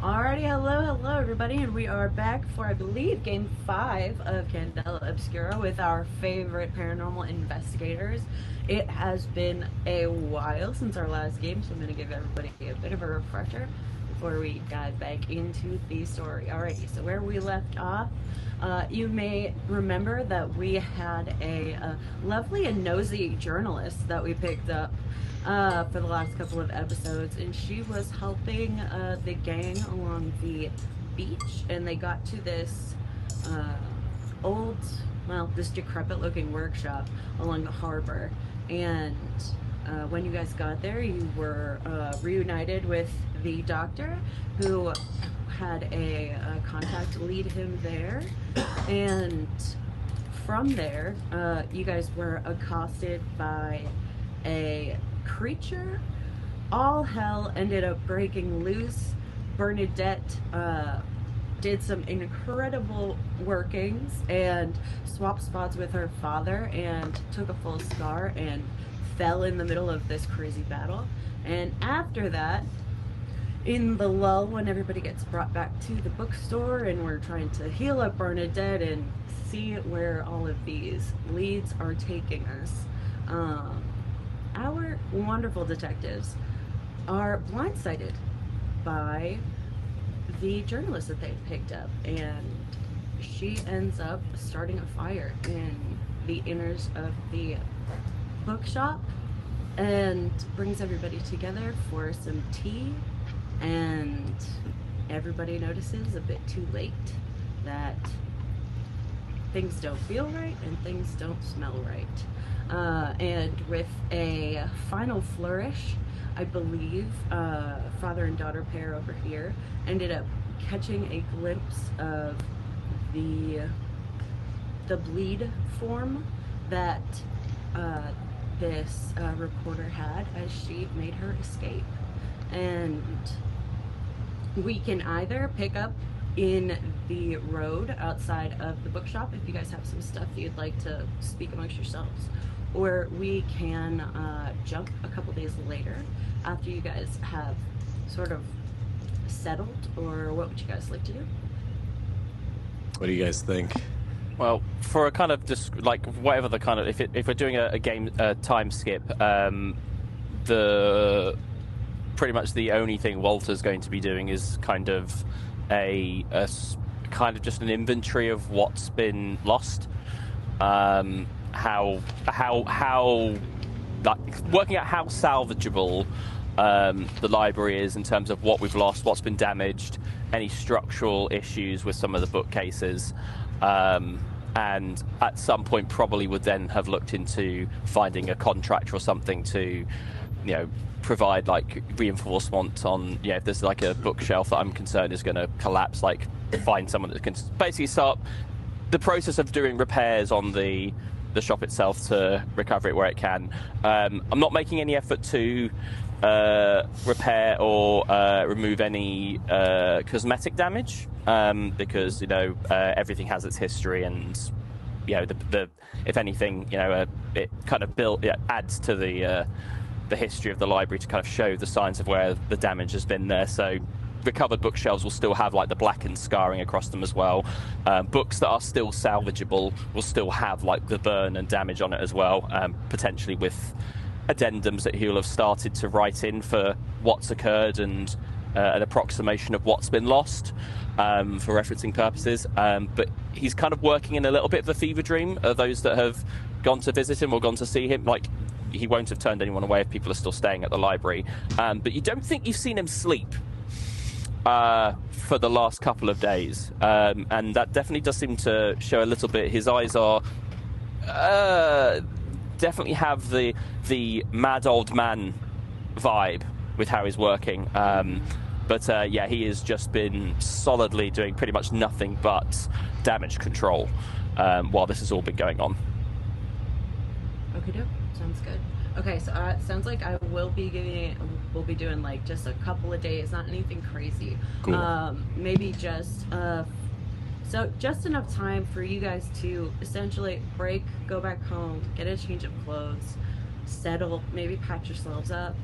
Alrighty, hello everybody, and we are back for, I believe, game 5 of Candela Obscura with our favorite paranormal investigators. It has been a while since our last game, so I'm going to give everybody a bit of a refresher before we dive back into the story. Alrighty, so where we left off, you may remember that we had a lovely and nosy journalist that we picked up for the last couple of episodes, and she was helping the gang along the beach, and they got to this old, well, this decrepit looking workshop along the harbor. And when you guys got there, you were reunited with the doctor, who had a contact lead him there. And from there, you guys were accosted by a creature. All hell ended up breaking loose. Bernadette did some incredible workings and swapped spots with her father and took a full scar and fell in the middle of this crazy battle. And after that, in the lull, when everybody gets brought back to the bookstore and we're trying to heal up Bernadette and see where all of these leads are taking us, our wonderful detectives are blindsided by the journalist that they picked up, and she ends up starting a fire in the inners of the bookshop and brings everybody together for some tea. And everybody notices a bit too late that things don't feel right and things don't smell right. And with a final flourish, I believe father and daughter pair over here ended up catching a glimpse of the bleed form that this reporter had as she made her escape. And we can either pick up in the road outside of the bookshop if you guys have some stuff that you'd like to speak amongst yourselves, or we can jump a couple days later after you guys have sort of settled. Or what would you guys like to do? What do you guys think? Well, for a kind of just like whatever the kind of if we're doing a game time skip, the pretty much the only thing Walter's going to be doing is kind of a kind of just an inventory of what's been lost, how like working out how salvageable the library is in terms of what we've lost, what's been damaged, any structural issues with some of the bookcases, and at some point probably would then have looked into finding a contractor or something to, you know, provide like reinforcement on, you know, if there's like a bookshelf that I'm concerned is going to collapse, like find someone that can basically start the process of doing repairs on the shop itself to recover it where it can. I'm not making any effort to repair or remove any cosmetic damage, because, you know, everything has its history, and, you know, the if anything, you know, it kind of adds to the history of the library to kind of show the signs of where the damage has been there. So recovered bookshelves will still have like the blackened scarring across them as well. Books that are still salvageable will still have like the burn and damage on it as well, potentially with addendums that he'll have started to write in for what's occurred and an approximation of what's been lost, for referencing purposes. But he's kind of working in a little bit of a fever dream of those that have gone to visit him or gone to see him. Like, he won't have turned anyone away if people are still staying at the library. But you don't think you've seen him sleep for the last couple of days. And that definitely does seem to show a little bit. His eyes are definitely have the mad old man vibe with how he's working. But yeah, he has just been solidly doing pretty much nothing but damage control while this has all been going on. Okay, dope. Sounds good. Okay, so it sounds like we'll be doing like just a couple of days, not anything crazy. Cool. Maybe just so just enough time for you guys to essentially break, go back home, get a change of clothes, settle, maybe patch yourselves up,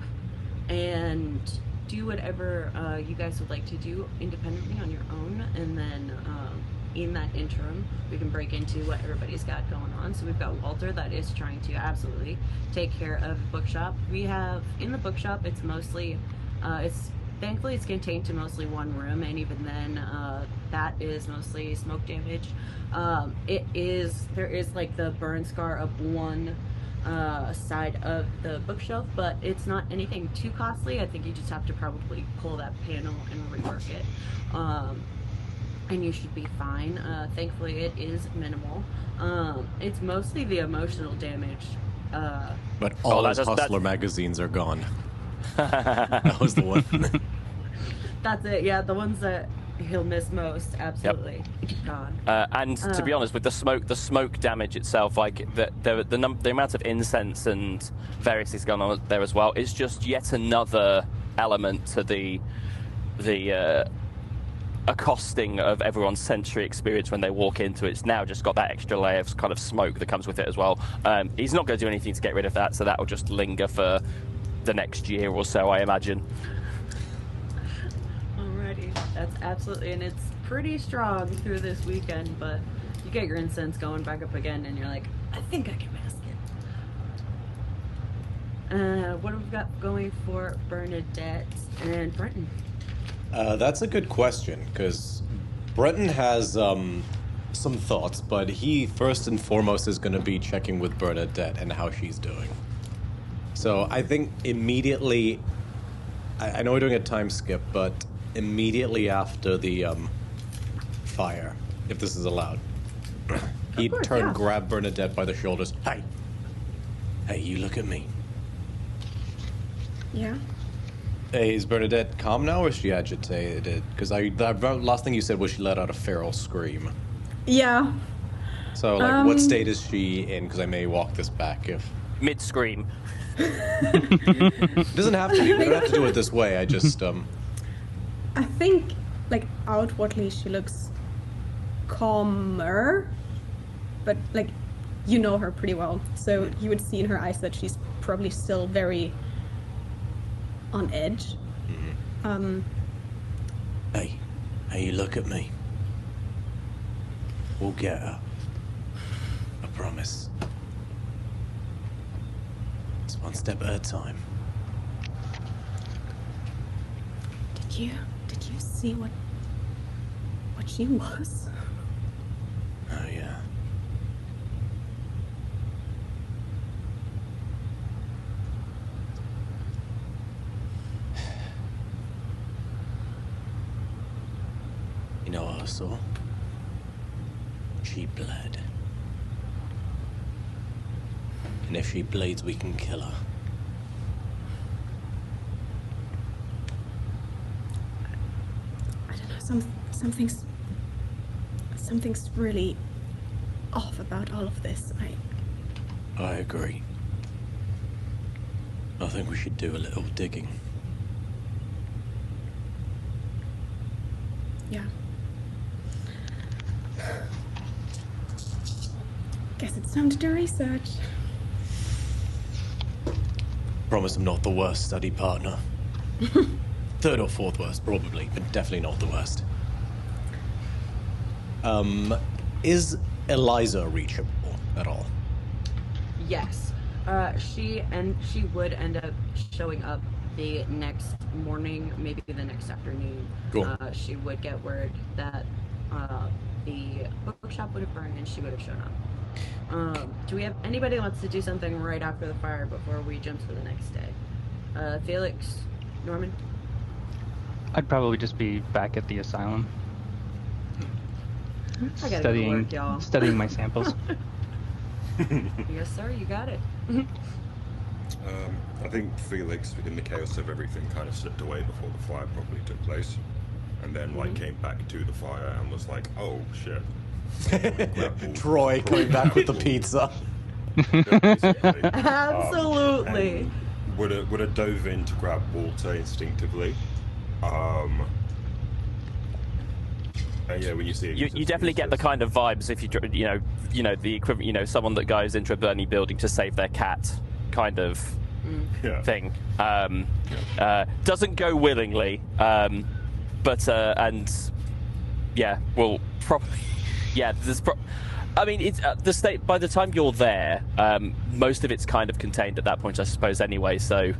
and do whatever you guys would like to do independently on your own, and then in that interim, we can break into what everybody's got going on. So we've got Walter that is trying to absolutely take care of the bookshop. We have in the bookshop, it's mostly, thankfully it's contained to mostly one room, and even then, that is mostly smoke damage. There is like the burn scar up one side of the bookshelf, but it's not anything too costly. I think you just have to probably pull that panel and rework it. And you should be fine. Thankfully, it is minimal. It's mostly the emotional damage. But all those Hustler magazines are gone. That was the one. That's it. Yeah, the ones that he'll miss most, absolutely gone. And to be honest, with the smoke damage itself, like the amount of incense and various things going on there as well, is just yet another element to the accosting of everyone's sensory experience when they walk into it. It's now just got that extra layer of kind of smoke that comes with it as well. He's not going to do anything to get rid of that, so that will just linger for the next year or so, I imagine. Alrighty, that's absolutely, and it's pretty strong through this weekend, but you get your incense going back up again, and you're like, I think I can mask it. What have we got going for Bernadette and Brenton? That's a good question, because Brenton has some thoughts, but he first and foremost is going to be checking with Bernadette and how she's doing. So I think immediately, I know we're doing a time skip, but immediately after the fire, if this is allowed, he'd grab Bernadette by the shoulders. Hey, you look at me. Yeah. Hey, is Bernadette calm now, or is she agitated? Because the last thing you said was she let out a feral scream. Yeah. So, like, what state is she in? Because I may walk this back if... Mid-scream. It doesn't have to be. We don't have to do it this way. I just, I think, like, outwardly she looks calmer, but, like, you know her pretty well. So you would see in her eyes that she's probably still very on edge. Mm-hmm. Hey, you look at me. We'll get her. I promise. It's one step at a time. Did you see what she was? Oh, yeah. You know what I saw? She bled. And if she bleeds, we can kill her. I don't know, something's really off about all of this. I agree. I think we should do a little digging. Yeah. Guess it's time to do research. Promise I'm not the worst study partner. Third or fourth worst, probably, but definitely not the worst. Is Eliza reachable at all? Yes. She would end up showing up the next morning, maybe the next afternoon. Cool. She would get word that the bookshop would have burned and she would have shown up. Do we have anybody who wants to do something right after the fire before we jump to the next day? Felix, Norman? I'd probably just be back at the asylum. I gotta go to work, y'all. Studying my samples. Yes, sir, you got it. I think Felix, in the chaos of everything, kind of slipped away before the fire properly took place. And then, like, came back to the fire and was like, oh, shit. Troy coming back with the pizza. Absolutely. Would have dove in to grab Walter instinctively. And yeah, when you see it, you definitely get the kind of vibes if you know the equivalent, someone that goes into a burning building to save their cat, kind of Yeah. thing. Doesn't go willingly, but and yeah, well, probably yeah. I mean, it's the state. By the time you're there, most of it's kind of contained at that point, I suppose. Anyway, so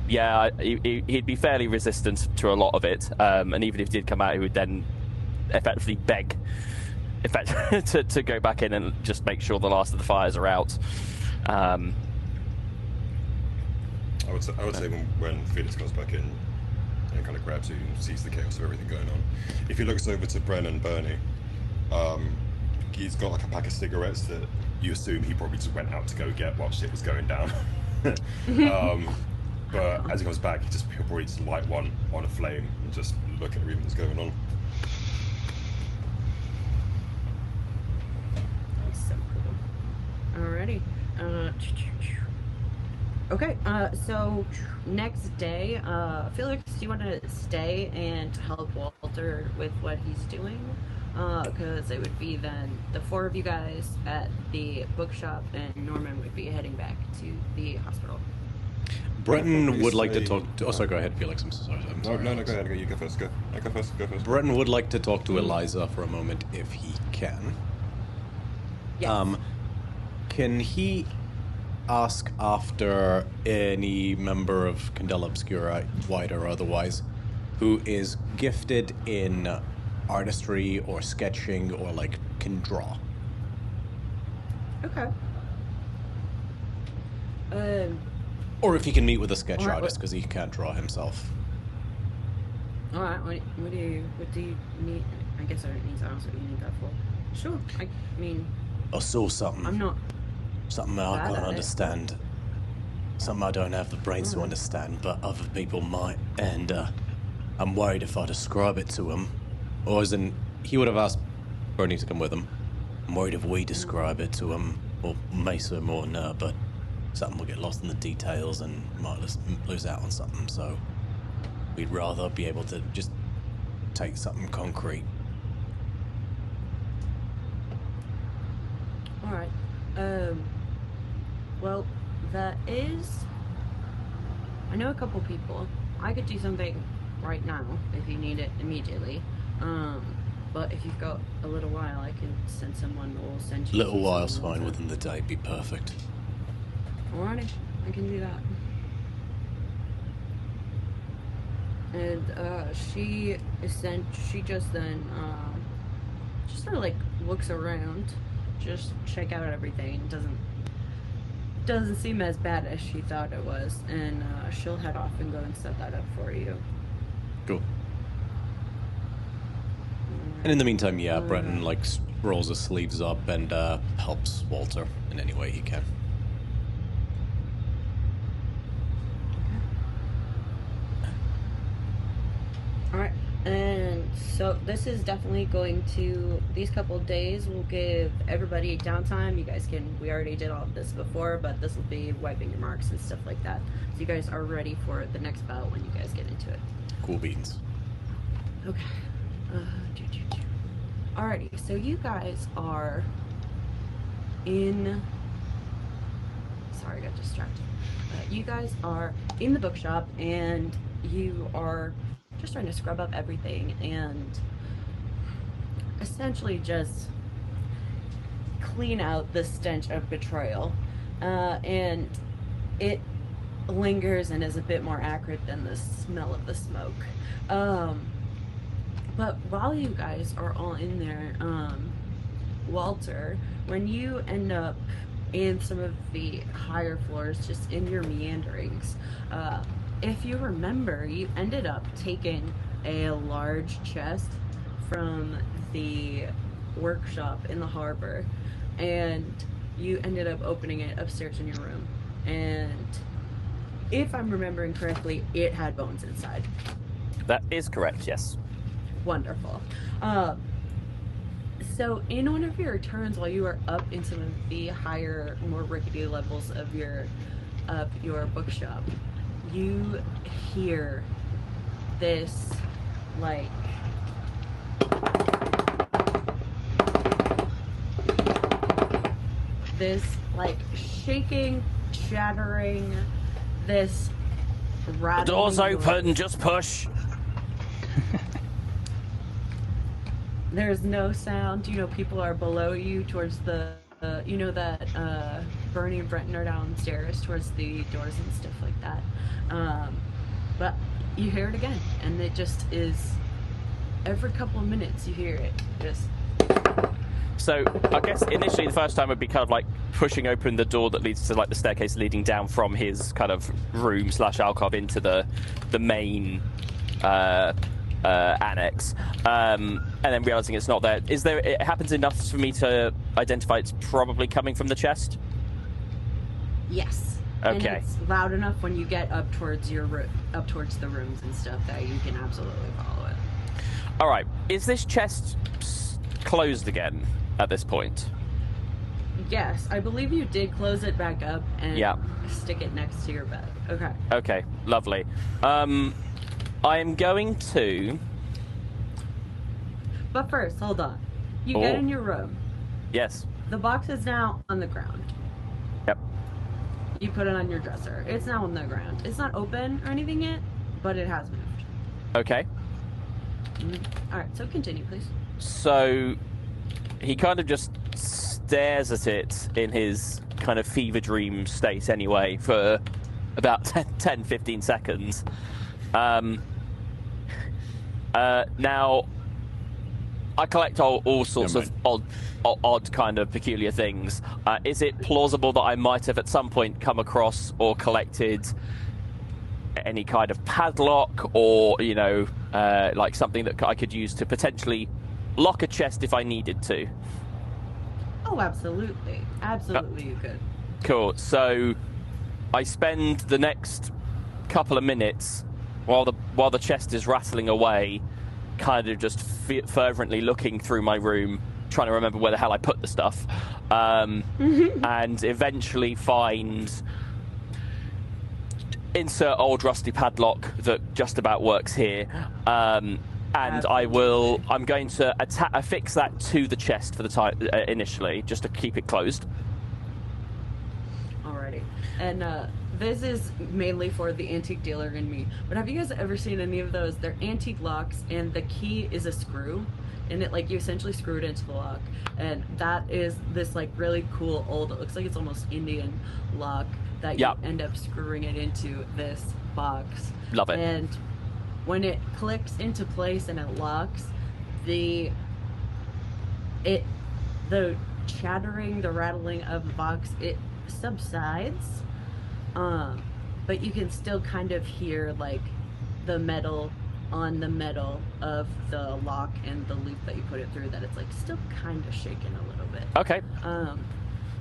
yeah, he'd be fairly resistant to a lot of it, and even if he did come out, he would then effectively beg, to go back in and just make sure the last of the fires are out. I would say when Felix comes back in and kind of grabs you and sees the chaos of everything going on, if he looks over to Bren and Bernie, he's got like a pack of cigarettes that you assume he probably just went out to go get while shit was going down. But as he comes back, he'll probably just light one on a flame and just look at everything that's going on. That's so cool. Alrighty. Okay, so next day, Felix, do you want to stay and help Walter with what he's doing? Because it would be then the 4 of you guys at the bookshop, and Norman would be heading back to the hospital. Breton would like to talk to... Oh, sorry, go ahead, Felix. I'm sorry. No, go ahead. You go first. Go first. Breton would like to talk to Eliza for a moment if he can. Yes. Can he ask after any member of Candela Obscura, white or otherwise, who is gifted in artistry or sketching or like can draw? Okay. Or if he can meet with a sketch Alright, artist because he can't draw himself. All right. What do you need? I guess I don't need to ask what you need that for. Sure. I mean, I saw something. I'm not. Something I bad can't at it. understand. Something I don't have the brains to understand, but other people might. And I'm worried if I describe it to him, or as in, he would have asked Bernie to come with him. I'm worried if we describe it to him, or Mesa more than her, but something will get lost in the details and might lose out on something. So we'd rather be able to just take something concrete. All right. Well, that is. I know a couple people. I could do something right now if you need it immediately. But if you've got a little while, I can send someone or send you. Little while's fine. Within the day, be perfect. Alrighty, I can do that. And she just then just sort of like looks around, just check out everything. Doesn't seem as bad as she thought it was, and she'll head off and go and set that up for you. Cool. And in the meantime, yeah, Breton like rolls his sleeves up and helps Walter in any way he can. Alright, and so this is definitely going to, these couple of days will give everybody downtime. You guys can, we already did all of this before, but this will be wiping your marks and stuff like that. So you guys are ready for the next bout when you guys get into it. Cool beans. Okay. Alrighty, so you guys are in, sorry, I got distracted. You guys are in the bookshop and you are just trying to scrub up everything and essentially just clean out the stench of betrayal. And it lingers and is a bit more acrid than the smell of the smoke. But while you guys are all in there, Walter, when you end up in some of the higher floors, just in your meanderings, if you remember, you ended up taking a large chest from the workshop in the harbor, and you ended up opening it upstairs in your room. And if I'm remembering correctly, it had bones inside. That is correct, yes. Wonderful. So in one of your turns, while you are up in some of the higher, more rickety levels of your bookshop, you hear this like shaking shattering, this rattling. The door's open, noise. just push. There's no sound. You know, people are below you towards the, you know that Bernie and Brenton are downstairs towards the doors and stuff like that. But you hear it again, and it just is, every couple of minutes you hear it. Just. So I guess initially the first time would be kind of like pushing open the door that leads to like the staircase leading down from his kind of room / alcove into the main annex, and then realizing it's not there. It happens enough for me to identify it's probably coming from the chest? Yes. Okay. And it's loud enough when you get up towards up towards the rooms and stuff that you can absolutely follow it. All right. Is this chest closed again at this point? Yes, I believe you did close it back up and stick it next to your bed. Okay. Okay. Lovely. I am going to. But first, hold on. You get in your room. Yes. The box is now on the ground. Yep. You put it on your dresser. It's now on the ground. It's not open or anything yet, but it has moved. Okay. All right, so continue, please. So he kind of just stares at it in his kind of fever dream state anyway for about 10, 15 seconds. Now, I collect all sorts of odd kind of peculiar things. Is it plausible that I might have at some point come across or collected any kind of padlock or, you know, like something that I could use to potentially lock a chest if I needed to? Oh, absolutely. Absolutely you could. Cool. So I spend the next couple of minutes while the chest is rattling away, kind of just fervently looking through my room, trying to remember where the hell I put the stuff, and eventually find insert old rusty padlock that just about works here, and I'm going to affix that to the chest for the time initially, just to keep it closed. Alrighty. And this is mainly for the antique dealer in me, but have you guys ever seen any of those? They're antique locks, and the key is a screw, and it, like, you essentially screw it into the lock, and that is this, like, really cool old, it looks like it's almost Indian lock that you end up screwing it into this box. Love it. And when it clicks into place and it locks, the chattering, the rattling of the box, it subsides, but you can still kind of hear, like, the metal on the metal of the lock and the loop that you put it through, that it's, like, still kind of shaking a little bit. Okay.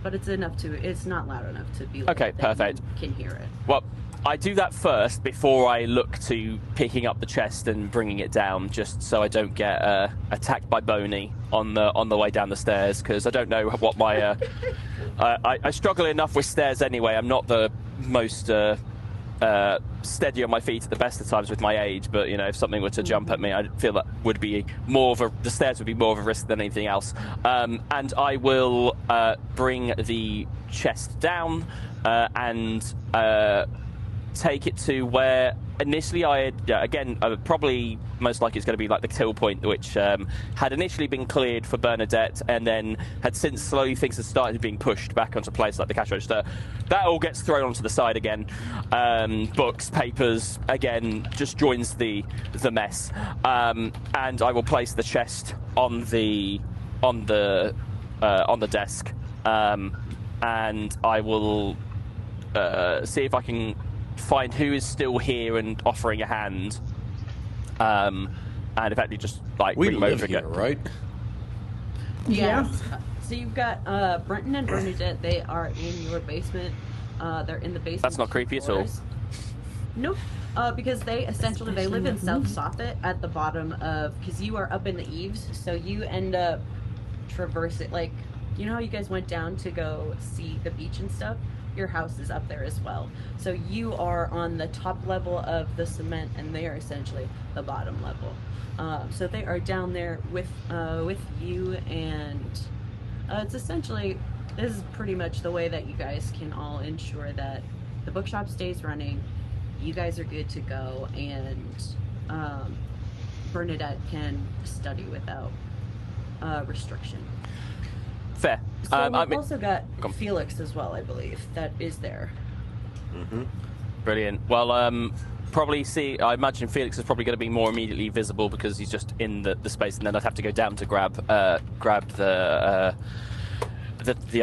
But it's not loud enough to be, like, okay, perfect. You can hear it. Well, I do that first before I look to picking up the chest and bringing it down, just so I don't get attacked by Boney on the way down the stairs, because I don't know what my I struggle enough with stairs anyway. I'm not the most steady on my feet at the best of times with my age, but, you know, if something were to jump at me, I feel that would be the stairs would be more of a risk than anything else. And I will bring the chest down and take it to where initially I had, again, probably most likely it's going to be like the till point, which had initially been cleared for Bernadette, and then had since slowly things had started being pushed back onto place like the cash register. That all gets thrown onto the side again. Books, papers, again, just joins the mess. And I will place the chest on the desk, and I will see if I can find who is still here and offering a hand, and effectively just, like, We bring them live over here, again. right? Yes. So you've got Brenton and Bernadette. They are in your basement. They're in the basement. That's not creepy at all. Nope. Because they live in South Soffit at the bottom of, because you are up in the eaves, so you end up traversing, like, you know how you guys went down to go see the beach and stuff? Your house is up there as well. So you are on the top level of the cement, and they are essentially the bottom level. So they are down there with you, and it's essentially this is pretty much the way that you guys can all ensure that the bookshop stays running, you guys are good to go, and Bernadette can study without restriction. Fair. So we've I mean, also got Felix as well, I believe, that is there. Mm-hmm. brilliant. Well, probably see. I imagine Felix is probably going to be more immediately visible because he's just in the space, and then I'd have to go down to grab the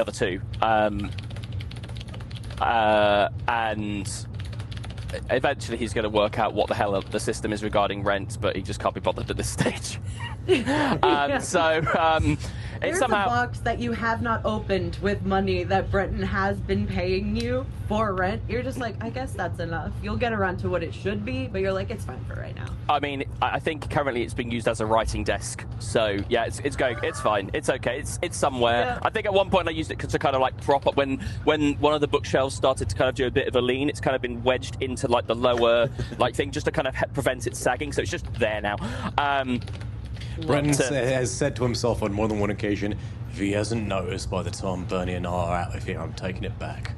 other two. And eventually he's going to work out what the hell the system is regarding rent, but he just can't be bothered at this stage. So it's There's somehow a box that you have not opened with money that Brenton has been paying you for rent. You're just like, I guess that's enough. You'll get around to what it should be, but you're like, it's fine for right now. I mean, I think currently it's being used as a writing desk. So yeah, it's going. It's fine. It's okay. It's somewhere. Yeah. I think at one point I used it to kind of like prop up when one of the bookshelves started to kind of do a bit of a lean. It's kind of been wedged into like the lower like thing just to kind of prevent it sagging. So it's just there now. Brenton has said to himself on more than one occasion, if he hasn't noticed by the time Bernie and I are out of here, I'm taking it back.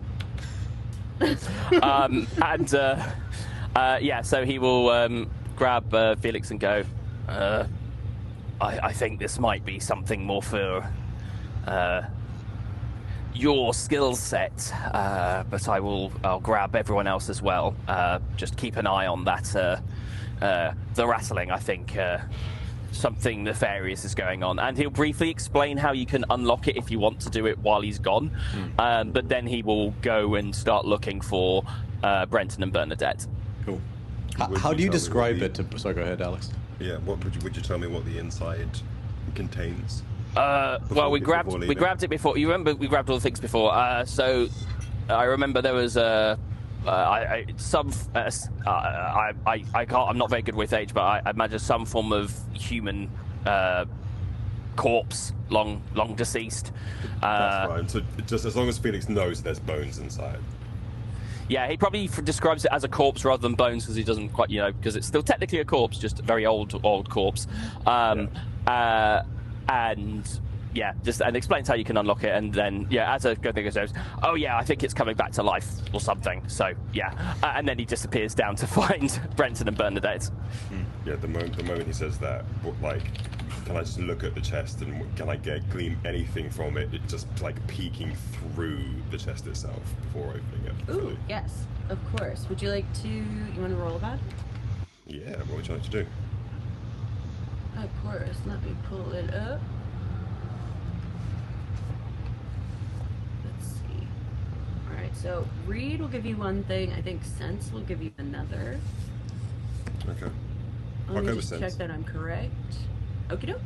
Yeah, so he will grab Felix and go, I think this might be something more for your skill set, but I'll grab everyone else as well. Just keep an eye on that, the rattling, I think. Something nefarious is going on, and he'll briefly explain how you can unlock it if you want to do it while he's gone. But then he will go and start looking for Brenton and Bernadette. Cool. How do you describe it to... Sorry, go ahead, Alex. Yeah, would you tell me what the inside contains? Well, we grabbed it before. You remember we grabbed all the things before. So I remember there was I can't. I'm not very good with age, but I imagine some form of human corpse, long deceased. That's fine. So just as long as Felix knows there's bones inside. Yeah, he probably describes it as a corpse rather than bones because he doesn't quite, because it's still technically a corpse, just a very old corpse. And yeah, and explains how you can unlock it, and then as a good thing goes, oh yeah, I think it's coming back to life or something. So yeah, and then he disappears down to find Brenton and Bernadette. Yeah, the moment he says that, like, can I just look at the chest and can I glean anything from it? It's just like peeking through the chest itself before opening it. Ooh, yes, of course. Would you like to? You want to roll that? Yeah, what would you like to do? Of course. Let me pull it up. Let's see. All right. So read will give you one thing. I think sense will give you another. Okay. Let me with just sense. check that I'm correct. Okie doke.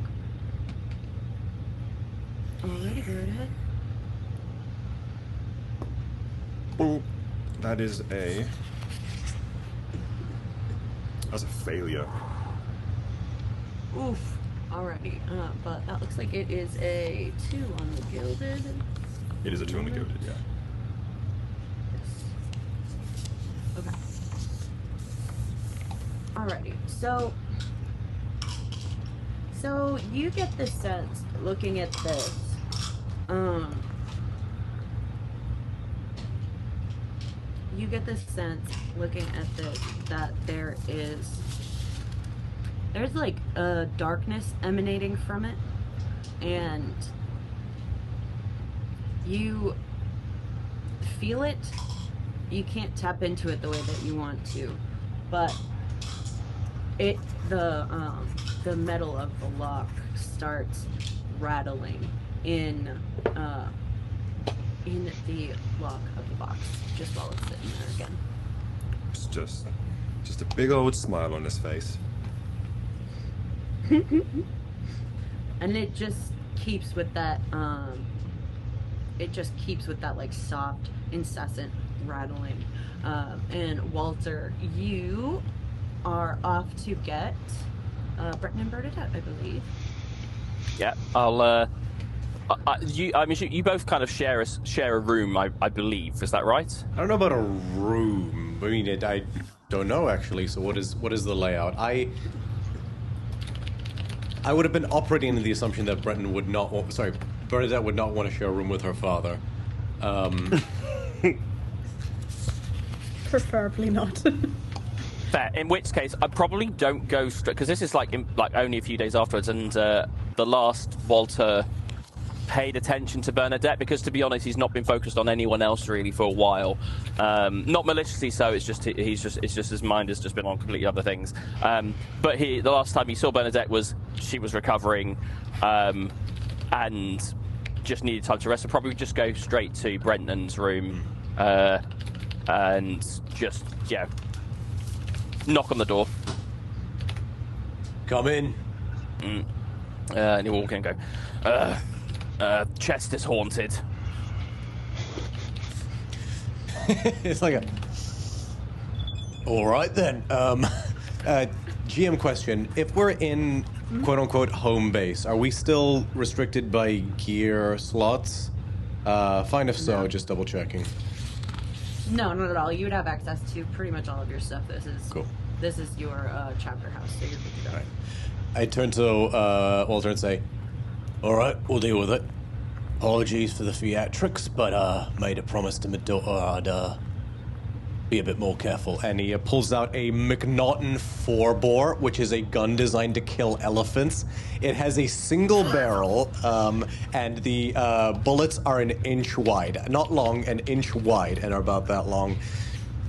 Alrighty, go right ahead. Boop. That's a failure. Oof. Alrighty. But that looks like it is a 2 on the gilded. It is a 2 on the gilded, yeah. Yes. Okay. Alrighty. So you get the sense, looking at this, that there's like a darkness emanating from it, and you feel it. You can't tap into it the way that you want to, but the metal of the lock starts rattling in the lock of the box just while it's sitting there again. It's just a big old smile on his face. And it just keeps with that like soft, incessant rattling. And Walter, you are off to get Brenton and Bernadette, I believe. Yeah, I'll. You both kind of share a room, I believe. Is that right? I don't know about a room. I mean, I don't know actually. So what is the layout? I would have been operating under the assumption that Brenton would not. Bernadette would not want to share a room with her father. Preferably not. Fair. In which case, I probably don't go straight, because this is like only a few days afterwards, and the last Walter paid attention to Bernadette, because to be honest, he's not been focused on anyone else really for a while. Not maliciously so. It's just his mind has just been on completely other things. But the last time he saw Bernadette she was recovering, and just needed time to rest. So probably just go straight to Brenton's room, and just knock on the door. Come in. And he'll walk in and go, chest is haunted. It's like all right then. GM question: if we're in "quote unquote" home base, are we still restricted by gear slots? Fine if so. Just double checking. No, not at all. You would have access to pretty much all of your stuff. Cool. This is your chapter house, so you're good to go. All right. I turn to Walter and say, "All right, we'll deal with it. Apologies for the theatrics, but made a promise to my daughter I'd be a bit more careful." And he pulls out a McNaughton 4-bore, which is a gun designed to kill elephants. It has a single barrel, and the bullets are an inch wide. Not long, an inch wide, and are about that long.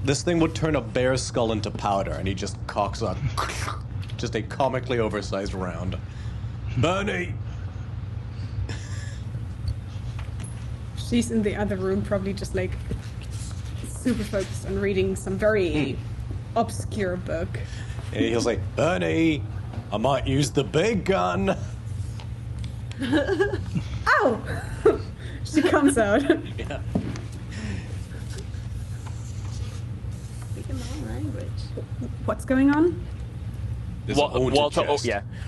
This thing would turn a bear's skull into powder, and he just cocks up. Just a comically oversized round. Bernie! She's in the other room, probably just like super focused on reading some very obscure book. And he'll say, Bernie, I might use the big gun. Ow! She comes out. Yeah. Speaking my language. What's going on?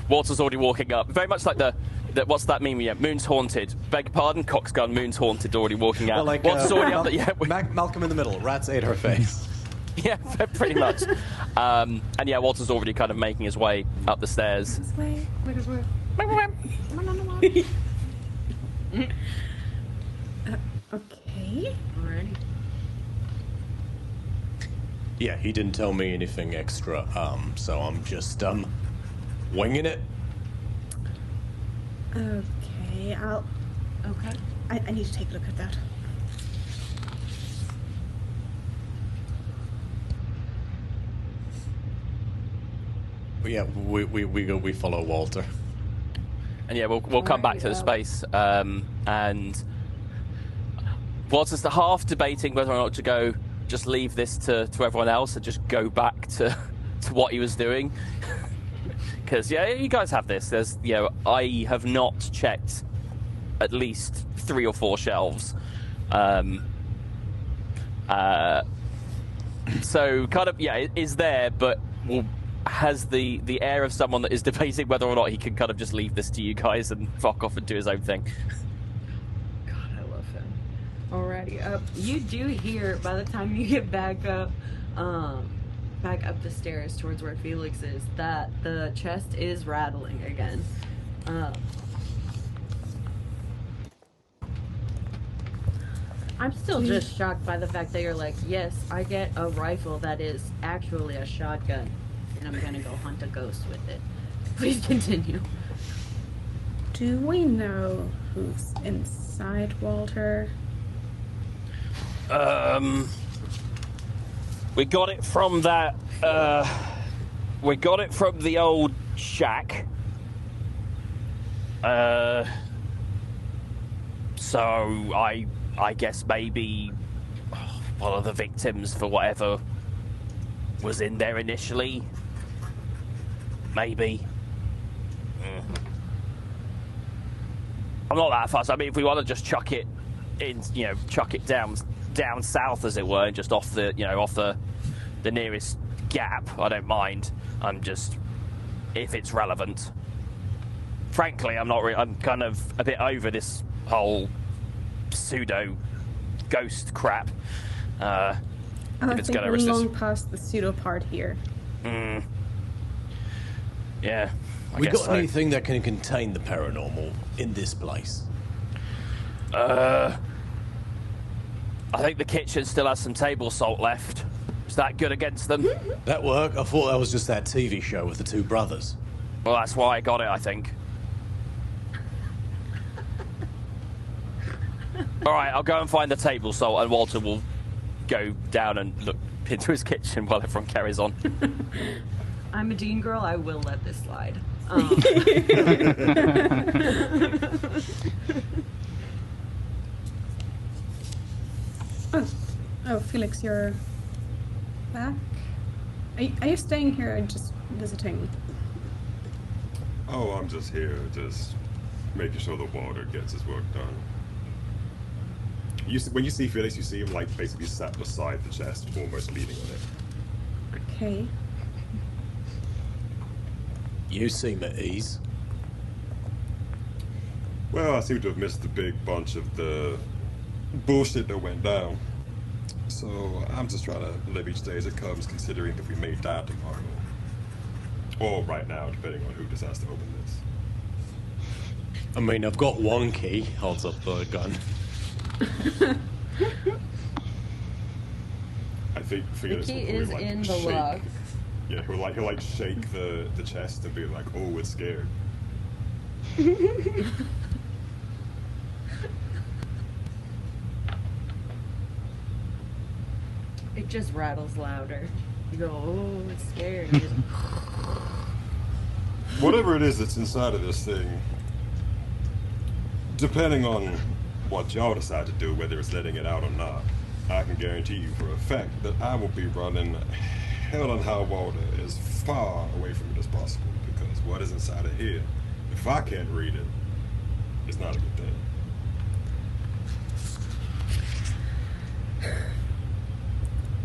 Walter's already walking up. Very much like the what's that meme? Yeah, Moon's haunted. Beg your pardon, Cock's gun. Moon's haunted. Already walking out. Well, like, Walter's already up. Malcolm in the middle. Rats ate her face. Yeah, pretty much. And yeah, Walter's already kind of making his way up the stairs. This way. Okay. Alrighty. Yeah, he didn't tell me anything extra, so I'm just, winging it. Okay, Okay. I need to take a look at that. Yeah, we follow Walter. And yeah, we'll come back to the space. And Walter's the half debating whether or not to go, just leave this to everyone else and just go back to what he was doing. Because yeah, you guys have this. There's I have not checked at least 3 or 4 shelves. So kind of it is there, but has the air of someone that is debating whether or not he can kind of just leave this to you guys and fuck off and do his own thing. God, I love him. Alrighty, you do hear by the time you get back up the stairs towards where Felix is, that the chest is rattling again. I'm still just shocked by the fact that you're like, yes, I get a rifle that is actually a shotgun, and I'm gonna go hunt a ghost with it. Please continue. Do we know who's inside Walter? We got it from that. We got it from the old shack. So I guess maybe one of the victims for whatever was in there initially. Maybe. I'm not that fussed. I mean, if we want to just chuck it in, chuck it down south, as it were, and just off the, off the nearest gap, I don't mind. I'm just, if it's relevant. Frankly, I'm kind of a bit over this whole pseudo ghost crap. I think we're long past the pseudo part here. Yeah. We got anything that can contain the paranormal in this place? I think the kitchen still has some table salt left. Is that good against them? That work? I thought that was just that TV show with the two brothers. Well, that's why I got it, I think. All right, I'll go and find the table salt, and Walter will go down and look into his kitchen while everyone carries on. I'm a Dean girl. I will let this slide. Oh, Felix, you're back? Are you staying here or just visiting? Oh, I'm just here, just making sure the Walter gets his work done. When you see Felix, you see him like basically sat beside the chest, almost leaning on it. Okay. You seem at ease. Well, I seem to have missed the big bunch of the bullshit that went down. So I'm just trying to live each day as it comes, considering if we may die tomorrow. Or right now, depending on who decides to open this. I mean, I've got one key. Holds up the gun. I think The Felix key will probably, is like, in the shake. lock. Yeah, he'll like shake the chest and be like, "Oh, it's scared." It just rattles louder. You go, oh, it's scared. You just- Whatever it is that's inside of this thing, depending on what y'all decide to do, whether it's letting it out or not, I can guarantee you for a fact that I will be running hell and high water as far away from it as possible, because what is inside of here, if I can't read it, it's not a good thing.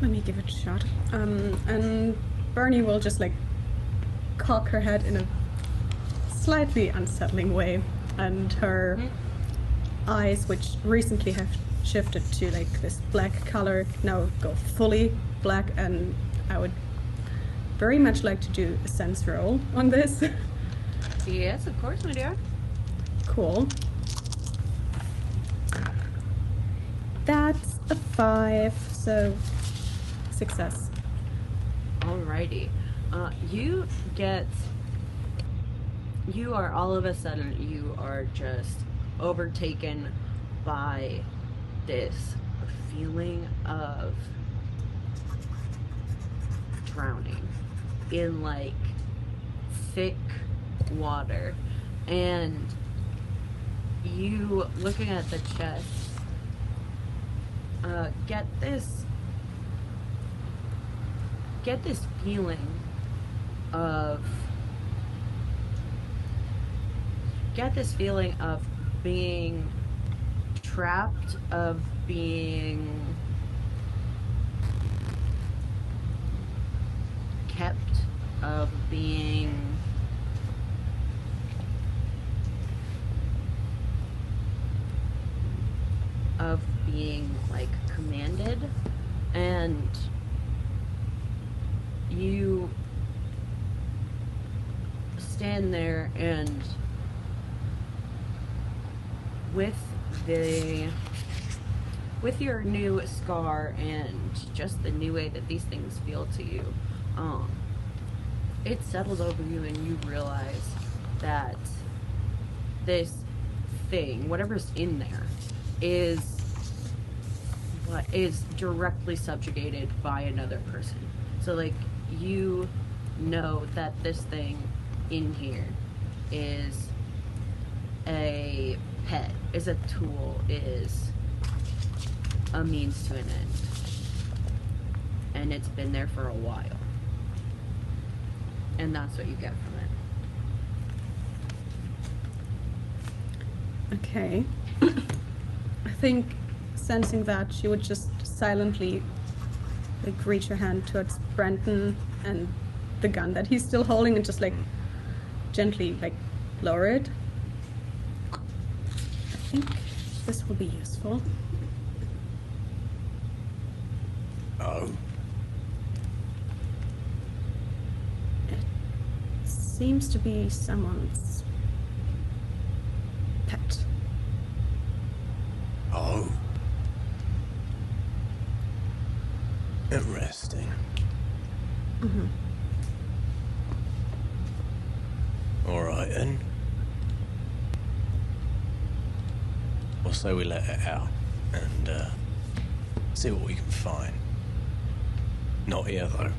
Let me give it a shot. And Bernie will just like cock her head in a slightly unsettling way, and her eyes, which recently have shifted to like this black color, now go fully black, and I would very much like to do a sense roll on this. Yes, of course, my dear. Cool. That's a 5, so success. Alrighty. You are all of a sudden, you are just overtaken by this feeling of drowning in like thick water, and you looking at the chest get this feeling of being trapped, of being kept, of being like commanded, and you stand there, and with your new scar and just the new way that these things feel to you, it settles over you, and you realize that this thing, whatever's in there, is directly subjugated by another person. So like, you know that this thing in here is a pet, is a tool, is a means to an end, and it's been there for a while, and that's what you get from it. Okay. I think, sensing that, she would just silently like reach her hand towards Brenton and the gun that he's still holding, and just like gently like lower it. I think this will be useful. Oh. It seems to be someone's pet. Interesting. Alright then. We'll say we let it out and see what we can find. Not here though.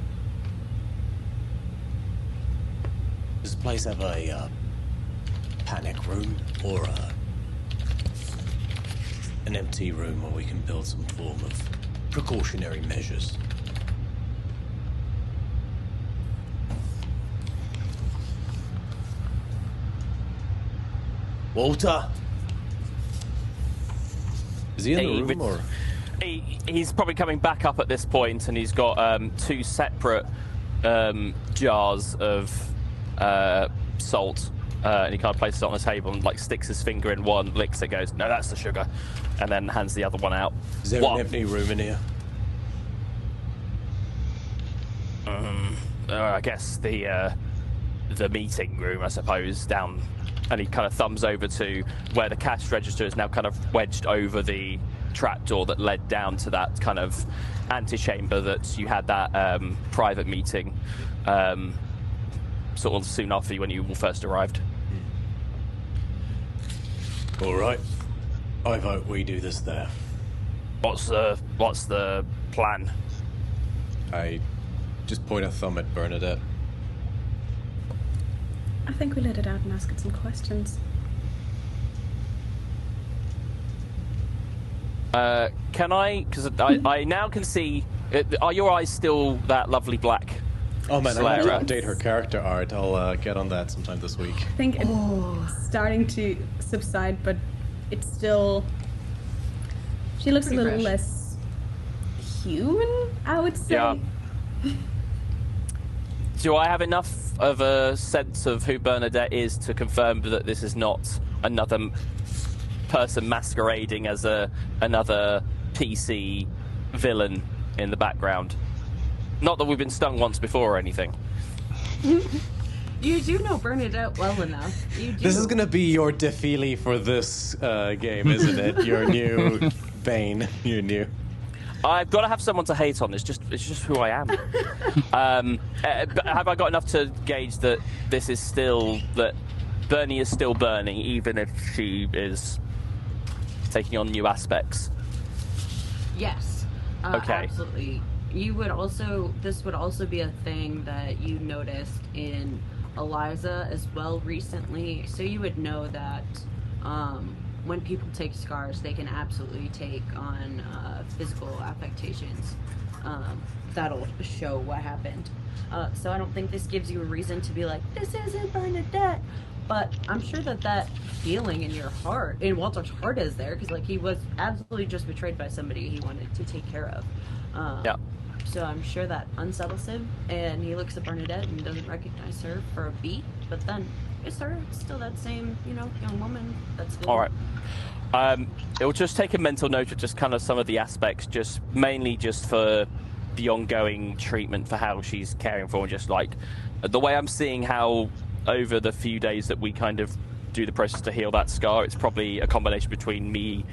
Does the place have a panic room or an empty room where we can build some form of precautionary measures? Walter? Is he in the room or? He's probably coming back up at this point, and he's got two separate jars of salt, and he kind of places it on the table and like sticks his finger in one, licks it, goes, "No, that's the sugar," and then hands the other one out. Is there an empty room in here? I guess the meeting room, I suppose, down. And he kind of thumbs over to where the cash register is now kind of wedged over the trapdoor that led down to that kind of antechamber that you had that private meeting sort of soon after when you all first arrived. All right. I vote we do this there. What's the plan? I just point a thumb at Bernadette. I think we let it out and ask it some questions. Can I? Because I now can see. Are your eyes still that lovely black? Oh man, I Slayer? need to update her character art. I'll get on that sometime this week. I think it's starting to subside, but it's still... She looks Pretty a little fresh. less human, I would say. Yeah. Do I have enough of a sense of who Bernadette is to confirm that this is not another person masquerading as another PC villain in the background? Not that we've been stung once before or anything. You do know Bernadette well enough. You do. This is gonna be your defile for this game, isn't it? Your new Bane. Your new. I've got to have someone to hate on. It's just who I am. But have I got enough to gauge that this is still that Bernie is still Bernie, even if she is taking on new aspects? Yes. Okay. Absolutely. This would also be a thing that you noticed in Eliza as well recently. So you would know that when people take scars, they can absolutely take on physical affectations. That'll show what happened. So I don't think this gives you a reason to be like, this isn't Bernadette. But I'm sure that feeling in your heart, in Walter's heart, is there, because like he was absolutely just betrayed by somebody he wanted to take care of. Yeah. So I'm sure that unsettles him, and he looks at Bernadette and doesn't recognize her for a beat. But then it's her, it's still that same, young woman. That's good. All right. It'll just take a mental note of just kind of some of the aspects, just mainly just for the ongoing treatment for how she's caring for, and just like the way I'm seeing how over the few days that we kind of do the process to heal that scar, it's probably a combination between me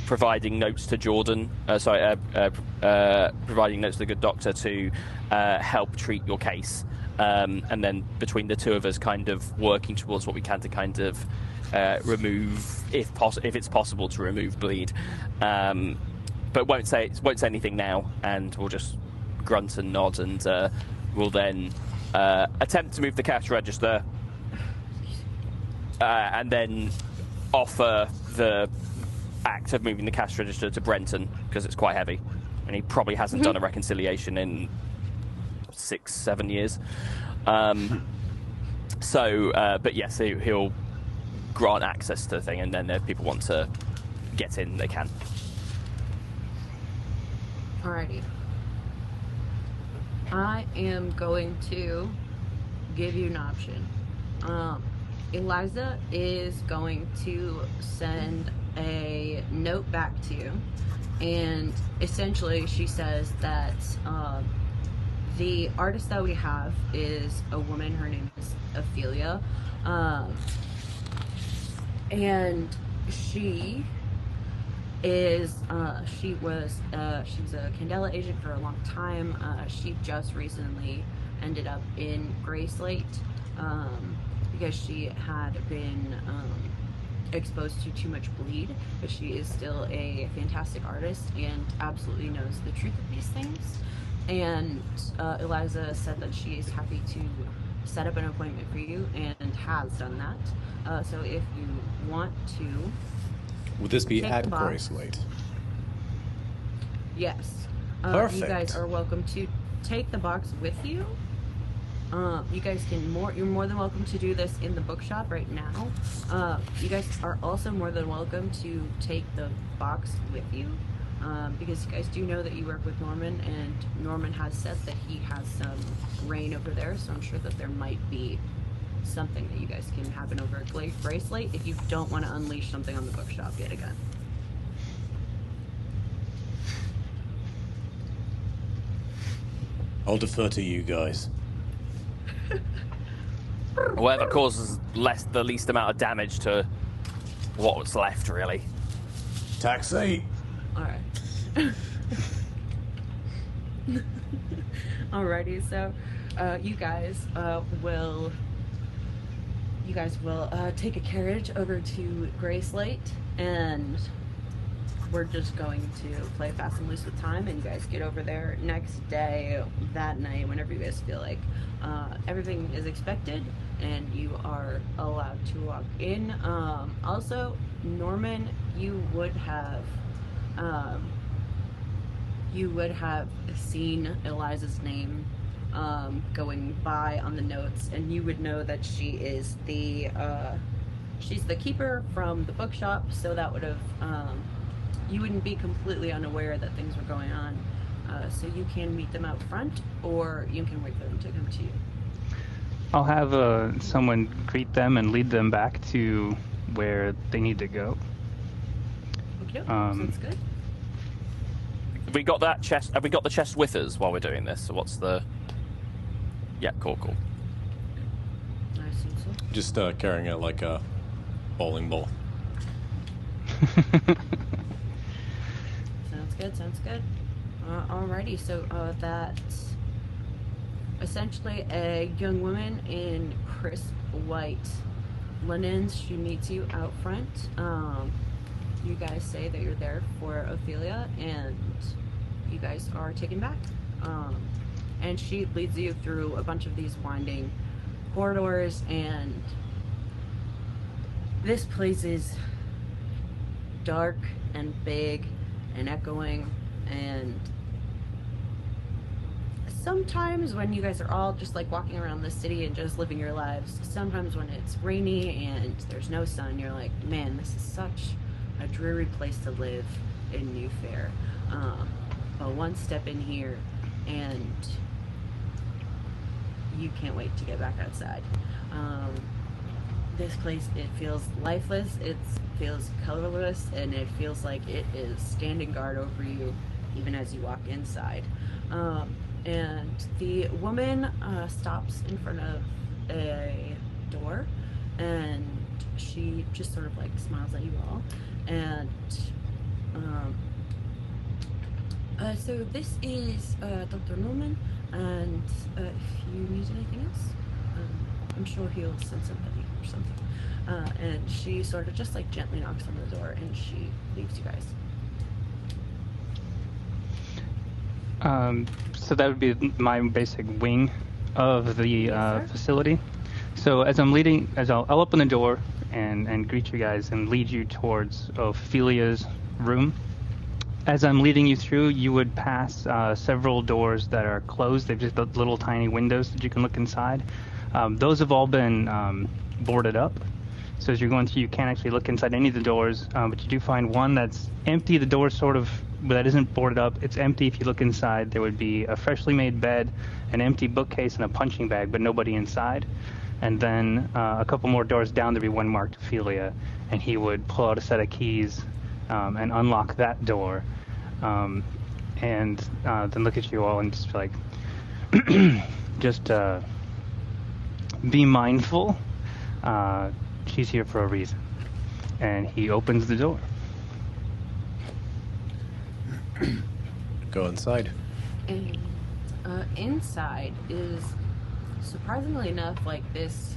providing notes to Jordan, providing notes to the good doctor to help treat your case, and then between the two of us kind of working towards what we can to kind of remove, if it's possible to remove bleed, but won't say anything now, and we'll just grunt and nod, and we'll then attempt to move the cash register, and then offer the act of moving the cash register to Brenton, because it's quite heavy, and he probably hasn't done a reconciliation in 6-7 years. But yes, he'll grant access to the thing, and then if people want to get in, they can. Alrighty. I am going to give you an option. Eliza is going to send a note back to you, and essentially she says that the artist that we have is a woman. Her name is Ophelia, and she is she was a Candela agent for a long time. She just recently ended up in Gray Slate because she had been exposed to too much bleed, but she is still a fantastic artist and absolutely knows the truth of these things. And Eliza said that she is happy to set up an appointment for you and has done that. So if you want to, would this be take at the box. Gray Slate? Yes. Perfect. You guys are welcome to take the box with you. You guys you're more than welcome to do this in the bookshop right now. You guys are also more than welcome to take the box with you, because you guys do know that you work with Norman, and Norman has said that he has some rain over there, so I'm sure that there might be something that you guys can happen over at Gray Slate if you don't want to unleash something on the bookshop yet again. I'll defer to you guys. Whatever causes the least amount of damage to what's left, really. Taxi. All right. Alrighty, so you guys will take a carriage over to Gray Slate, and we're just going to play fast and loose with time, and you guys get over there next day, that night, whenever you guys feel like. Everything is expected, and you are allowed to walk in. Also, Norman, you would have seen Eliza's name going by on the notes, and you would know that she is she's the keeper from the bookshop, so that would have you wouldn't be completely unaware that things were going on. So you can meet them out front, or you can wait for them to come to you. I'll have someone greet them and lead them back to where they need to go. Okay, sounds good. Have we got that chest? Have we got the chest with us while we're doing this? So what's the? Yeah, cool. I assume so. Just carrying it like a bowling ball. Sounds good. Alrighty, so that's essentially a young woman in crisp white linens. She meets you out front. You guys say that you're there for Ophelia, and you guys are taken back. And she leads you through a bunch of these winding corridors, and this place is dark and big and echoing, and sometimes when you guys are all just like walking around the city and just living your lives, sometimes when it's rainy and there's no sun, you're like, man, this is such a dreary place to live in New Fair. But one step in here and you can't wait to get back outside. This place, it feels lifeless, it feels colorless, and it feels like it is standing guard over you even as you walk inside. And the woman stops in front of a door, and she just sort of like smiles at you all. And so this is Dr. Norman, and if you need anything else, I'm sure he'll send somebody or something. And she sort of just like gently knocks on the door, and she leaves you guys. So that would be my basic wing of the facility. So as I'll open the door and greet you guys and lead you towards Ophelia's room. As I'm leading you through, you would pass several doors that are closed. They've just got little tiny windows that you can look inside. Those have all been boarded up. So as you're going through, you can't actually look inside any of the doors, but you do find one that's empty. The door that isn't boarded up. It's empty. If you look inside, there would be a freshly made bed, an empty bookcase, and a punching bag, but nobody inside. And then a couple more doors down, there'd be one marked Ophelia, and he would pull out a set of keys and unlock that door, and then look at you all and just be like, just be mindful. She's here for a reason. And he opens the door. go inside. And inside is, surprisingly enough, like this,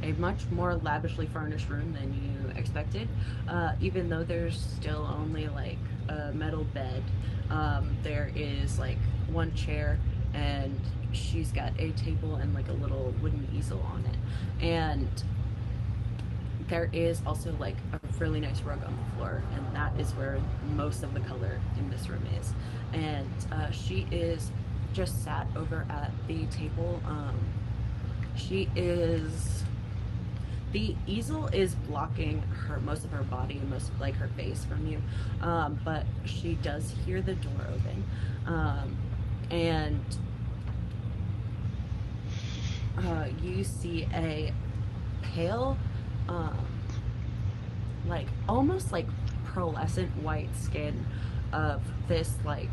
a much more lavishly furnished room than you expected. Even though there's still only like a metal bed, there is like one chair, and she's got a table and like a little wooden easel on it. And there is also like a really nice rug on the floor, and that is where most of the color in this room is. And she is just sat over at the table. The easel is blocking most of her body and most of like her face from you, but she does hear the door open, and you see a pale, like almost like pearlescent white skin of this like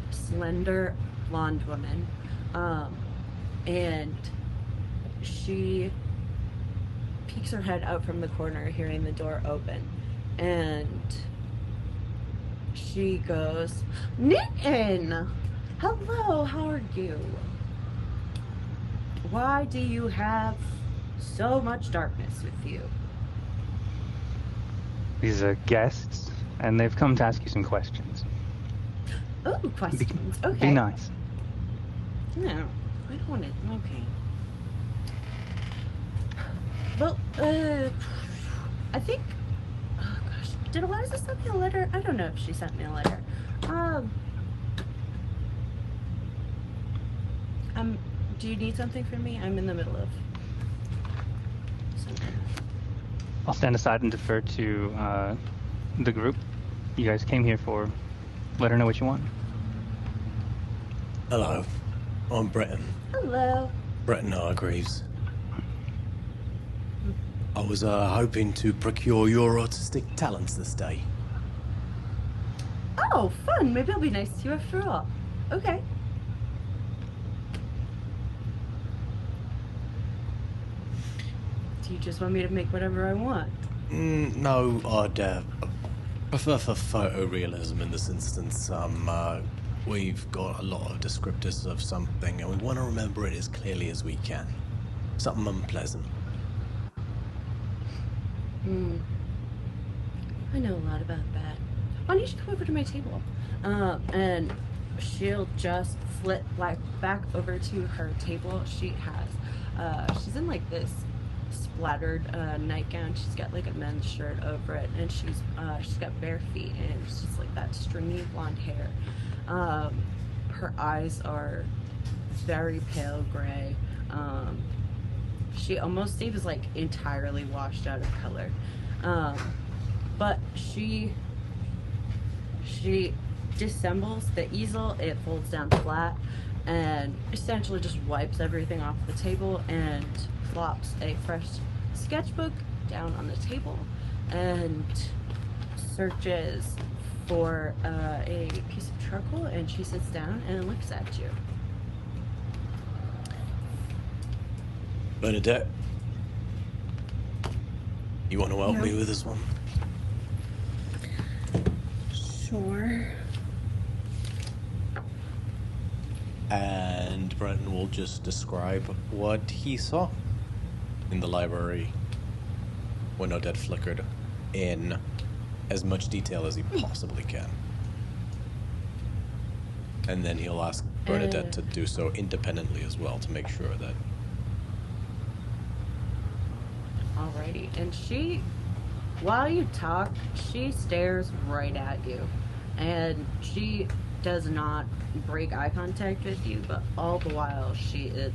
slender blonde woman, and she peeks her head out from the corner, hearing the door open, and she goes, "Nitin! Hello, how are you? Why do you have so much darkness with you?" These are guests, and they've come to ask you some questions. Oh, questions. Okay. Be nice. No, I don't want it. Okay. Well, I think, oh gosh, did Eliza send me a letter? I don't know if she sent me a letter. Do you need something from me? I'm in the middle of something. I'll stand aside and defer to the group. You guys came here for. Let her know what you want. Hello, I'm Breton. Hello. Breton Hargreaves. I was hoping to procure your artistic talents this day. Oh, fun. Maybe I'll be nice to you after all. Okay. Do you just want me to make whatever I want? No, I'd prefer for photorealism in this instance. We've got a lot of descriptors of something, and we want to remember it as clearly as we can. Something unpleasant. I know a lot about that. Why don't you just come over to my table? And she'll just flip back over to her table. She has, she's in like this splattered nightgown. She's got like a men's shirt over it, and she's got bare feet, and it's just like that stringy blonde hair. Her eyes are very pale gray. She almost seems like entirely washed out of color. But she disassembles the easel, it folds down flat, and essentially just wipes everything off the table and flops a fresh sketchbook down on the table and searches for a piece of charcoal, and she sits down and looks at you. Bernadette, you want to help me with this one? Sure. And Brenton will just describe what he saw in the library when Odette flickered in as much detail as he possibly can. And then he'll ask Bernadette to do so independently as well to make sure that... Alrighty, and she, while you talk, she stares right at you, and she does not break eye contact with you, but all the while she is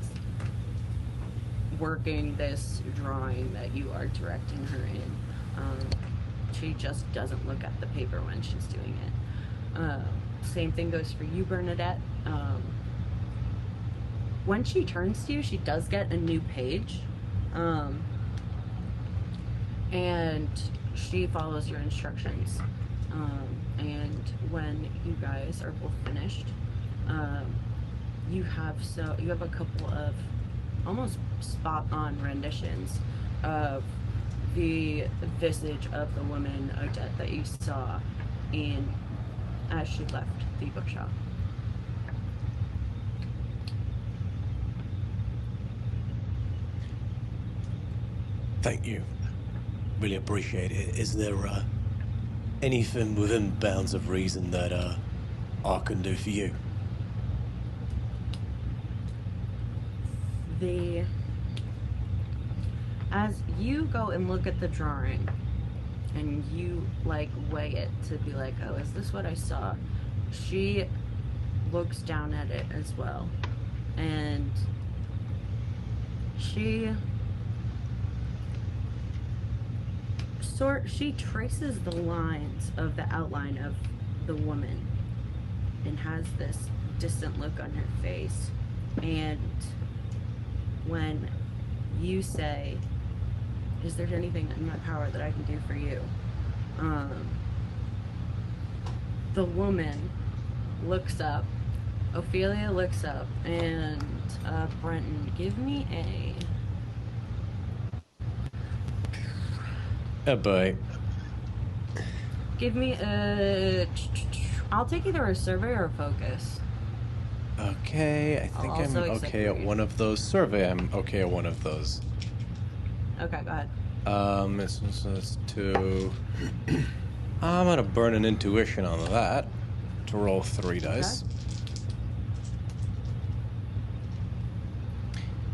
working this drawing that you are directing her in. She just doesn't look at the paper when she's doing it. Same thing goes for you, Bernadette. When she turns to you, she does get a new page. And she follows your instructions. And when you guys are both finished, you have a couple of almost spot-on renditions of the visage of the woman Odette that you saw as she left the bookshop. Thank you. Really appreciate it. Is there anything within bounds of reason that I can do for you? As you go and look at the drawing and you like weigh it to be like, oh, is this what I saw? She looks down at it as well, and she traces the lines of the outline of the woman and has this distant look on her face. And when you say, is there anything in my power that I can do for you? The woman looks up, Ophelia looks up, and Brenton, give me a bite. Give me I'll take either a survey or a focus. Okay, I think I'm okay at one of those. Survey, I'm okay at one of those. Okay, go ahead. It's 2. I'm gonna burn an intuition on that to roll 3 dice.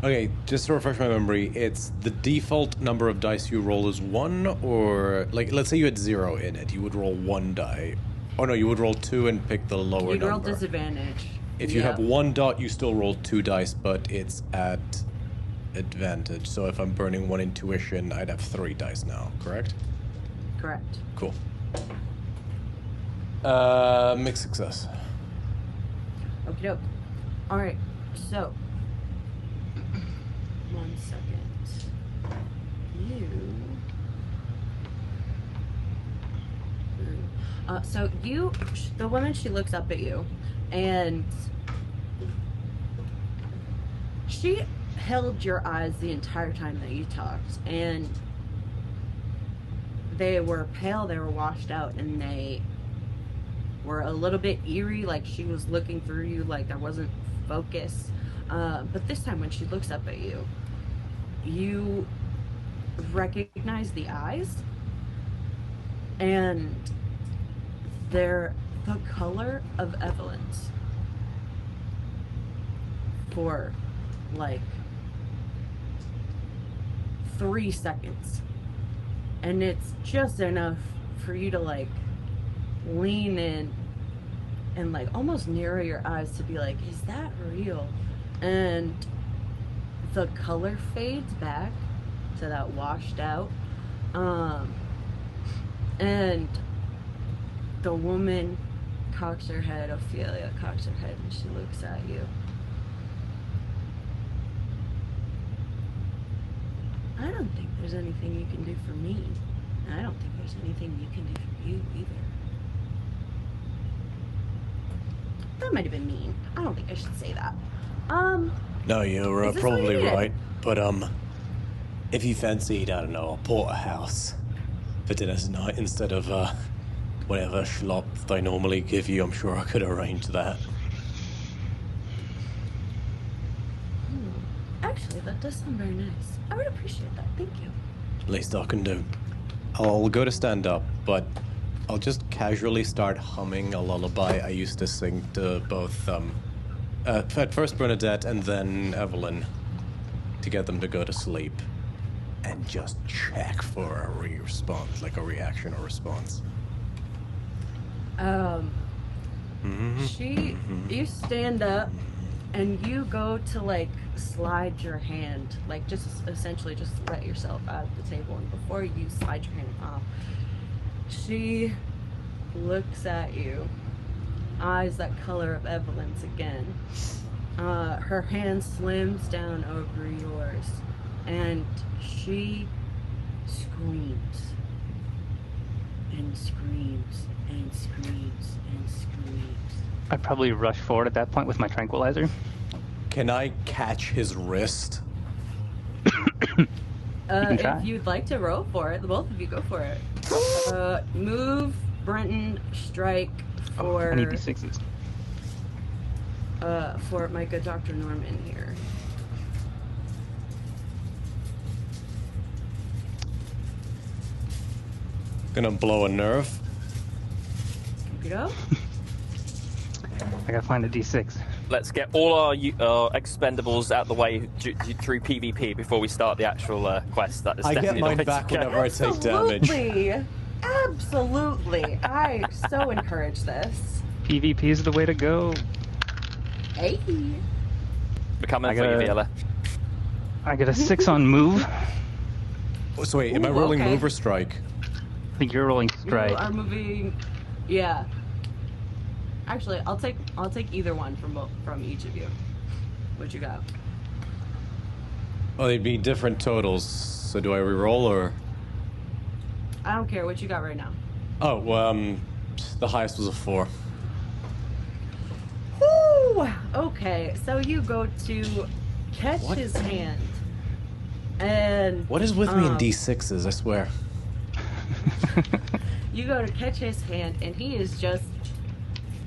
Okay, just to refresh my memory, it's the default number of dice you roll is 1, or like let's say you had 0 in it, you would roll 1 die. Oh no, you would roll 2 and pick the lower number. You'd roll disadvantage. If you have 1 dot, you still roll 2 dice, but it's at advantage. So if I'm burning 1 intuition, I'd have 3 dice now, correct? Correct. Cool. Mixed success. Okie doke. Alright, so 1 second. The woman, she looks up at you, and she held your eyes the entire time that you talked, and they were pale, they were washed out, and they were a little bit eerie, like she was looking through you, like there wasn't focus. But this time when she looks up at you, you recognize the eyes, and they're the color of Evelyn's for like 3 seconds. And it's just enough for you to like lean in and like almost narrow your eyes to be like, is that real? And the color fades back to that washed out. And the woman cocks her head, Ophelia cocks her head, and she looks at you. I don't think there's anything you can do for me. I don't think there's anything you can do for you either. That might have been mean. I don't think I should say that. No, you're probably right. But if you fancied, I don't know, a porterhouse for dinner tonight instead of whatever schlop they normally give you, I'm sure I could arrange that. Actually, that does sound very nice. I would appreciate that. Thank you. Least I can do. I'll go to stand up, but I'll just casually start humming a lullaby I used to sing to both, at first Bernadette and then Evelyn, to get them to go to sleep, and just check for a response, like a reaction or response. You stand up and you go to like slide your hand, like just essentially just let yourself out of the table, and before you slide your hand off, she looks at you, eyes that color of Evelyn's again. Her hand slims down over yours, and she screams and screams and screams and screams. I'd probably rush forward at that point with my tranquilizer. Can I catch his wrist? If you'd like to roll for it, the both of you go for it. Move, Brenton, strike for... I need these 6s. for my good Dr. Norman here. Gonna blow a nerve. You go. I gotta find a D6. Let's get all our expendables out the way through PvP before we start the actual quest. That is I get definitely mine the way back to go. whenever I take damage. Absolutely. Absolutely. I so encourage this. PvP is the way to go. Hey. We're coming I for you, gotta- Viola. I get a 6 on move. Oh, so wait, am I Ooh, rolling okay. move or strike? I think you're rolling strike. You are moving. Yeah. Actually, I'll take either one from each of you. What you got? Oh, they'd be different totals. So do I re-roll or? I don't care what you got right now. Oh, well, the highest was a 4. Woo! Okay, so you go to catch What? his hand, and What is with me in D6s? I swear. you go to catch his hand, and he is just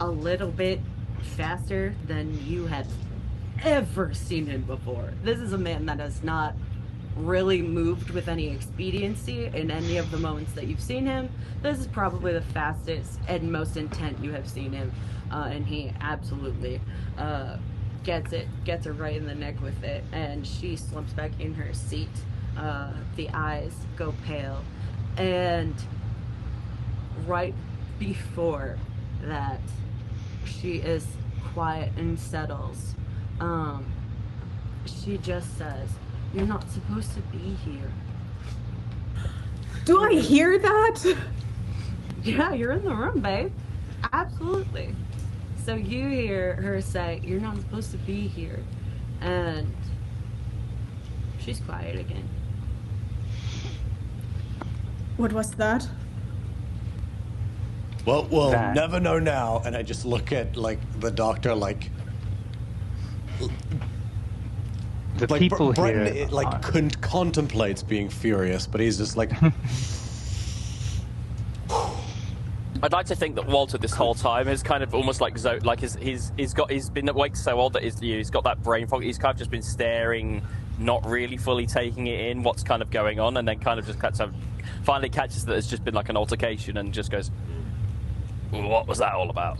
a little bit faster than you had ever seen him before. This is a man that has not really moved with any expediency in any of the moments that you've seen him. This is probably the fastest and most intent you have seen him, and he absolutely gets her right in the neck with it, and she slumps back in her seat. The eyes go pale, and right before that, she is quiet and settles. She just says, "You're not supposed to be here." Do I hear that? Yeah, you're in the room, babe. Absolutely. So you hear her say, "You're not supposed to be here," and she's quiet again. What was that? Well, we'll That. never know now. And I just look at like the doctor, like The people Brenton, here. contemplates being furious, but he's just like, I'd like to think that Walter this whole time has kind of almost like he's been awake so old that he's got that brain fog. He's kind of just been staring, not really fully taking it in what's kind of going on, and then kind of just finally catches that it's just been like an altercation and just goes, "What was that all about?"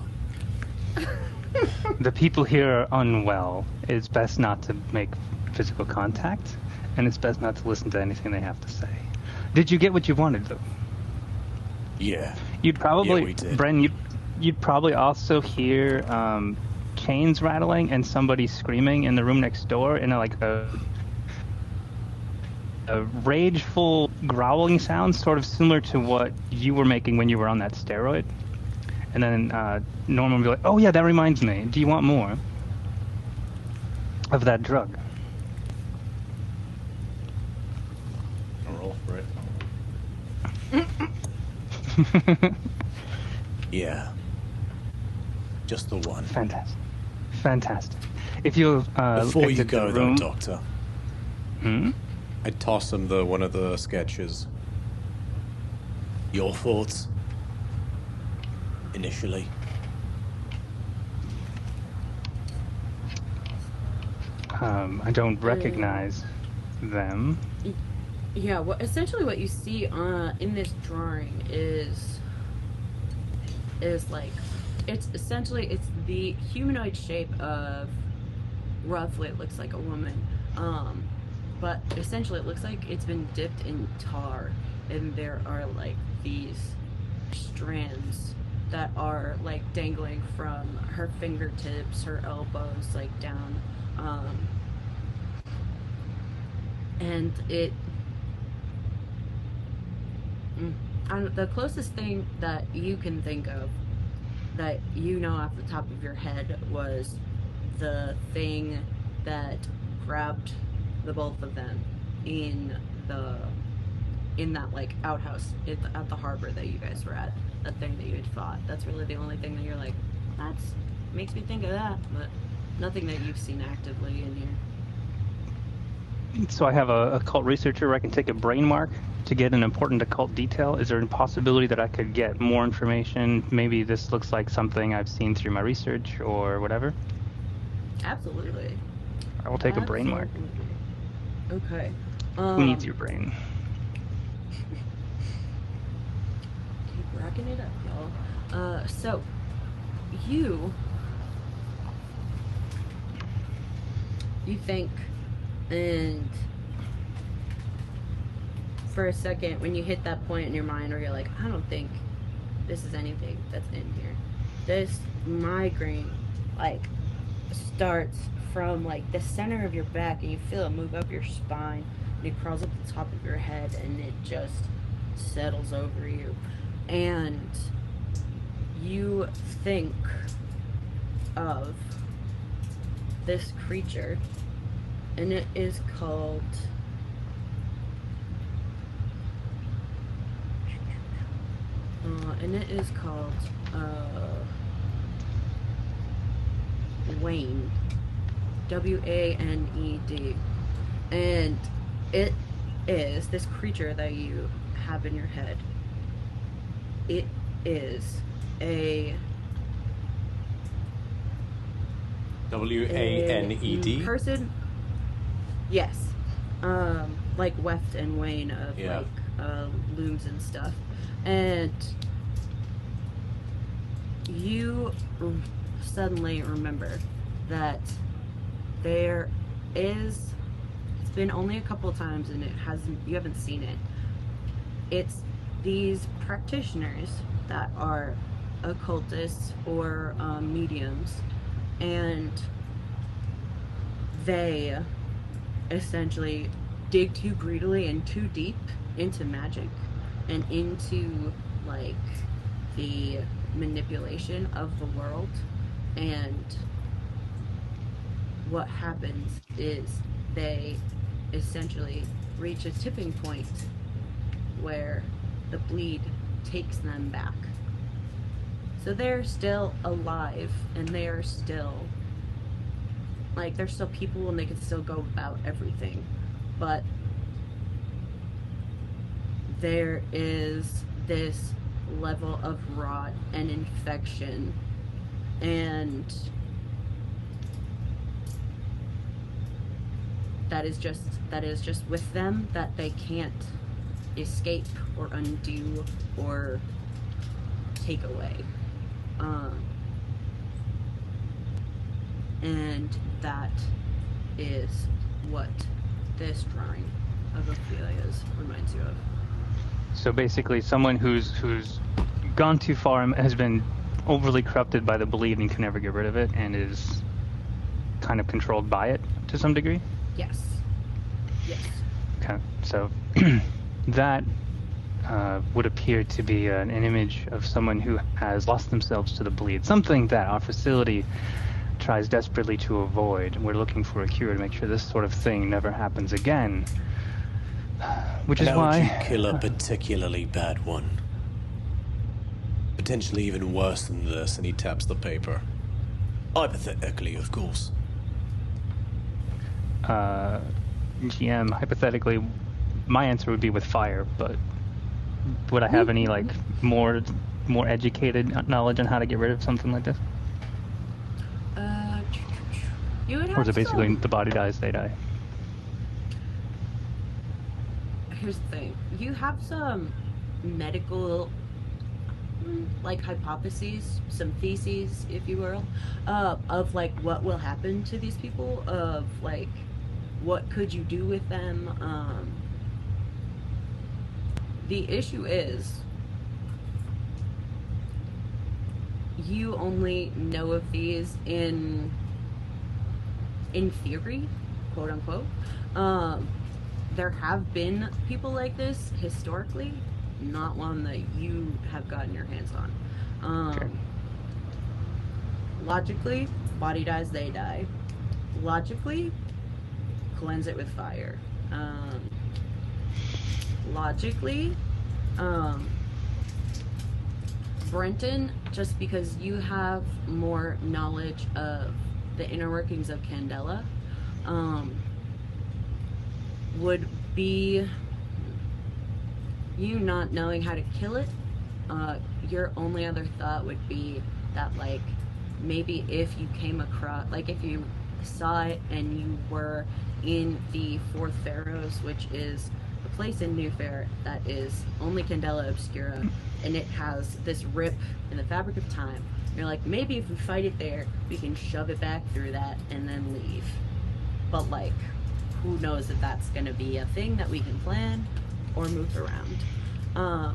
The people here are unwell. It's best not to make physical contact, and it's best not to listen to anything they have to say. Did you get what you wanted, though? yeah. You'd probably, we did. Bren, you'd probably also hear chains rattling and somebody screaming in the room next door in a rageful growling sound, sort of similar to what you were making when you were on that steroid. And then Norman would be like, "Oh yeah, that reminds me. Do you want more of that drug?" I'll roll for it. Yeah. Just the one. Fantastic. Fantastic. If you'll Before you exit go, the though, room, Doctor, I toss him one of the sketches. Your thoughts? Initially. I don't recognize them. Yeah, essentially what you see in this drawing is like it's the humanoid shape of roughly it looks like a woman, but essentially it looks like it's been dipped in tar, and there are like these strands that are like dangling from her fingertips, her elbows, like down, and it. The closest thing that you can think of that you know off the top of your head was the thing that grabbed the both of them in that like outhouse at the harbor that you guys were at. That thing that you had fought. That's really the only thing that you're like, that's makes me think of that, but nothing that you've seen actively in here. So I have a occult researcher where I can take a brain mark to get an important occult detail. Is there a possibility that I could get more information? Maybe this looks like something I've seen through my research or whatever? Absolutely. I will take a brain mark. Okay. Who needs your brain? Keep racking it up, y'all. So you think, and for a second, when you hit that point in your mind where you're like, I don't think this is anything that's in here. This migraine, like, starts from, like, the center of your back, and you feel it move up your spine, and it crawls up the top of your head, and it just settles over you. And you think of this creature, and it is called Wayne, Waned, and it is this creature that you have in your head. It is a Waned? person. Yes, like Weft and Wayne of like looms and stuff, and you suddenly remember that there is. It's been only a couple times, and you haven't seen it. It's these practitioners that are occultists or mediums, and they essentially dig too greedily and too deep into magic and into like the manipulation of the world. And what happens is they essentially reach a tipping point where the bleed takes them back. So they're still alive, and they are still like, they're still people, and they can still go about everything, but there is this level of rot and infection, and that is just with them, that they can't escape or undo or take away. And that is what this drawing of Ophelia's reminds you of. So basically, someone who's gone too far and has been overly corrupted by the bleed and can never get rid of it, and is kind of controlled by it to some degree? Yes. Yes. Okay, so that would appear to be an image of someone who has lost themselves to the bleed, something that our facility tries desperately to avoid. We're looking for a cure to make sure this sort of thing never happens again. Which is why... How would you kill a particularly bad one? Potentially even worse than this, and he taps the paper. Hypothetically, of course. GM, hypothetically, my answer would be with fire, but would I have any, like, more educated knowledge on how to get rid of something like this? You would have or is it basically some... the body dies, they die? Here's the thing. You have some medical, like, hypotheses, some theses, if you will, of, like, what will happen to these people, of, like, what could you do with them. The issue is, you only know of these in theory, quote unquote. There have been people like this historically, not one that you have gotten your hands on. Okay. Logically, body dies, they die. Logically, cleanse it with fire. Logically, Brenton, just because you have more knowledge of the inner workings of Candela, would be you not knowing how to kill it. Your only other thought would be that, like, maybe if you came across, like, if you saw it, and you were in the Fourth Pharaohs, which is a place in New Fair that is only Candela Obscura, and it has this rip in the fabric of time. You're like, maybe if we fight it there, we can shove it back through that and then leave. But like, who knows if that's gonna be a thing that we can plan or move around.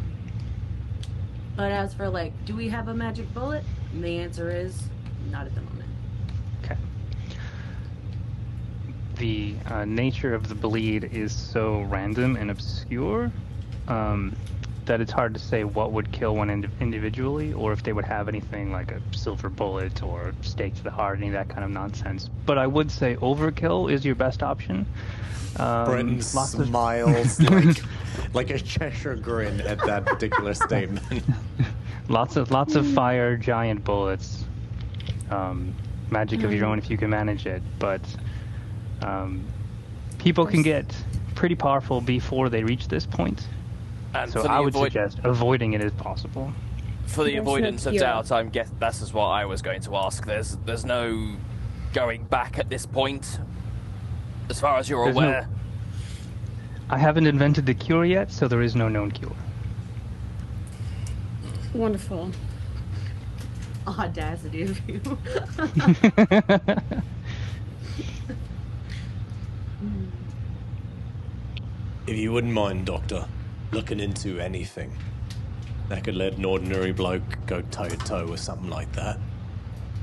But as for like, do we have a magic bullet? And the answer is not at the moment. Okay. The nature of the bleed is so random and obscure that it's hard to say what would kill one individually, or if they would have anything like a silver bullet or stake to the heart, any of that kind of nonsense. But I would say overkill is your best option. Brenton smiles like a Cheshire grin at that particular statement. lots of fire, giant bullets, magic of your own if you can manage it. But people can get pretty powerful before they reach this point. And so I would suggest avoiding it if possible. For the There's avoidance no of cure. doubt, I'm guess that's just what I was going to ask. There's no going back at this point, as far as you're There's no- aware. I haven't invented the cure yet, so there is no known cure. Wonderful. Audacity of you. If you wouldn't mind, Doctor, looking into anything that could let an ordinary bloke go toe-to-toe with something like that,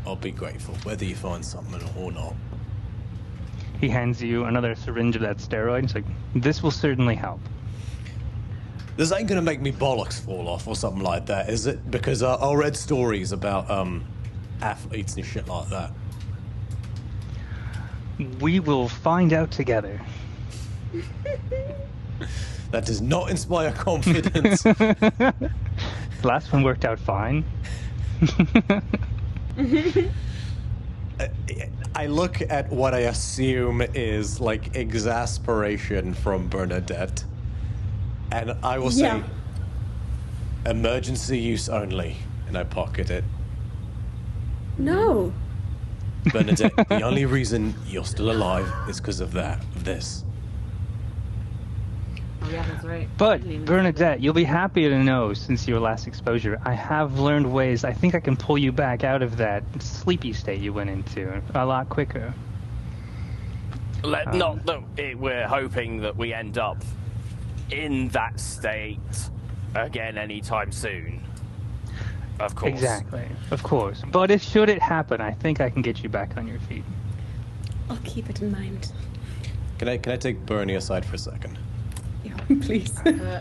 I'll be grateful, whether you find something or not. He hands you another syringe of that steroid. He's like, this will certainly help. This ain't gonna make me bollocks fall off or something like that, is it? Because I read stories about athletes and shit like that. We will find out together. That does not inspire confidence. The last one worked out fine. I look at what I assume is like exasperation from Bernadette, and I will say, Yeah. emergency use only, and I pocket it. No. Bernadette, the only reason you're still alive is because of this. Oh yeah, that's right. But, Didn't even Bernadette, you'll be happy to know, since your last exposure, I have learned ways. I think I can pull you back out of that sleepy state you went into a lot quicker. Not that we're hoping that we end up in that state again anytime soon. Of course. Exactly, of course. But if should it happen, I think I can get you back on your feet. I'll keep it in mind. Can I take Bernie aside for a second? Yeah, please.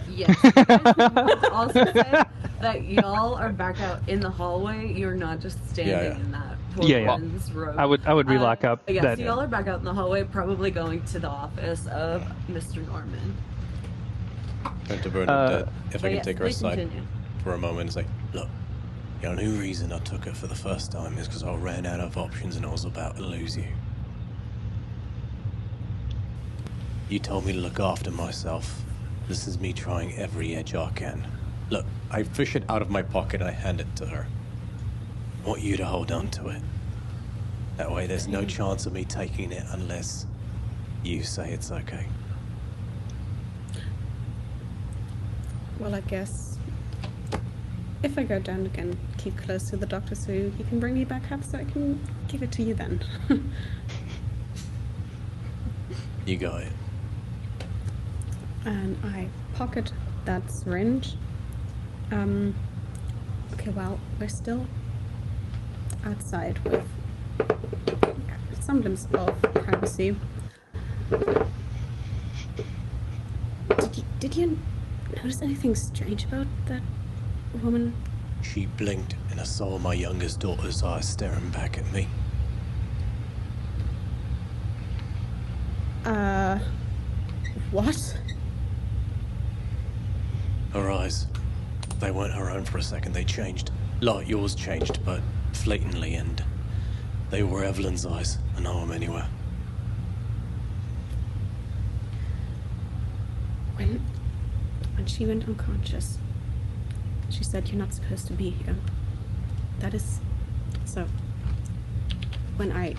Yes. You guys also said that y'all are back out in the hallway. You're not just standing Yeah. in that Yeah, yeah. woman's room. I would relock up. Yes, that, y'all are back out in the hallway, probably going to the office of Mr. Norman. Turn to Bernadette, if I But can yes, take her please aside continue. for a moment and say, look, the only reason I took her for the first time is because I ran out of options and I was about to lose you. You told me to look after myself. This is me trying every edge I can. Look, I fish it out of my pocket and I hand it to her. I want you to hold on to it. That way there's no chance of me taking it unless you say it's okay. Well, I guess if I go down again, keep close to the doctor so he can bring me back up so I can give it to you then. You got it. And I pocket that syringe. Okay, well, we're still outside with semblance of privacy. Did you notice anything strange about that woman? She blinked and I saw my youngest daughter's eyes staring back at me. What? Her eyes, they weren't her own for a second, they changed. Like yours changed, but fleetingly, and they were Evelyn's eyes. I know them anywhere. When she went unconscious, she said you're not supposed to be here. That is so. When I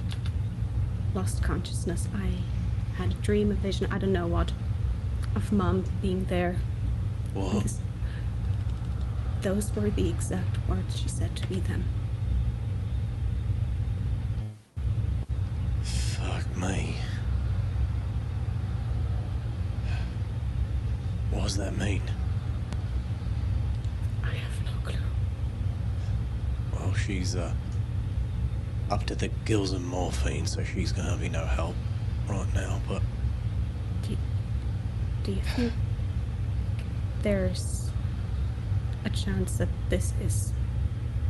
lost consciousness. I had a dream, a vision, I don't know what, of Mom being there. What? Because those were the exact words she said to me then. Fuck me. What does that mean? I have no clue. Well, she's up to the gills in morphine, so she's gonna be no help right now, but... Do you think there's a chance that this is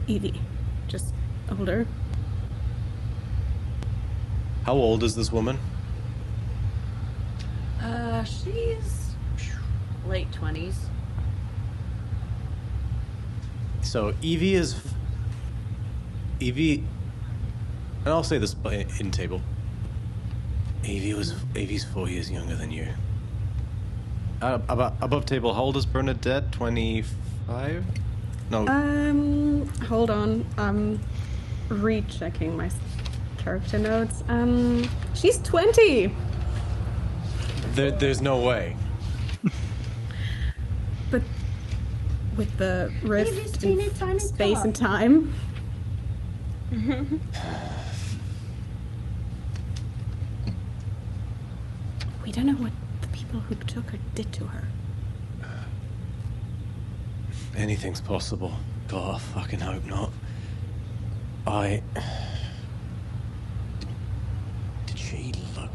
Evie, just older? How old is this woman? She's late 20s. So Evie is... Evie... And I'll say this in table. Evie's 4 years younger than you. Above table, how old is Bernadette? 25? No. Hold on. I'm rechecking my character notes. She's 20! There's no way. But with the rift Evie's teeny in tiny space tot. and time... We don't know what the people who took her did to her. Anything's possible. God, I fucking hope not. Did she look...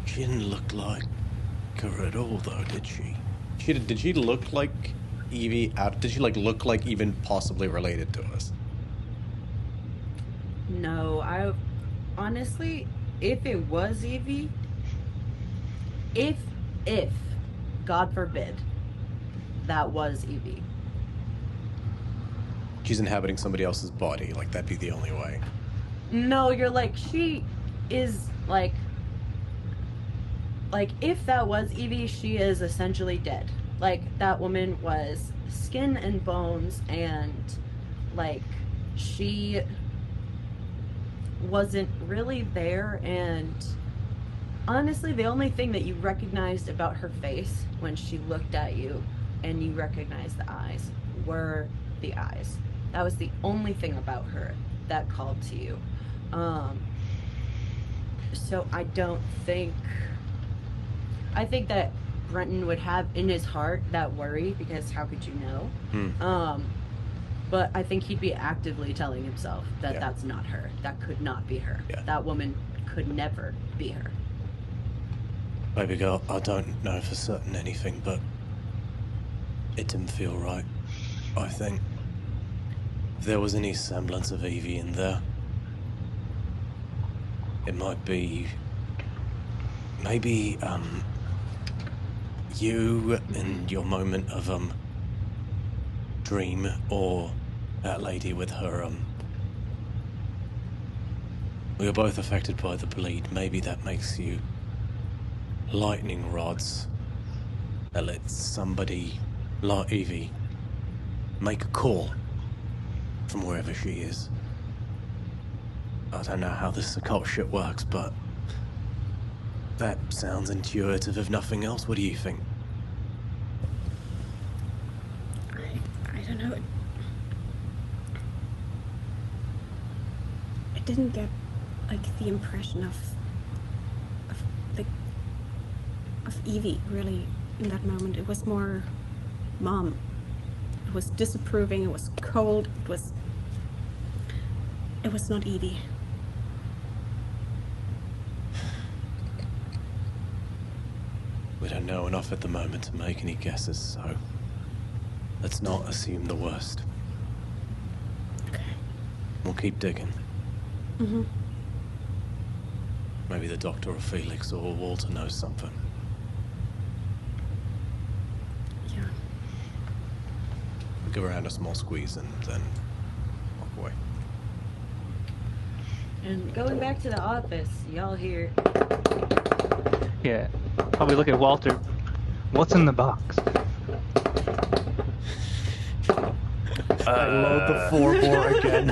She didn't look like her at all, though, did she? Did she look like Evie out... Did she, like, look like even possibly related to us? No, I honestly, if it was Evie, if God forbid that was Evie, She's inhabiting somebody else's body. Like, that'd be the only way. no, you're like, she is like if that was Evie, she is essentially dead. Like, that woman was skin and bones, and like, she wasn't really there. And honestly, the only thing that you recognized about her face when she looked at you and you recognized the eyes were the eyes. That was the only thing about her that called to you. So I think that Brenton would have in his heart that worry, because how could you know? But I think he'd be actively telling himself that that's not her. That could not be her. Yeah. That woman could never be her. Baby girl, I don't know for certain anything, but it didn't feel right, I think. If there was any semblance of Evie in there, it might be... Maybe, you and your moment of, dream, or that lady with her, we were both affected by the bleed. Maybe that makes you lightning rods that lets somebody like Evie make a call from wherever she is. I don't know how this occult shit works, but that sounds intuitive if nothing else. What do you think? I don't know. I didn't get like the impression of Evie really in that moment. It was more Mom. It was disapproving. It was cold. It was not Evie. We don't know enough at the moment to make any guesses, so let's not assume the worst. Okay. We'll keep digging. Mm-hmm. Maybe the doctor or Felix or Walter knows something. Yeah. We'll give around a small squeeze and then walk away. And going back to the office, y'all hear... Yeah. Probably look at Walter. What's in the box? I load the 4-4 again.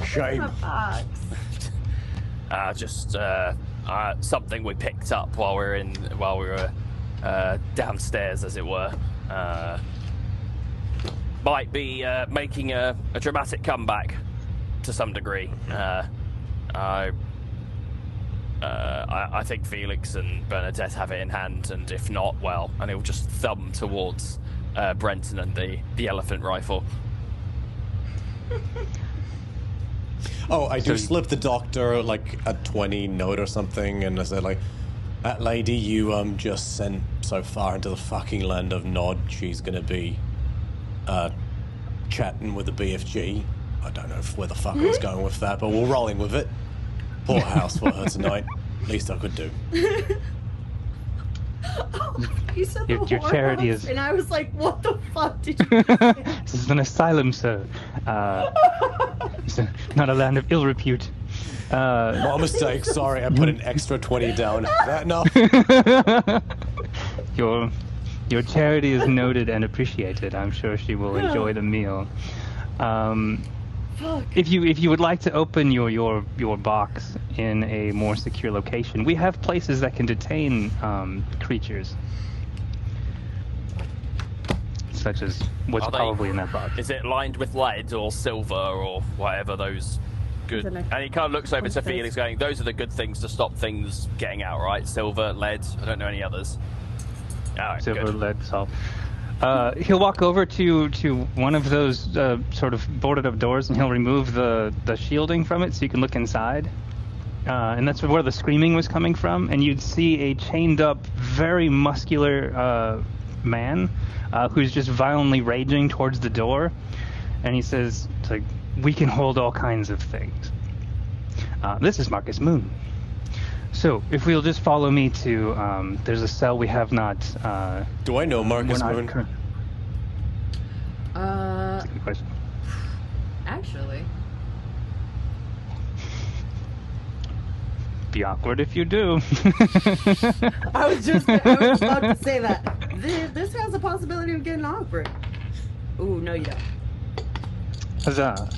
Shame. The box. Just something we picked up while we were downstairs, as it were. Might be making a dramatic comeback to some degree. I think Felix and Bernadette have it in hand, and if not, well, and he'll just thumb towards Brenton and the elephant rifle. Oh, I do slip the doctor like a 20 note or something, and I said like, that lady you just sent so far into the fucking land of Nod, she's gonna be chatting with the BFG. I don't know where the fuck I was going with that, but we're rolling with it. Poor house for her tonight. Least I could do. You said Your charity is... and I was like, what the fuck did you say? This is an asylum, sir. It's not a land of ill repute. My mistake, sorry, I put an extra 20 down. Is that enough? Your charity is noted and appreciated. I'm sure she will enjoy the meal. If you would like to open your box in a more secure location, we have places that can detain creatures, such as what's probably in that box. Is it lined with lead or silver or whatever those good? Like and he kind of looks over to Felix, going, "Those are the good things to stop things getting out, right? Silver, lead. I don't know any others." All right, Silver, good. lead, salt. He'll walk over to one of those sort of boarded up doors, and he'll remove the shielding from it so you can look inside. And that's where the screaming was coming from. And you'd see a chained up, very muscular man who's just violently raging towards the door. And he says, it's like, "We can hold all kinds of things. This is Marcus Moon. So, if we'll just follow me to, there's a cell we have not... Do I know Marcus Moon? That's a good question. Actually. Be awkward if you do. I was about to say that. This has a possibility of getting awkward. Ooh, no you don't. Huzzah.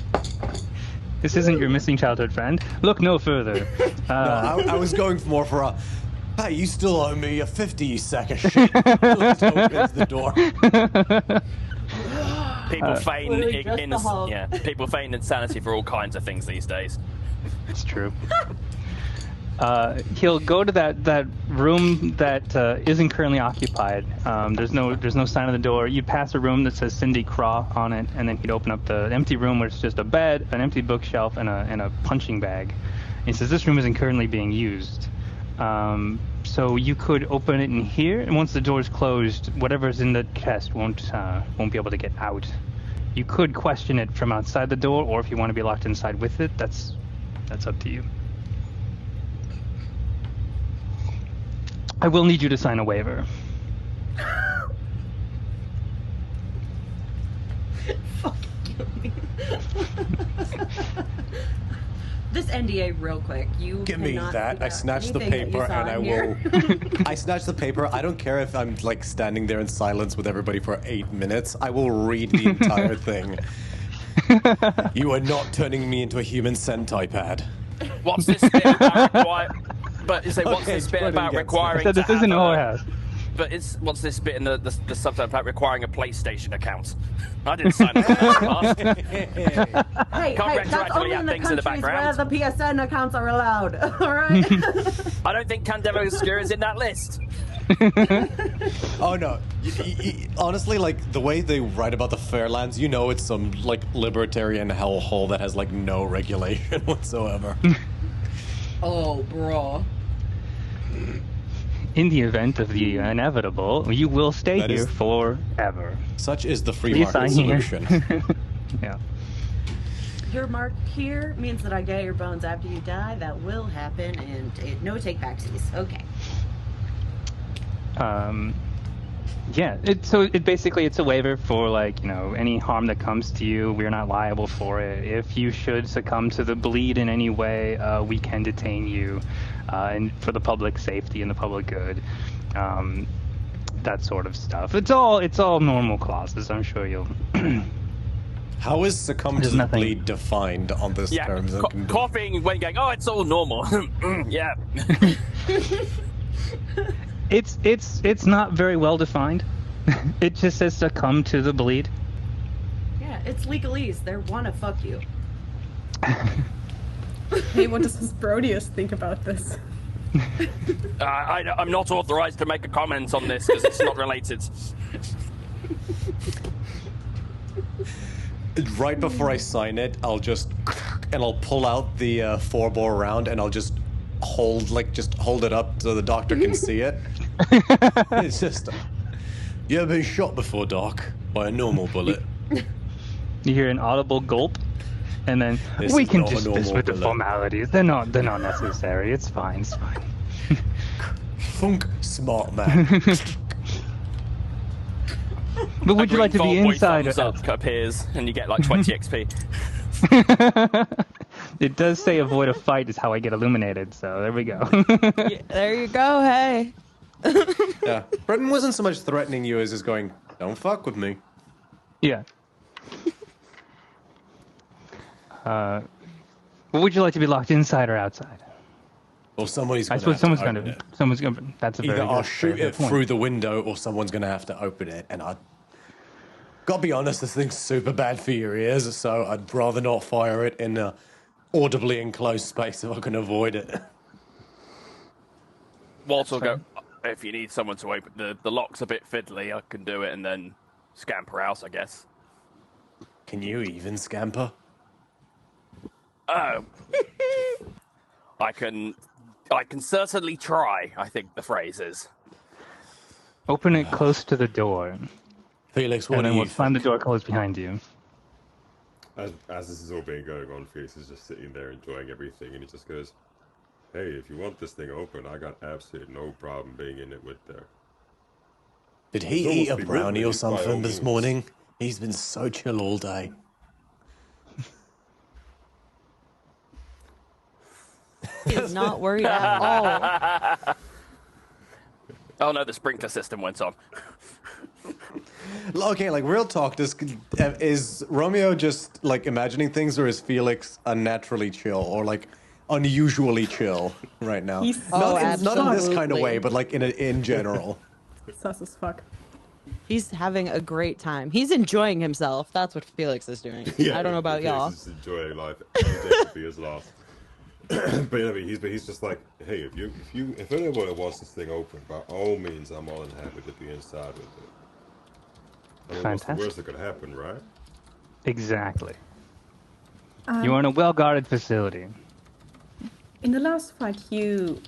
This isn't your missing childhood friend. Look no further. No, I was going more for a, hey, you still owe me a 50, you sack of shit. Just opens the door. People feign just people feign insanity for all kinds of things these days. It's true. He'll go to that room that isn't currently occupied. There's no sign of the door. You pass a room that says Cindy Craw on it, and then he'd open up the empty room where it's just a bed, an empty bookshelf, and a punching bag. And he says this room isn't currently being used. So you could open it in here, and once the door's closed, whatever's in the chest won't be able to get out. You could question it from outside the door, or if you want to be locked inside with it, that's up to you. I will need you to sign a waiver. Fucking kill me. This NDA real quick. You Give me cannot that. figure I out snatch the anything that you paper saw and I in will. here. I snatch the paper. I don't care if I'm like standing there in silence with everybody for 8 minutes. I will read the entire thing. You are not turning me into a human Sentai pad. What's this bit about But is it what's Okay, this bit Jordan about gets it. requiring? I said this to isn't have a a- whorehouse. But what's this bit in the subtitle about requiring a PlayStation account? I didn't sign up for that. Hey, Can't that's retroactively only add in the things in the countries where background. the PSN accounts are allowed. All right. I don't think Candela Obscura is in that list. Oh no! Honestly, like the way they write about the Fairlands, you know, it's some like libertarian hellhole that has like no regulation whatsoever. Oh, bro. In the event of the inevitable, you will stay That here is- forever. Such is the free Please market sign here. solution. Yeah. Your mark here means that I get your bones after you die. That will happen, and no take backsies. Okay. Yeah. It basically it's a waiver for like any harm that comes to you. We're not liable for it. If you should succumb to the bleed in any way, we can detain you, and for the public safety and the public good. That sort of stuff. It's all normal clauses. I'm sure you'll How is succumb to There's the nothing. bleed defined on this Yeah, terms and conditions? coughing when going, oh, it's all normal. Yeah. It's not very well defined. It just says succumb to the bleed. Yeah, it's legalese. They wanna fuck you. Hey, what does Brodius think about this? I'm not authorized to make a comment on this because it's not related. Right before I sign it, I'll pull out the 4-bore round and I'll just hold it up so the doctor can see it. It's just, you ever been shot before, Doc? By a normal bullet? You hear an audible gulp, and then This we is can not a dismiss normal with the bullet." formalities. They're not necessary. It's fine. It's fine. Funk, smart man. But would you like to be inside or thumbs up appears, and you get like 20 XP. It does say avoid a fight is how I get illuminated, so there we go. Yeah, there you go. Hey. Yeah, Brenton wasn't so much threatening you as just going, don't fuck with me. Yeah. Would you like to be locked inside or outside? Well, somebody's I going to suppose have to open it. someone's gonna. That's a very Either good, I'll shoot very it good point. through the window or someone's going to have to open it. And gotta be honest, this thing's super bad for your ears, so I'd rather not fire it in a audibly enclosed space if I can avoid it. Walt will go, if you need someone to open the lock's a bit fiddly, I can do it and then scamper out, I guess. Can you even scamper? Oh. I can certainly try, I think the phrase is. Open it close to the door, Felix, what and do then you we'll find the think? door closed behind you. As this is all being going on, Felix is just sitting there enjoying everything, and he just goes, "Hey, if you want this thing open, I got absolutely no problem being in it with there." Did he It's eat a almost brownie or bewildered by all something this means. morning? He's been so chill all day. He is not worried at all. Oh no, the sprinkler system went on. Okay, like real talk, is Romeo just like imagining things, or is Felix unnaturally chill or like unusually chill right now? He's not sus not in this kind of absolutely. way, but like in general. sus as fuck. He's having a great time. He's enjoying himself. That's what Felix is doing. I don't know about Felix y'all. is enjoying life. Every day could be his last. But I mean, he's just like, hey, if anyone wants this thing open, by all means, I'm more than happy to be inside with it. I mean, what's the Fantastic. worst that could happen, right? Exactly. You are in a well-guarded facility. In the last fight, you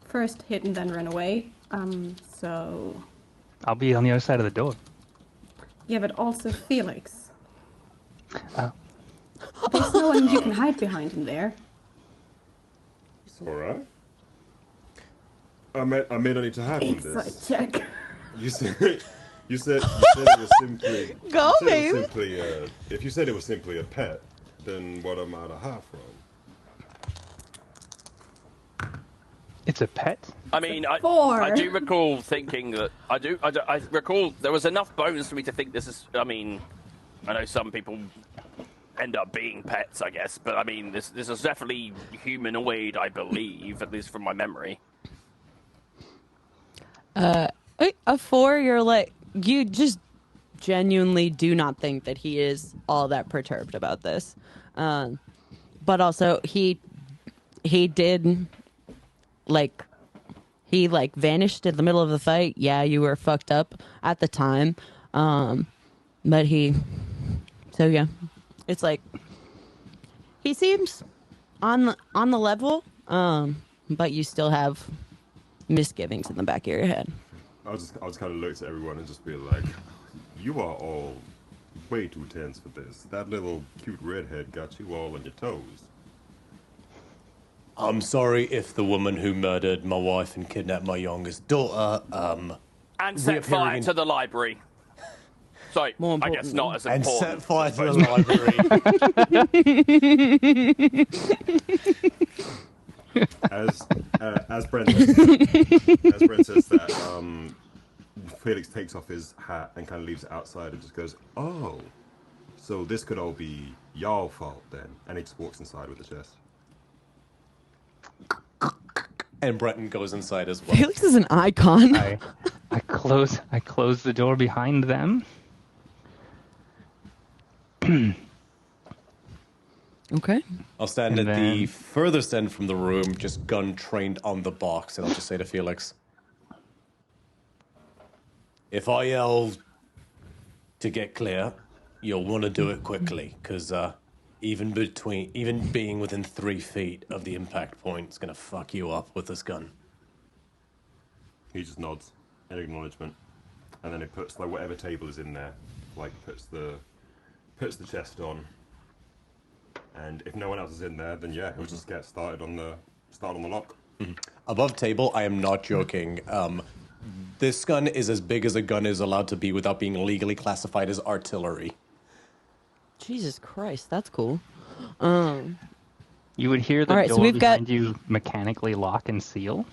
first hit and then ran away. So I'll be on the other side of the door. yeah, but also Felix. Oh. There's no one you can hide behind in there. It's all right. I may not need to happen Insight this. check. You said it was simply. Go, you said it was baby. simply, if you said it was simply a pet, then what am I to hide from? It's a pet? I mean, I Four. do recall thinking that I recall there was enough bones for me to think this is. I mean, I know some people end up being pets, I guess, but I mean, this is definitely humanoid, I believe, at least from my memory. A 4, you're like, you just genuinely do not think that he is all that perturbed about this. But also, he did, like, he, like, vanished in the middle of the fight. Yeah, you were fucked up at the time. But so yeah, it's like, he seems on the level, but you still have misgivings in the back of your head. I'll just kind of look at everyone and just be like, you are all way too tense for this. That little cute redhead got you all on your toes. I'm sorry if the woman who murdered my wife and kidnapped my youngest daughter, And set reappearing fire in- to the library. Sorry, More I guess not as and important. set fire to the library. As Brent says that, Felix takes off his hat and kind of leaves it outside and just goes, "Oh, So this could all be y'all fault then. And he just walks inside with the chest. And Breton goes inside as well. Felix is an icon. I close the door behind them. Okay. I'll stand And at the then- furthest end from the room, just gun trained on the box, and I'll just say to Felix, if I yell to get clear, you'll want to do it quickly, because even being within 3 feet of the impact point is going to fuck you up with this gun. He just nods in acknowledgement. And then he puts like whatever table is in there, like puts the chest on. And if no one else is in there, then yeah, he'll just get started on the lock. Above table, I am not joking. This gun is as big as a gun is allowed to be without being legally classified as artillery. Jesus Christ, that's cool. You would hear the All right, so door we've got- behind you mechanically lock and seal.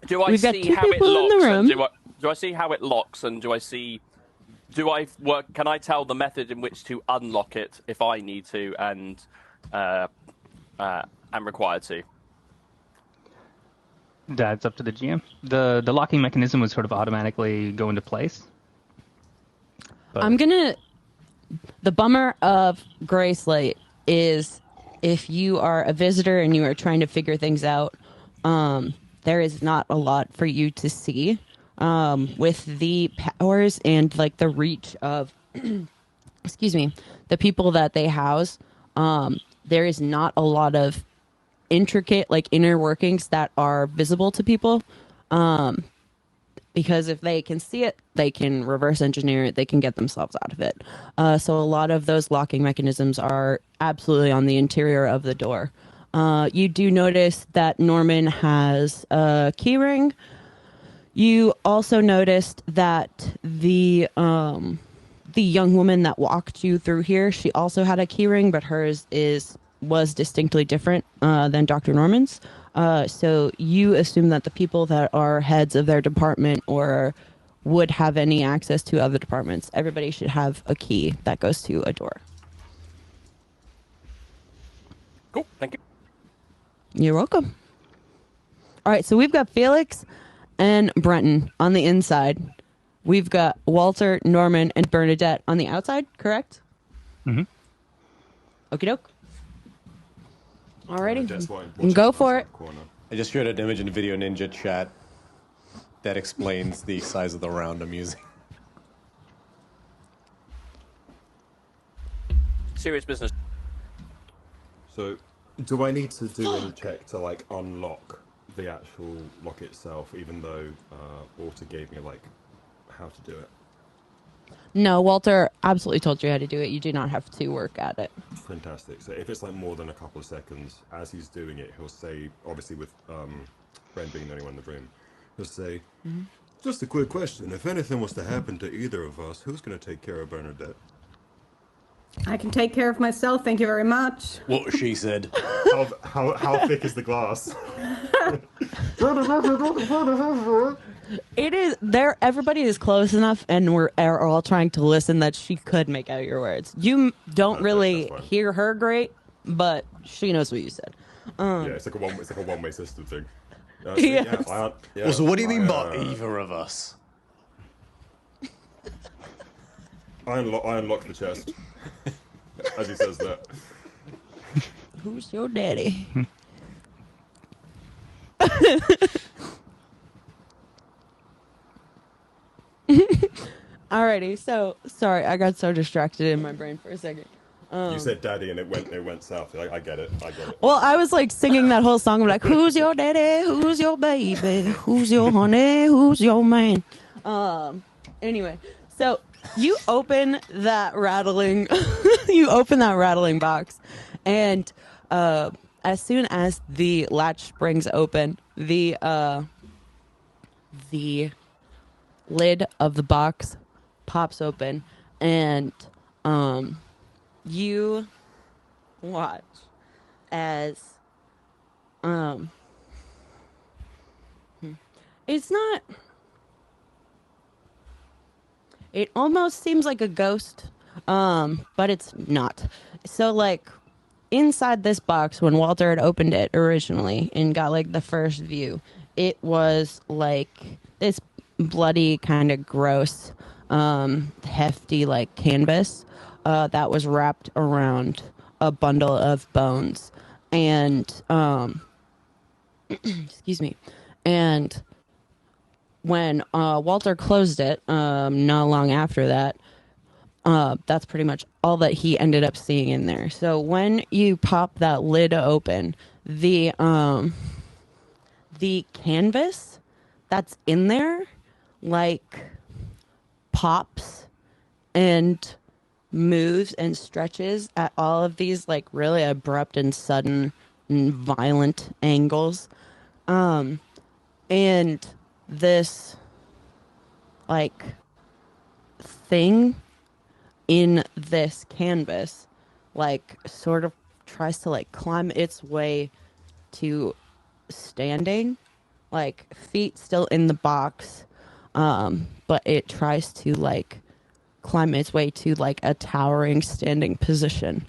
Do I We've got see two how it people in the locks? And room. do I see how it locks? And can I tell the method in which to unlock it if I need to and am required to? That's up to the GM. The locking mechanism would sort of automatically go into place. But The bummer of Gray Slate is if you are a visitor and you are trying to figure things out, there is not a lot for you to see. With the powers and like the reach of, excuse me, the people that they house, there is not a lot of intricate like inner workings that are visible to people. Because if they can see it, they can reverse engineer it, they can get themselves out of it. So a lot of those locking mechanisms are absolutely on the interior of the door. You do notice that Norman has a key ring. You also noticed that the young woman that walked you through here, she also had a key ring, but hers was distinctly different than Dr. Norman's. So you assume that the people that are heads of their department or would have any access to other departments, everybody should have a key that goes to a door. Cool, thank you. You're welcome. All right, so we've got Felix and Brenton on the inside. We've got Walter, Norman, and Bernadette on the outside, correct? Mm-hmm. Okie doke. Alrighty, That's why go for it. Corner. I just shared an image in Video Ninja chat that explains the size of the round I'm using. Serious business. So, do I need to do any check to like unlock the actual lock itself, even though Walter gave me like how to do it? No, Walter absolutely told you how to do it. You do not have to work at it. Fantastic. So if it's like more than a couple of seconds, as he's doing it, he'll say, obviously with Ren being the only one in the room, he'll say, just a quick question. If anything was to happen to either of us, who's going to take care of Bernadette? I can take care of myself, thank you very much. What she said. How thick is the glass? It is there. Everybody is close enough, and we're all trying to listen that she could make out your words. You don't really that's fine. hear her great, but she knows what you said. Yeah, it's like a one-way system thing. Yes. Well, so what do you mean by either of us? I unlock the chest. As he says that. Who's your daddy? Alrighty, so sorry, I got so distracted in my brain for a second. You said daddy and it went south. I get it. Well, I was like singing that whole song. I'm like, who's your daddy? Who's your baby? Who's your honey? Who's your man? Anyway, so you open that rattling, box, and as soon as the latch springs open, the lid of the box pops open, and you watch as It almost seems like a ghost, but it's not. So, like, inside this box, when Walter had opened it originally and got, like, the first view, it was, like, this bloody, kind of gross, hefty, like, canvas that was wrapped around a bundle of bones. And, excuse me. And when Walter closed it, not long after that, that's pretty much all that he ended up seeing in there. So when you pop that lid open, the canvas that's in there, like, pops and moves and stretches at all of these, like, really abrupt and sudden and violent angles. And this, like, thing in this canvas, like, sort of tries to, like, climb its way to standing, like, feet still in the box, but it tries to, like, climb its way to, like, a towering standing position.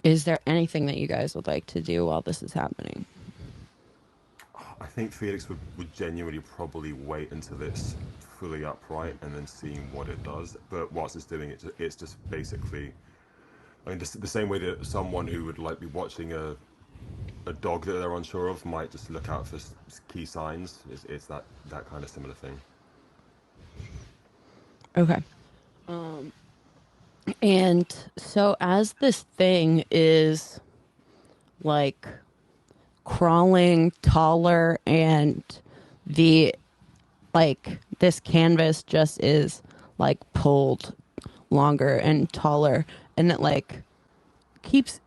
Is there anything that you guys would like to do while this is happening? I think Felix would genuinely probably wait until it's fully upright and then seeing what it does. But whilst it's doing it, it's just basically, I mean, just the same way that someone who would, like, be watching a dog that they're unsure of might just look out for key signs. It's that kind of similar thing. Okay. And so as this thing is, like, crawling taller, and the, like, this canvas just is, like, pulled longer and taller, and it, like, keeps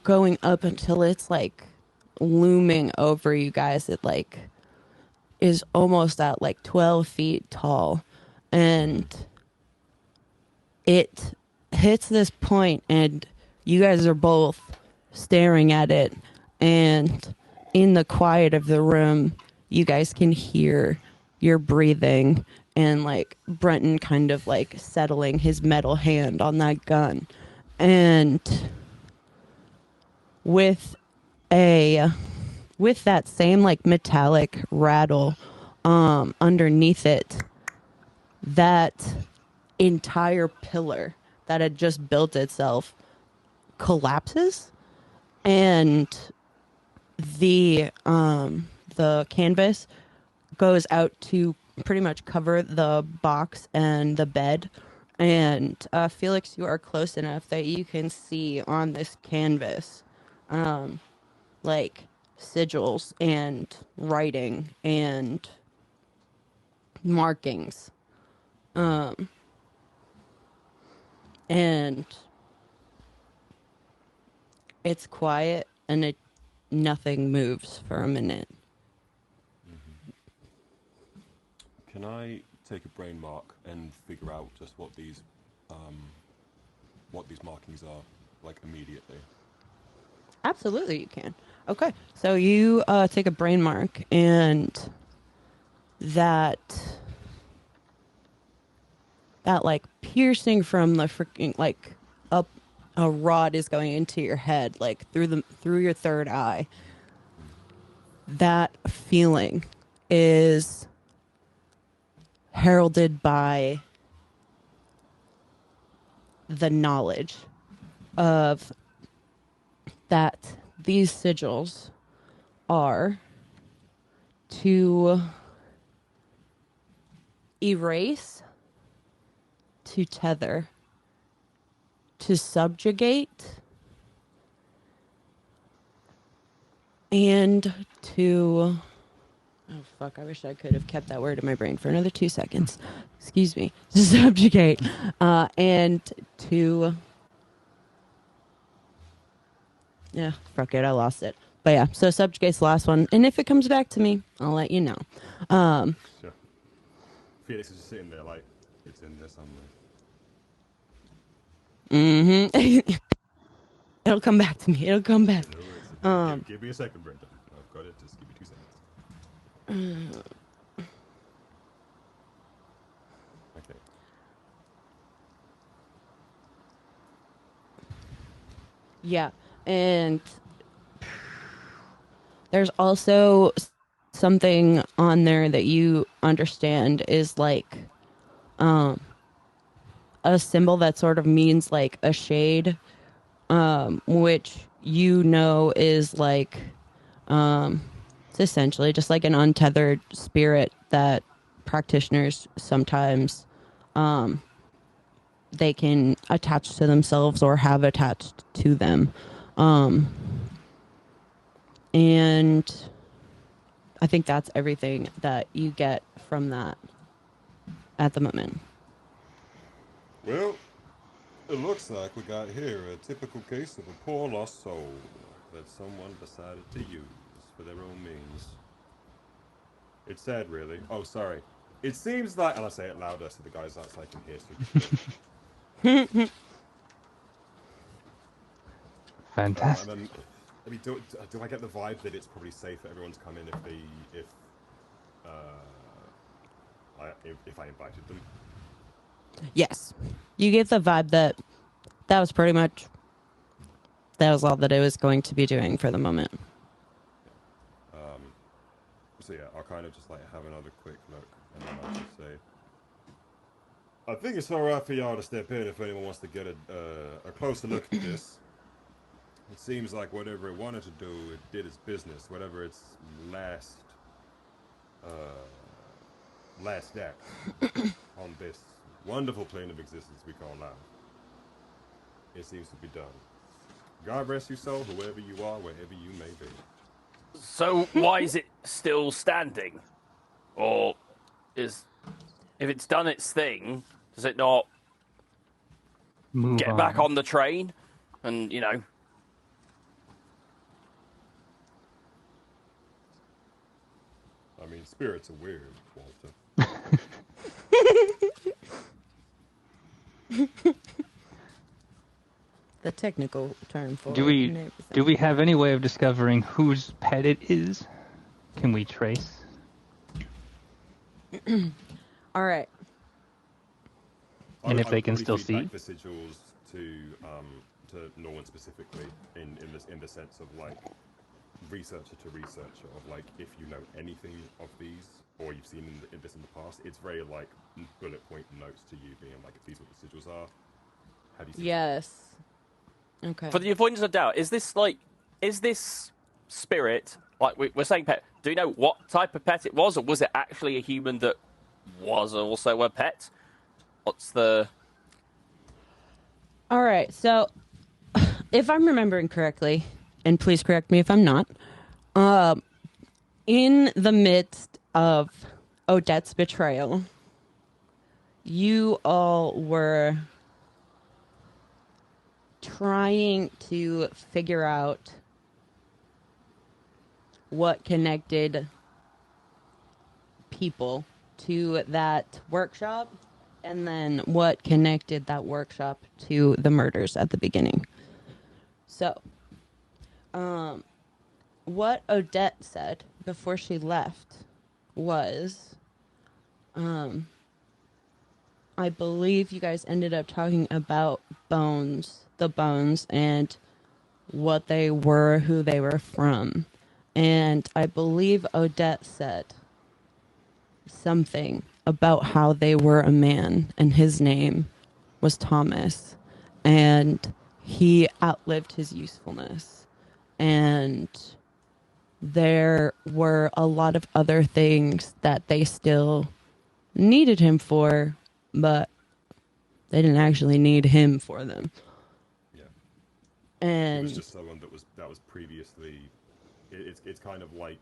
going up until it's, like, looming over you guys. It, like, is almost at, like, 12 feet tall, and it hits this point, and you guys are both staring at it, and in the quiet of the room, you guys can hear your breathing and, like, Brenton kind of, like, settling his metal hand on that gun. And with that same, like, metallic rattle underneath it, that entire pillar that had just built itself collapses, and the canvas goes out to pretty much cover the box and the bed. And Felix, you are close enough that you can see on this canvas, like, sigils and writing and markings. And it's quiet, and nothing moves for a minute. Can I take a brain mark and figure out just what these markings are, like, immediately? Absolutely, you can. Okay, so you take a brain mark, and that, like, piercing from the freaking, like, up, a rod is going into your head, like, through your third eye. That feeling is heralded by the knowledge of that these sigils are to erase, to tether, to subjugate, and to... Oh, fuck, I wish I could have kept that word in my brain for another 2 seconds. Excuse me. Subjugate. And to... Yeah, fuck it, I lost it. But yeah, so subjugate's the last one. And if it comes back to me, I'll let you know. Sure. Felix is just sitting there like, it's in there somewhere. Mm-hmm. It'll come back to me. It'll come back. No, give me a second, Brenda. I've got it. Just give me 2 seconds. Yeah, and there's also something on there that you understand is like a symbol that sort of means like a shade, which you know is like it's essentially just like an untethered spirit that practitioners sometimes they can attach to themselves or have attached to them. And I think that's everything that you get from that at the moment. Well, it looks like we got here a typical case of a poor lost soul that someone decided to use for their own means. It's sad, really. Oh, sorry. It seems like, and I say it louder so the guys outside can hear. So Fantastic. and then, I mean, do I get the vibe that it's probably safe for everyone to come in if I invited them? Yes. You get the vibe that was pretty much that was all that it was going to be doing for the moment. So yeah, I'll kind of just like have another quick look, and then I'll just say, I think it's alright for y'all to step in if anyone wants to get a closer look at this. It seems like whatever it wanted to do, it did its business. Whatever its last act on this wonderful plane of existence we call life, it seems to be done. God rest your soul, whoever you are, wherever you may be. So why is it still standing? Or if it's done its thing, does it not Move get back on the train? And, you know... I mean, spirits are weird, Walter. The technical term for Do we have any way of discovering whose pet it is? Can we trace? All right. And if they can still see? The sigils to Norman specifically in the sense of like researcher to researcher of like if you know anything of these or you've seen this in the past, it's very like bullet point notes to you being like if these are what the sigils are. Have you seen Yes. Okay. For the avoidance of doubt, is this spirit, like we're saying pet, do you know what type of pet it was, or was it actually a human that was also a pet? What's the... All right. So, if I'm remembering correctly, and please correct me if I'm not, in the midst of Odette's betrayal, you all were trying to figure out what connected people to that workshop and then what connected that workshop to the murders at the beginning. So, what Odette said before she left was, I believe you guys ended up talking about the bones, and what they were, who they were from. And I believe Odette said something about how they were a man, and his name was Thomas. And he outlived his usefulness. And there were a lot of other things that they still needed him for, but they didn't actually need him for them. Yeah. And it was just someone that was previously. It's kind of like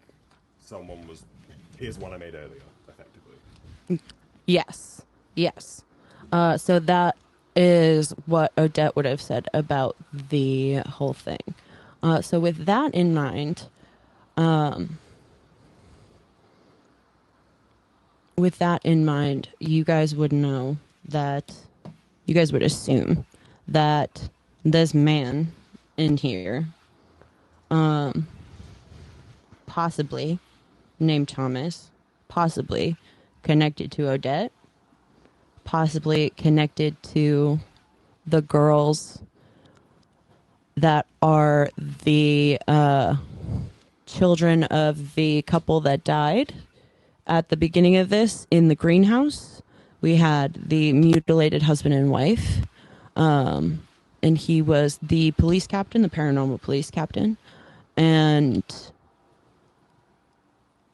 someone was. Here's one I made earlier, effectively. yes. So that is what Odette would have said about the whole thing. So with that in mind, you guys would know that, you guys would assume that this man in here, possibly named Thomas, possibly connected to Odette, possibly connected to the girls that are the children of the couple that died at the beginning of this in the greenhouse. We had the mutilated husband and wife, and he was the police captain, the paranormal police captain. And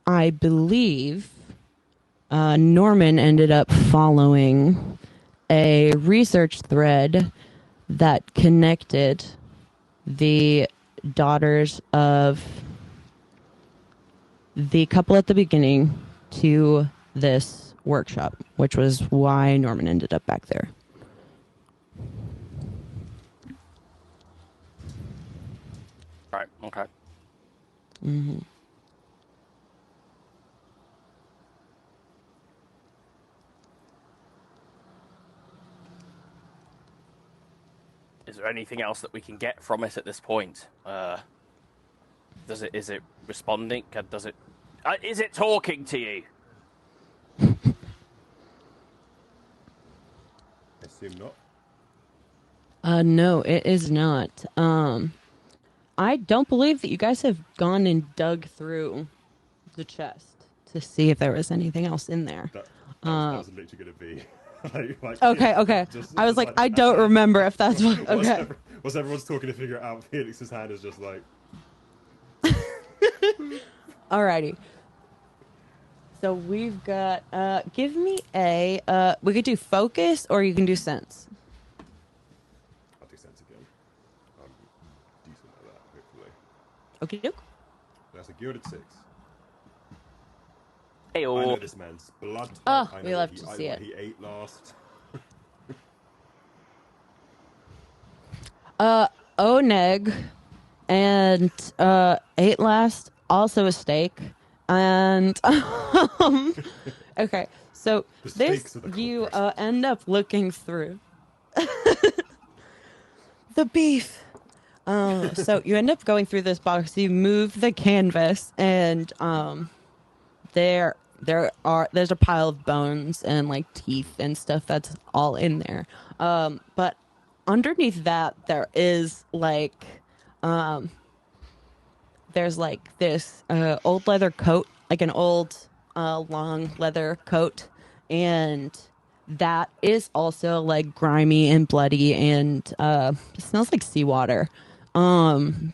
I believe Norman ended up following a research thread that connected the daughters of the couple at the beginning to this workshop, which was why Norman ended up back there. Right, okay. Mm-hmm. Is there anything else that we can get from it at this point? Is it responding? Is it talking to you? I assume not. No, it is not. I don't believe that you guys have gone and dug through the chest to see if there was anything else in there. That was literally going to be. Okay. I was like, I don't remember if that's what. Okay. Was everyone's talking to figure it out? Felix's hand is just like. Alrighty. So we've got. Give me a. We could do focus, or you can do sense. I'll do sense again. I'm decent at that, hopefully. Okay, doke. That's a gilded 6. Hey, I know this man's blood. Oh, I know we what love he, to I see know what it. he ate last. Oneg and ate last, also a steak. And okay, so The this steaks are the you culprit. end up looking through the beef. So you end up going through this box. You move the canvas, and there's a pile of bones and like teeth and stuff that's all in there. But underneath that, there is like there's like this old leather coat, like an old long leather coat, and that is also like grimy and bloody and it smells like seawater. And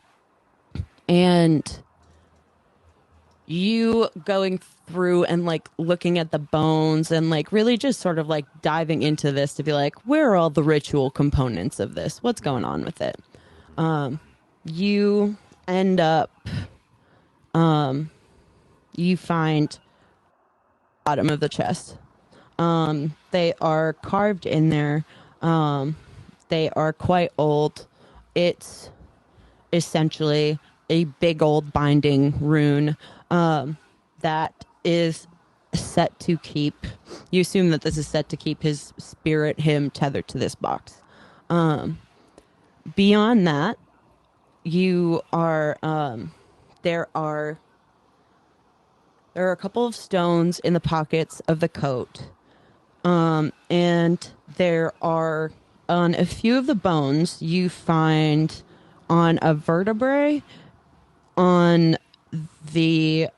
you going through and like looking at the bones and like really just sort of like diving into this to be like, where are all the ritual components of this? What's going on with it? You end up, you find bottom of the chest. They are carved in there. They are quite old. It's essentially a big old binding rune that is set to keep. You assume that this is set to keep his spirit, him tethered to this box. Beyond that, you are there are a couple of stones in the pockets of the coat, and there are on a few of the bones you find on a vertebrae, on the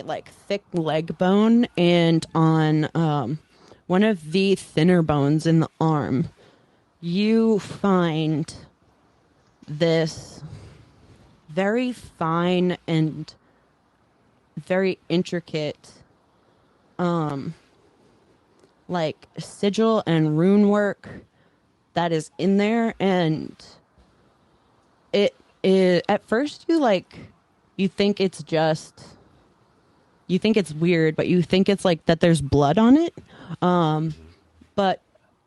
like thick leg bone, and on one of the thinner bones in the arm, you find this very fine and very intricate like sigil and rune work that is in there, and it is, at first you think it's weird, but you think it's like that there's blood on it, but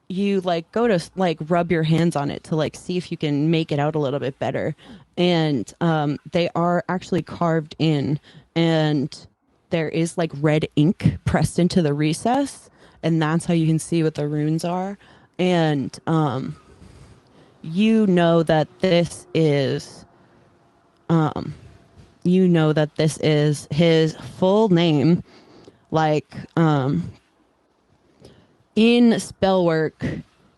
you like go to like rub your hands on it to like see if you can make it out a little bit better, and they are actually carved in, and there is like red ink pressed into the recess, and that's how you can see what the runes are. And you know that this is his full name. Like in spell work,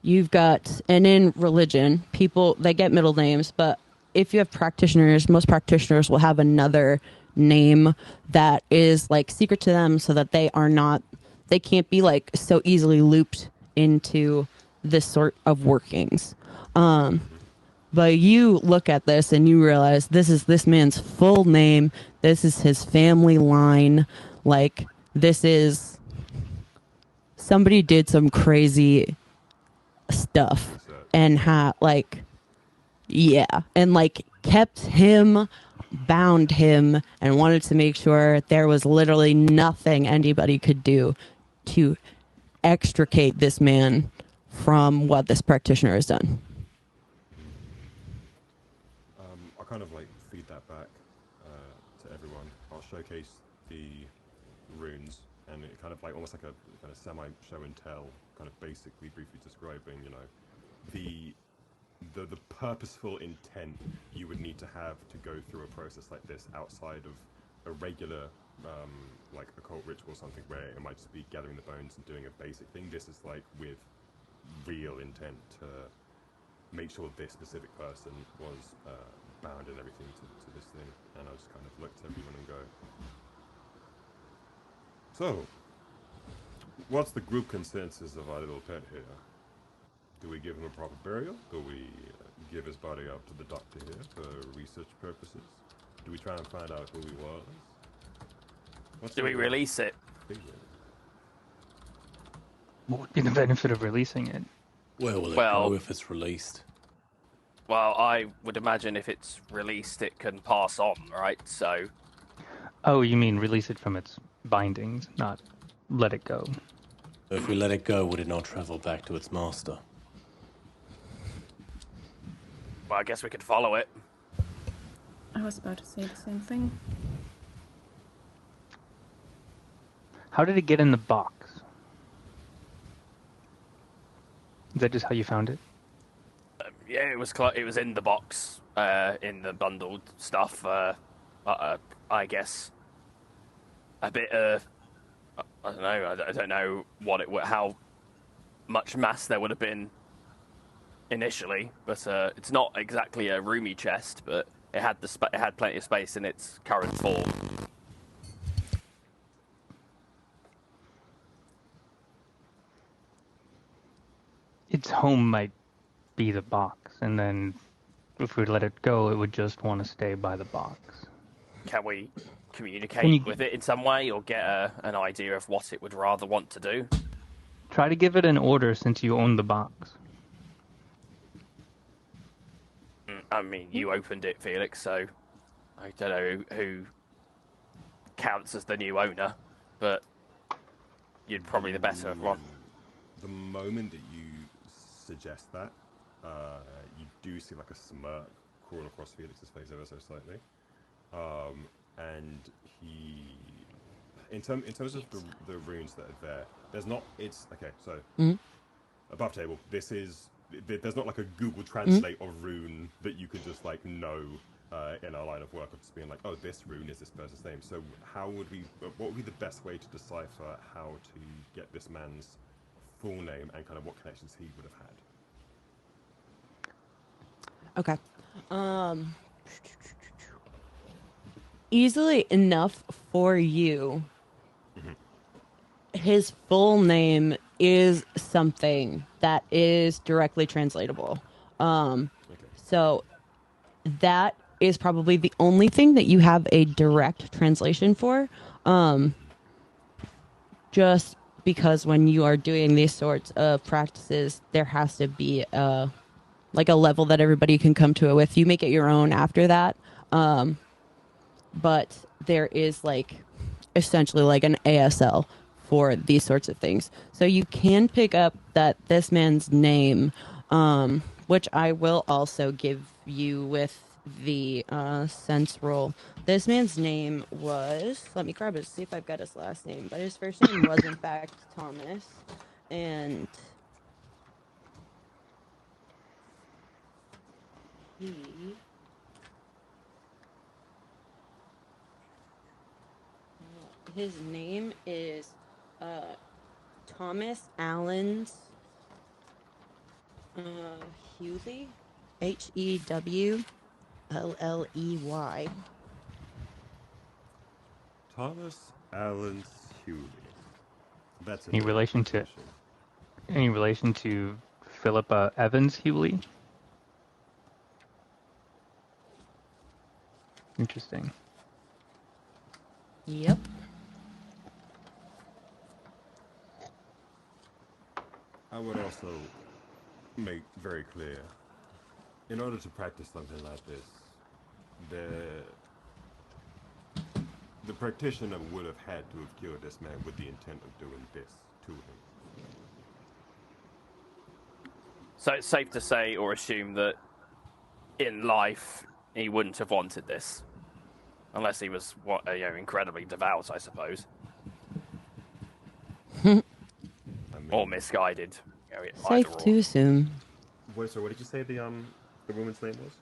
you've got, and in religion, people, they get middle names, but if you have practitioners, most practitioners will have another name that is like secret to them so that they can't be like so easily looped into this sort of workings. But you look at this and you realize this is this man's full name. This is his family line. Like, this is somebody did some crazy stuff and and like kept him, bound him, and wanted to make sure there was literally nothing anybody could do to extricate this man from what this practitioner has done. I'll kind of like feed that back to everyone. I'll showcase the runes, and it kind of like almost like a kind of semi show and tell, kind of basically briefly describing, you know, the purposeful intent you would need to have to go through a process like this outside of a regular like occult ritual or something where it might just be gathering the bones and doing a basic thing. This is like with real intent to make sure this specific person was bound and everything to this thing. And I just kind of looked at everyone and go, so what's the group consensus of our little pet here? Do we give him a proper burial? Do we give his body up to the doctor here for research purposes? Do we try and find out who he was? Do we release it? What would be the benefit of releasing it? Where will it go if it's released? Well, I would imagine if it's released, it can pass on, right? So. Oh, you mean release it from its bindings, not let it go. If we let it go, would it not travel back to its master? Well, I guess we could follow it. I was about to say the same thing. How did it get in the box? Is that just how you found it? Yeah, it was in the box, in the bundled stuff. I guess a bit. I don't know. I don't know how much mass there would have been initially, but it's not exactly a roomy chest, but it had it had plenty of space in its current form. Its home might be the box, and then if we let it go, it would just want to stay by the box. Can we communicate with it in some way, or get an idea of what it would rather want to do? Try to give it an order since you own the box. I mean, you opened it, Felix, so I don't know who counts as the new owner, but you'd probably the better one. The moment that you suggest that, you do see like a smirk crawl across Felix's face ever so slightly, and he, in terms of the runes that are there, there's not. It's okay. So above table, there's not like a Google Translate of rune that you could just like know in our line of work of just being like, oh, this rune is this person's name. So what would be the best way to decipher how to get this man's full name and kind of what connections he would have had? Okay. Easily enough for you. His full name is something that is directly translatable. So that is probably the only thing that you have a direct translation for. Just because when you are doing these sorts of practices, there has to be like a level that everybody can come to it with. You make it your own after that. But there is like essentially like an ASL for these sorts of things. So you can pick up that this man's name, which I will also give you with the sense roll. This man's name was, let me grab it, see if I've got his last name, but his first name was in fact Thomas, and his name is Thomas Allen's Hewley? Hewlley. Thomas Allen Hewley. That's a Any name relation to recognition. any relation to Philippa Evans Hewley? Interesting. Yep. I would also make very clear, in order to practice something like this, the practitioner would have had to have killed this man with the intent of doing this to him. So it's safe to say or assume that in life he wouldn't have wanted this, unless he was incredibly devout, I suppose, I mean, or misguided. Safe to assume. Wait, so what did you say the woman's name was?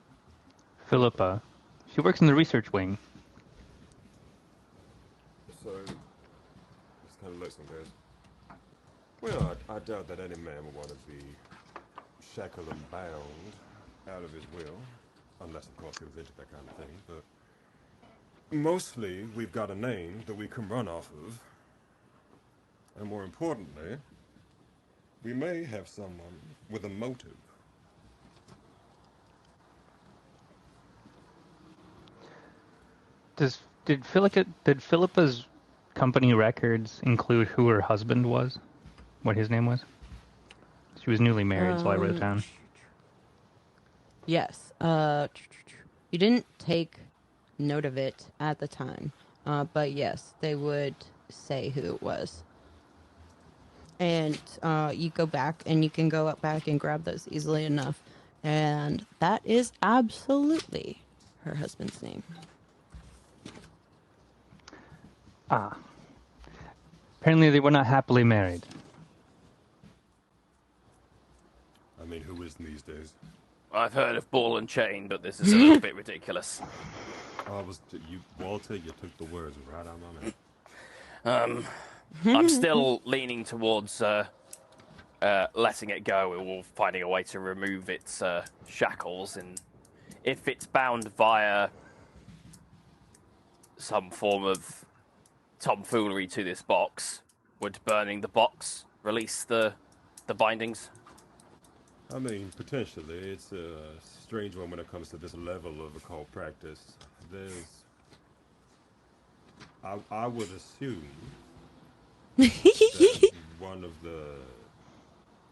Philippa. She works in the research wing. So, this kind of looks and goes, well, I doubt that any man would want to be shackled and bound out of his will, unless, of course, he was into that kind of thing, but mostly, we've got a name that we can run off of, and more importantly, we may have someone with a motive. Did Philippa's company records include who her husband was? What his name was? She was newly married, so I wrote it down. Yes. You didn't take note of it at the time, but yes, they would say who it was. And you go back, and you can go up back and grab those easily enough, and that is absolutely her husband's name. Ah. Apparently they were not happily married. I mean, who is these days? I've heard of ball and chain, but this is a little bit ridiculous. Walter, you took the words right out of my mouth. I'm still leaning towards letting it go or finding a way to remove its shackles, and if it's bound via some form of tomfoolery to this box, would burning the box release the bindings? I mean, potentially. It's a strange one when it comes to this level of occult practice. I would assume that one of the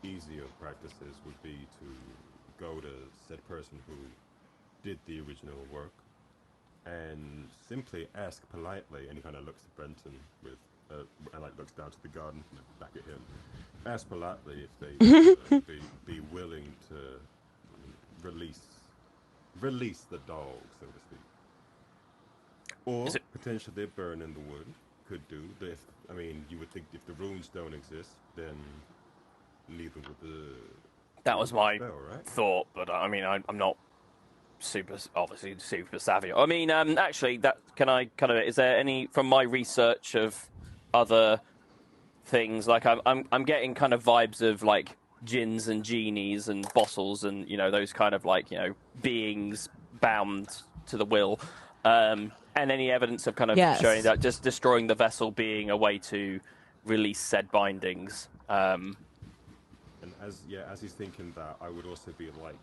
easier practices would be to go to said person who did the original work and simply ask politely, and he kind of looks at Brenton with, and like looks down to the garden back at him. Ask politely if they be willing to release the dog, so to speak, or potentially burn in the wood. Could do. I mean, you would think if the runes don't exist, then neither would the. That was my spell, right? thought, but I mean, I'm not super savvy. I mean, actually, is there any from my research of other things, like I'm getting kind of vibes of like jinns and genies and bottles and those kind of like beings bound to the will, and any evidence of kind of showing that just destroying the vessel being a way to release said bindings. And as he's thinking that, I would also be like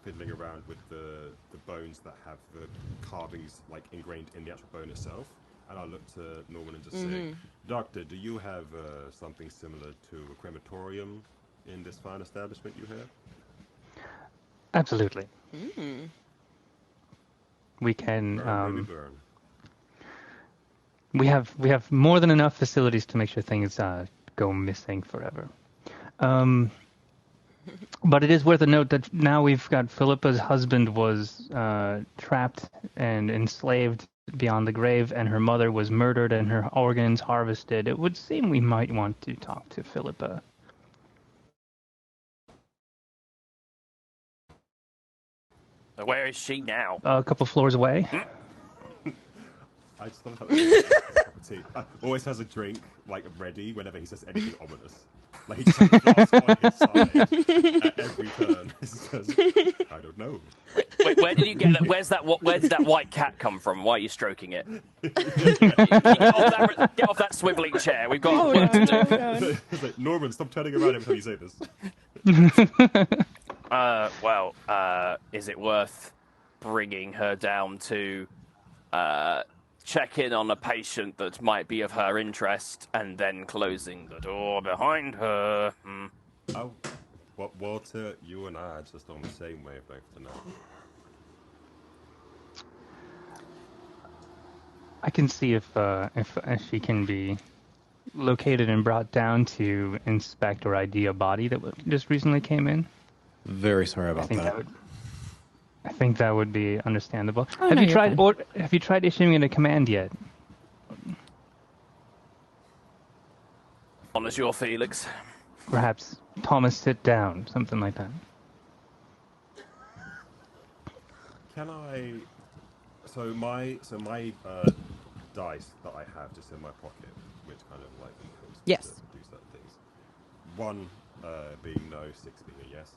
fiddling around with the bones that have the carvings like ingrained in the actual bone itself. And I'll look to Norman and just say, Doctor, do you have something similar to a crematorium in this fine establishment you have? Absolutely. We can. Maybe burn. We have more than enough facilities to make sure things go missing forever. But it is worth a note that now we've got Philippa's husband was trapped and enslaved beyond the grave, and her mother was murdered and her organs harvested. It would seem we might want to talk to Philippa. Where is she now? A couple floors away. I just love how of tea. Always has a drink like ready whenever he says anything ominous. Like he just has a glass on his side at every turn. He says, I don't know. Wait, where did you get that? Where did that white cat come from? Why are you stroking it? Get off that swiveling chair. We've got work to do. It's like, Norman, stop turning around every time you say this. Is it worth bringing her down to check in on a patient that might be of her interest and then closing the door behind her? Oh, what, Walter, you and I are just on the same wavelength tonight. I can see if she can be located and brought down to inspect or ID a body that just recently came in. Very sorry about that. I think that would be understandable. Oh, have no, you you're tried fine. have you tried issuing it a command yet? On as your Felix. Perhaps Thomas, sit down, something like that. Can I? So my dice that I have just in my pocket, which kind of like helps me Yes. to do certain things. 1 being no, 6 being a yes.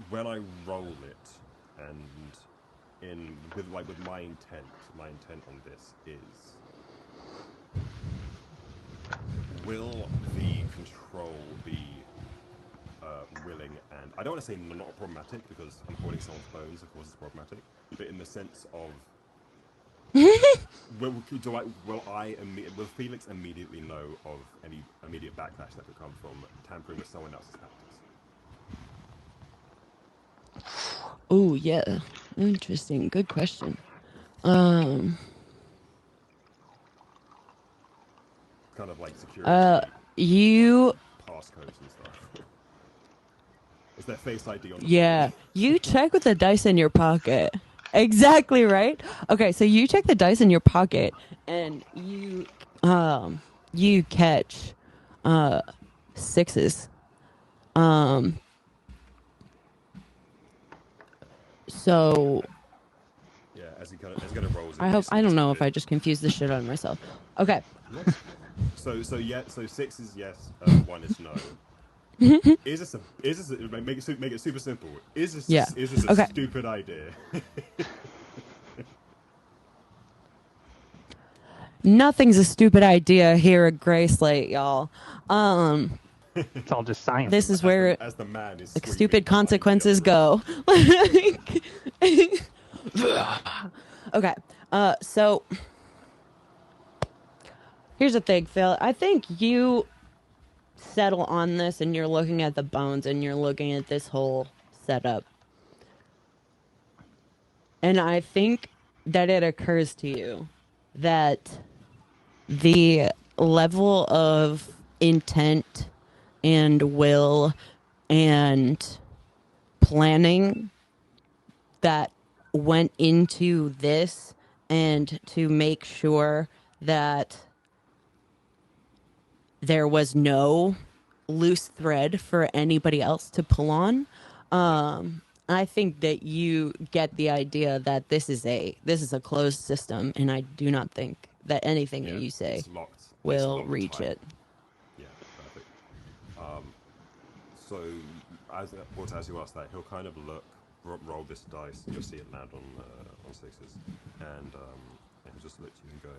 When I roll it, and with my intent on this is, will the control be willing, and I don't want to say not problematic because I'm holding someone's bones, of course it's problematic, but in the sense of will Felix immediately know of any immediate backlash that could come from tampering with someone else's tactics? Oh yeah, interesting. Good question. Kind of like security, You passcodes and stuff. Is there Face ID on the yeah, you check with the dice in your pocket. Exactly right. Okay, so you check the dice in your pocket, and you catch 6s. So yeah, as he kind of rolls. I don't know if I just confused the shit out of myself. Okay. So 6 is yes, 1 is no. Is this make it super simple? Is this a Okay. stupid idea? Nothing's a stupid idea here at Graceslate, y'all. It's all just science. This is where as the man is like, stupid consequences go. Okay, so here's the thing, Phil. I think you settle on this and you're looking at the bones and you're looking at this whole setup. And I think that it occurs to you that the level of intent and will and planning that went into this and to make sure that there was no loose thread for anybody else to pull on. I think that you get the idea that this is a closed system, and I do not think that anything that you say it's locked. will It's locked reach tight. it. Yeah, perfect. So as you ask that, he'll kind of roll this dice. You'll see it land on 6s, and he'll just look at you and go,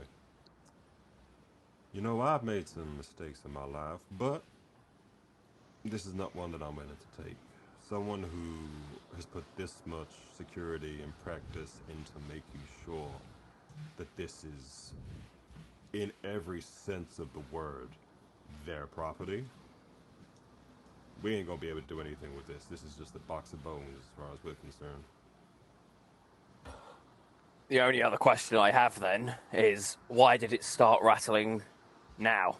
"You know, I've made some mistakes in my life, but this is not one that I'm willing to take. Someone who has put this much security and practice into making sure that this is, in every sense of the word, their property. We ain't gonna be able to do anything with this. This is just a box of bones as far as we're concerned." The only other question I have then is, why did it start rattling now?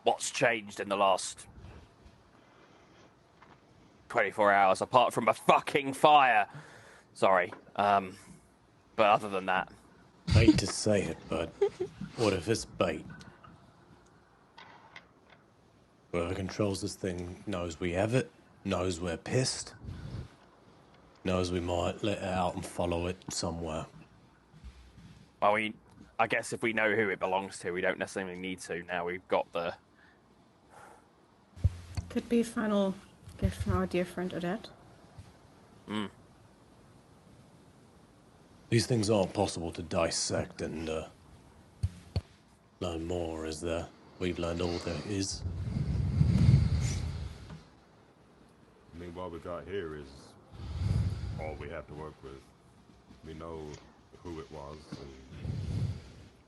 What's changed in the last 24 hours, apart from a fucking fire? Sorry. But other than that... Hate to say it, but what if it's bait? Whoever controls this thing knows we have it, knows we're pissed, knows we might let it out and follow it somewhere. I guess if we know who it belongs to, we don't necessarily need to. Now we've got the... Could be a final gift from our dear friend Odette. These things aren't possible to dissect and learn more, is there? We've learned all there is. I mean, what we got here is all we have to work with. We know who it was and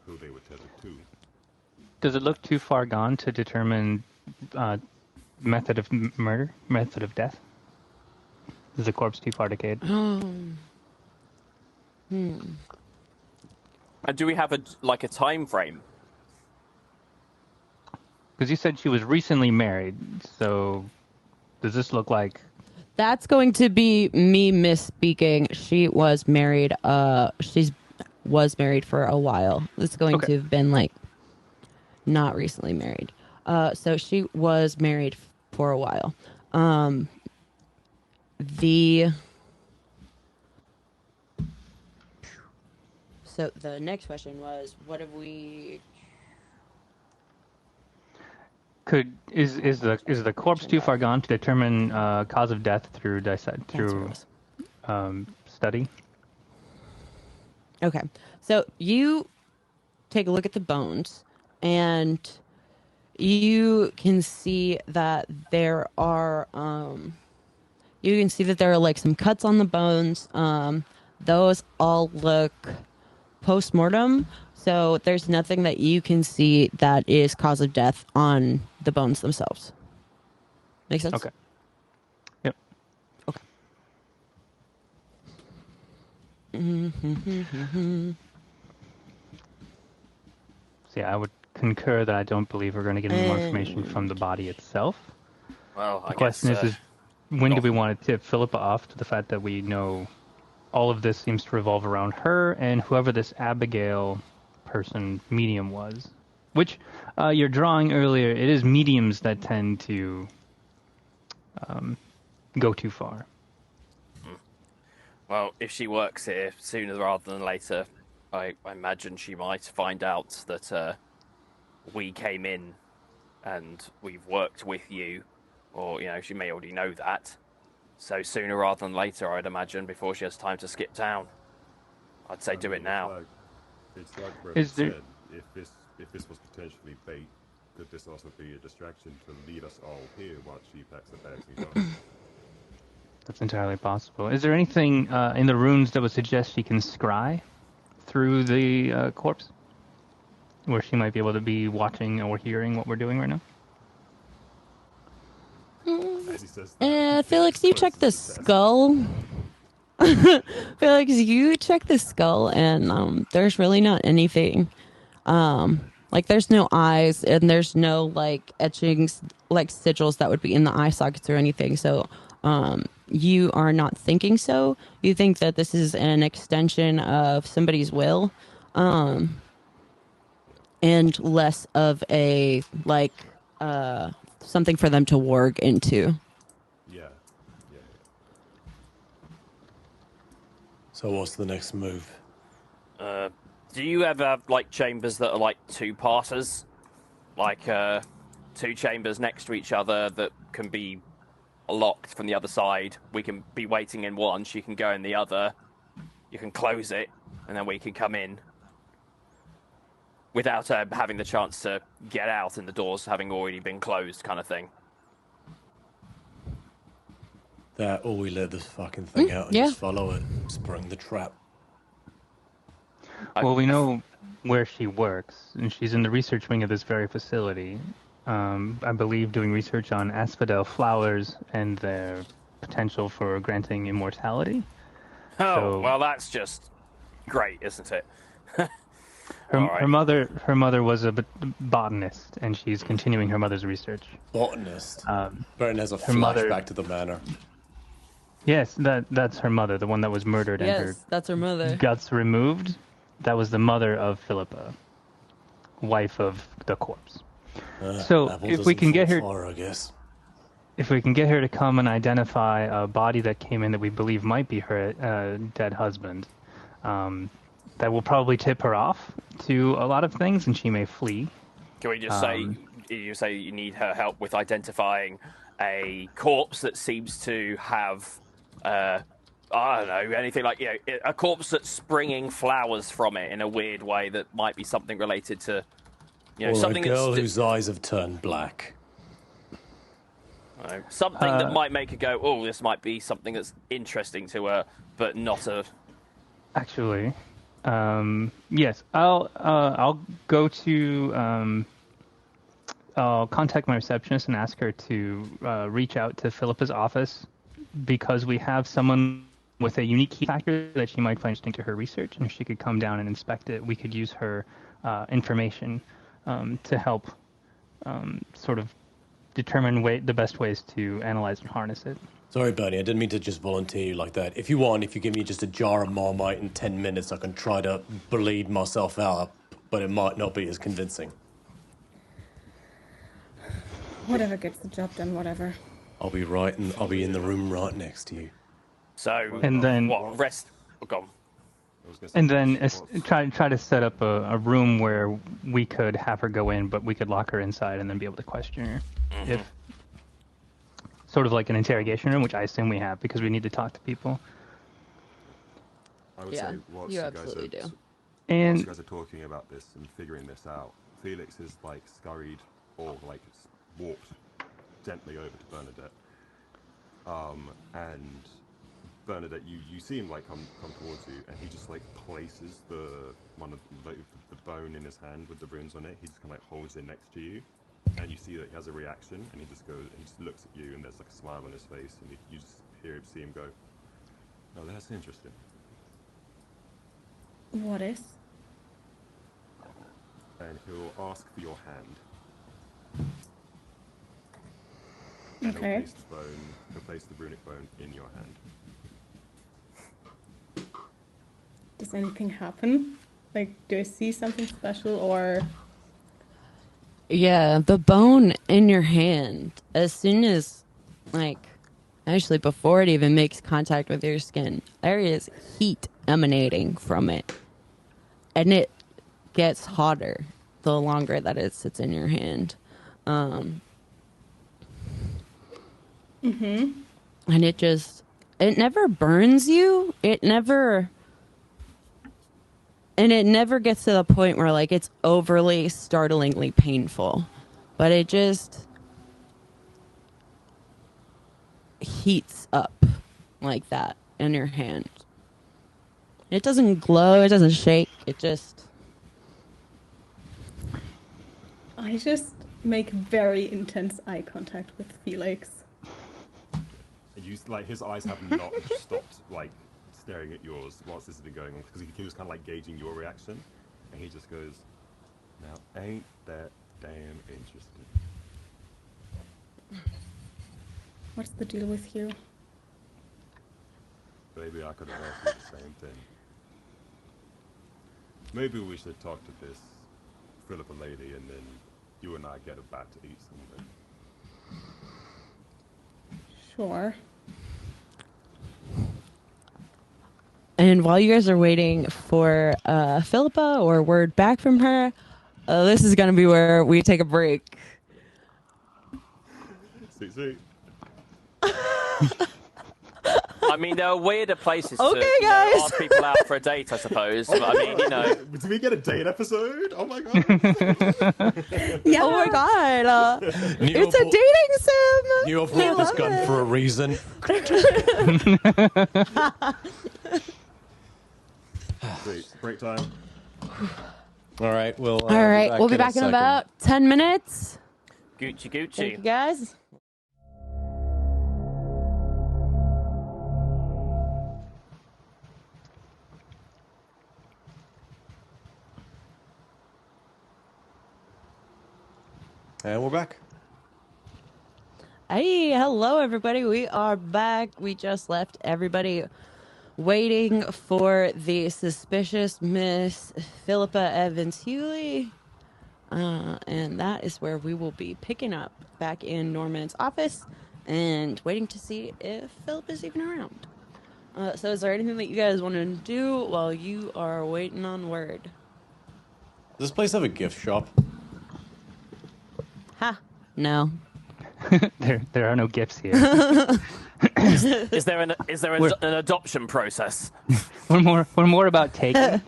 who they were tethered to. Does it look too far gone to determine method of murder, method of death? Is the corpse too far decayed? And do we have a time frame? Because you said she was recently married, so does this look like... That's going to be me misspeaking. She was married. She was married for a while. It's going to have been not recently married. So she was married for a while. So the next question was, what have we? Is the corpse too far gone to determine cause of death through study? Okay, so you take a look at the bones, and you can see that there are some cuts on the bones. Those all look post-mortem, so there's nothing that you can see that is cause of death on the bones themselves. Make sense? Okay. Yep. Okay. So yeah, I would concur that I don't believe we're going to get any more information from the body itself. Well, the question is when do we want to tip Philippa off to the fact that we know all of this seems to revolve around her and whoever this Abigail person medium was? Which you're drawing earlier, it is mediums that tend to go too far. Well, if she works here sooner rather than later, I imagine she might find out that we came in and we've worked with you, or she may already know that. So sooner rather than later, I'd imagine, before she has time to skip town. I'd say do it now. It's like Brett said, if this was potentially bait, could this also be a distraction to lead us all here while she packs the bags and goes? That's entirely possible. Is there anything in the runes that would suggest she can scry through the corpse? Where she might be able to be watching or hearing what we're doing right now? Felix, you check the skull. Felix, you check the skull, and there's really not anything. There's no eyes, and there's no etchings, sigils that would be in the eye sockets or anything. So, you are not thinking so. You think that this is an extension of somebody's will, and less of a something for them to work into. Yeah. So what's the next move? Do you ever have chambers that are two-parters? Two chambers next to each other that can be locked from the other side. We can be waiting in one, she can go in the other. You can close it, and then we can come in without having the chance to get out, and the doors having already been closed, kind of thing. That, or we let this fucking thing out and just follow it. Spring the trap. Well, we know where she works, and she's in the research wing of this very facility. I believe doing research on asphodel flowers and their potential for granting immortality. Well, that's just great, isn't it? Her mother was a botanist, and she's continuing her mother's research. Botanist? Burton has a flashback to the manor. Yes, that's her mother, the one that was murdered and her that's her mother. Guts removed. That was the mother of Philippa, wife of the corpse. So if we can get her, I guess. If we can get her to come and identify a body that came in that we believe might be her dead husband, that will probably tip her off to a lot of things, and she may flee. Can we just say you need her help with identifying a corpse that seems to have, I don't know, anything like, a corpse that's springing flowers from it in a weird way that might be something related to, or something a girl that's whose eyes have turned black. Something that might make her go, oh, this might be something that's interesting to her, but not a... Actually, yes, I'll go to, I'll contact my receptionist and ask her to reach out to Philippa's office, because we have someone with a unique key factor that she might find interesting to her research, and if she could come down and inspect it, we could use her information to help sort of determine the best ways to analyze and harness it. Sorry, Bernie, I didn't mean to just volunteer you like that. If you give me just a jar of Marmite in 10 minutes, I can try to bleed myself out, but it might not be as convincing. Whatever gets the job done, whatever. I'll be in the room right next to you. So, and then what, rest... Oh, gone. And then try to set up a room where we could have her go in, but we could lock her inside and then be able to question her. Mm-hmm. If sort of like an interrogation room, which I assume we have because we need to talk to people. I would say whilst you you absolutely do. And whilst you guys are talking about this and figuring this out, Felix is like scurried or like walked gently over to Bernadette. And Bernadette, you see him like come towards you, and he just like places the bone in his hand with the runes on it. He just kind of like holds it next to you, and you see that he has a reaction, and he just looks at you, and there's like a smile on his face, and you just see him go, "Oh, that's interesting." What is? And he'll ask for your hand. And Okay. He'll place the runic bone in your hand. Does anything happen? Like, do I see something special, or... Yeah, the bone in your hand, as soon as, actually before it even makes contact with your skin, there is heat emanating from it. And it gets hotter the longer that it sits in your hand. And it never burns you. It never gets to the point where it's overly startlingly painful, but it just heats up like that in your hand. It doesn't glow, it doesn't shake, it just... I just make very intense eye contact with Felix. And his eyes have not stopped staring at yours whilst this has been going on, because he was kind of gaging your reaction, and he just goes, "Now ain't that damn interesting?" What's the deal with you? Maybe I could have asked you the same thing. Maybe we should talk to this Philippa lady, and then you and I get her back to eat something. Sure. And while you guys are waiting for Philippa or word back from her, this is going to be where we take a break. See. I mean, there are weirder places Okay, to guys. ask people out for a date, I suppose. But, I mean, Did we get a date episode? Oh my god. Yeah. Oh my god. It's a dating sim. You brought this gun for a reason. Sweet. Break time. All right, we'll We'll be back in about 10 minutes. Gucci. Thank you, guys. And we're back. Hey, hello everybody. We are back. We just left everybody waiting for the suspicious Miss Philippa Evans Hewley. And that is where we will be picking up back in Norman's office and waiting to see if Philip is even around. So is there anything that you guys want to do while you are waiting on word? Does this place have a gift shop? Ha! No. There are no gifts here. Is there an adoption process? We're more about taking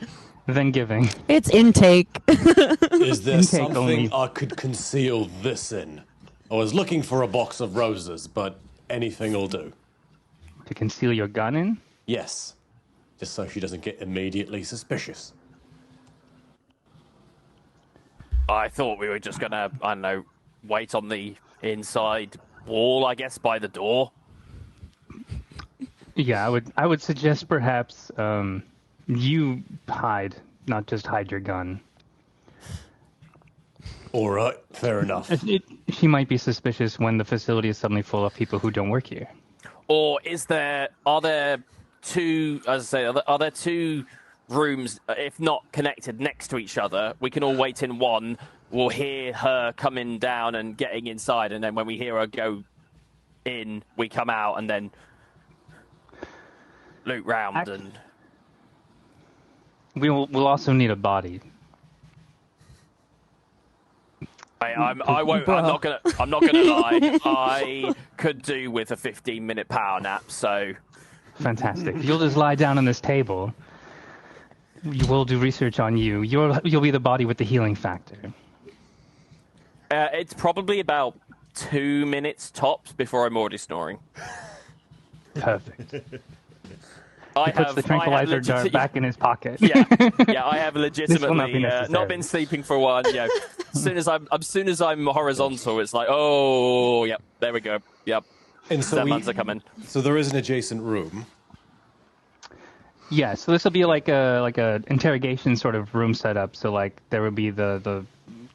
than giving. It's intake. Is there Intake something only. I could conceal this in? I was looking for a box of roses, but anything will do. To conceal your gun in? Yes. Just so she doesn't get immediately suspicious. I thought we were just gonna, I don't know, wait on the inside wall, I guess, by the door. Yeah, I would suggest perhaps you hide, not just hide your gun. All right, fair enough. She might be suspicious when the facility is suddenly full of people who don't work here. Or are there two, as I say, are there two rooms, if not connected next to each other? We can all wait in one. We'll hear her coming down and getting inside, and then when we hear her go in, we come out and then loot round and... We'll also need a body. I'm not gonna lie. I could do with a 15-minute power nap, so... Fantastic. You'll just lie down on this table. We'll do research on you. You'll be the body with the healing factor. It's probably about 2 minutes tops before I'm already snoring. Perfect. I He puts the tranquilizer dart back in his pocket. Yeah, I have legitimately necessary. not been sleeping for a while. You know, as soon as I'm horizontal, it's like, oh, yep, there we go. Yep, And so months are coming. So there is an adjacent room. Yeah, so this will be like a interrogation sort of room setup. So like there would be the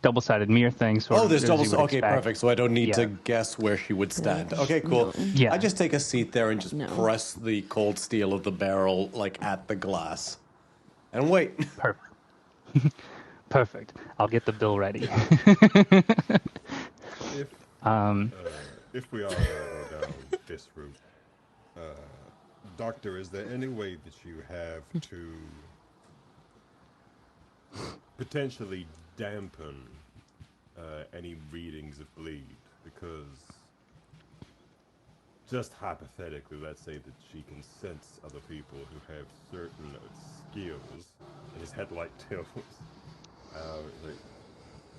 double-sided mirror thing. There's as double. you would Okay, expect. perfect. So I don't need to Yeah. guess where she would stand. Okay, cool. Yeah. I just take a seat there and just No. press the cold steel of the barrel like at the glass, and wait. Perfect. Perfect. I'll get the bill ready. If we are to go down this route, Doctor, is there any way that you have to potentially dampen any readings of bleed? Because just hypothetically, let's say that she can sense other people who have certain skills, and his head like tilts.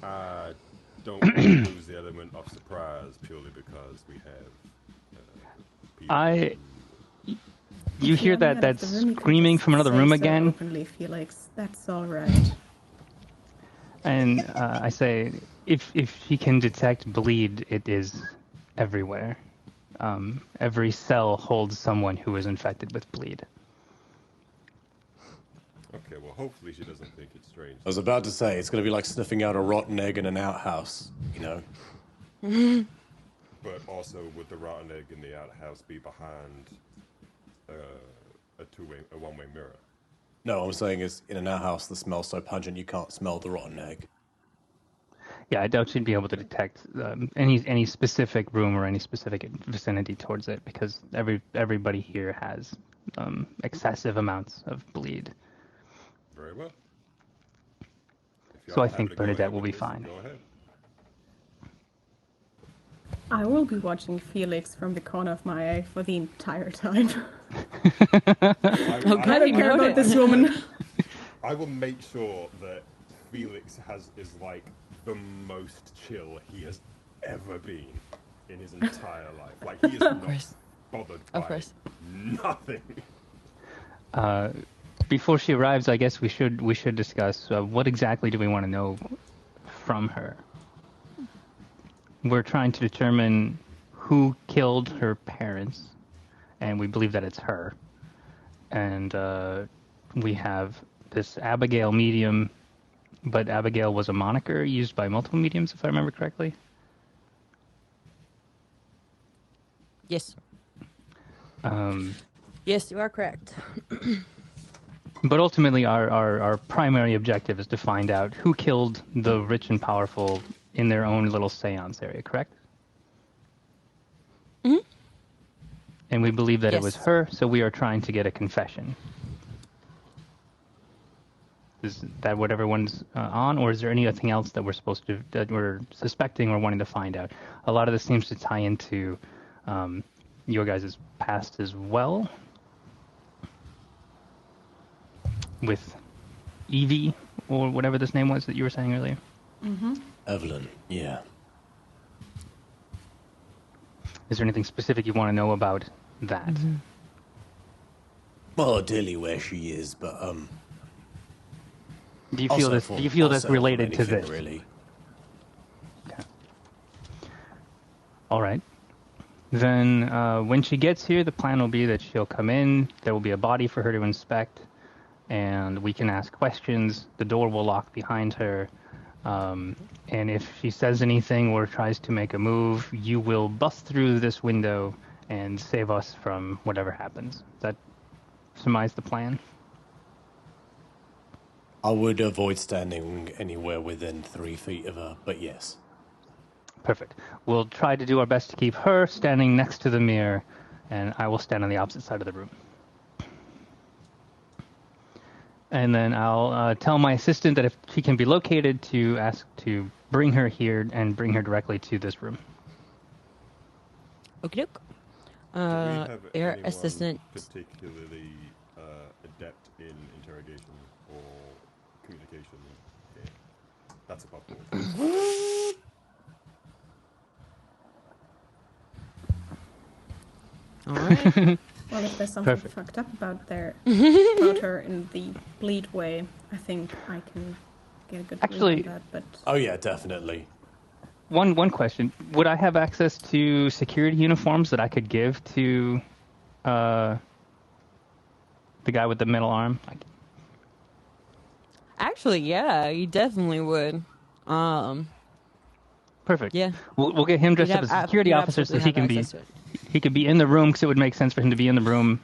I don't want to lose the element of surprise purely because we have people. You hear that screaming from another room again? Openly, Felix. That's all right. And I say, if she can detect bleed, it is everywhere. Every cell holds someone who is infected with bleed. Okay, well, hopefully she doesn't think it's strange. I was about to say it's going to be like sniffing out a rotten egg in an outhouse. You know. But also, would the rotten egg in the outhouse be behind a one-way mirror? No, what I'm saying is in an outhouse the smell's so pungent you can't smell the rotten egg. Yeah, I doubt she'd be able to detect any specific room or any specific vicinity towards it because everybody here has excessive amounts of bleed. Very well. If So I y'all think happy to go Bernadette ahead will with be this, fine. Go ahead. I will be watching Felix from the corner of my eye for the entire time. I don't care about this woman. I will make sure that Felix is like the most chill he has ever been in his entire life. Like he is not bothered by nothing. Before she arrives, I guess we should discuss what exactly do we want to know from her. We're trying to determine who killed her parents, and we believe that it's her. And we have this Abigail medium, but Abigail was a moniker used by multiple mediums, if I remember correctly. Yes. Yes, you are correct. But ultimately, our primary objective is to find out who killed the rich and powerful in their own little seance area, correct? and we believe that it was Yes. her, so we are trying to get a confession. Is that what everyone's on, or is there anything else that that we're suspecting or wanting to find out? A lot of this seems to tie into your guys' past as well, with Evie or whatever this name was that you were saying earlier. Evelyn, yeah. Is there anything specific you want to know about that? Well, ideally where she is, but Do you feel this? Do you feel that's related to this? Really. Okay. All right. Then when she gets here, the plan will be that she'll come in. There will be a body for her to inspect, and we can ask questions. The door will lock behind her, and if she says anything or tries to make a move, you will bust through this window and save us from whatever happens. Does that surmise the plan? I would avoid standing anywhere within 3 feet of her, but yes. Perfect. We'll try to do our best to keep her standing next to the mirror, and I will stand on the opposite side of the room. And then I'll tell my assistant that if she can be located, to ask to bring her here and bring her directly to this room. Okie doke. Do we have Air anyone assistant. particularly adept in interrogation or communication? Yeah. That's a possibility. All right. Well, if there's something Perfect. fucked up about about her in the bleed way, I think I can get a good Actually- read on that. But Oh yeah, definitely. One question. Would I have access to security uniforms that I could give to the guy with the metal arm? Actually, yeah, you definitely would. Perfect. Yeah. We'll get him dressed You'd up as have a security you'd officer so absolutely he can have be access to it. he could be in the room, because it would make sense for him to be in the room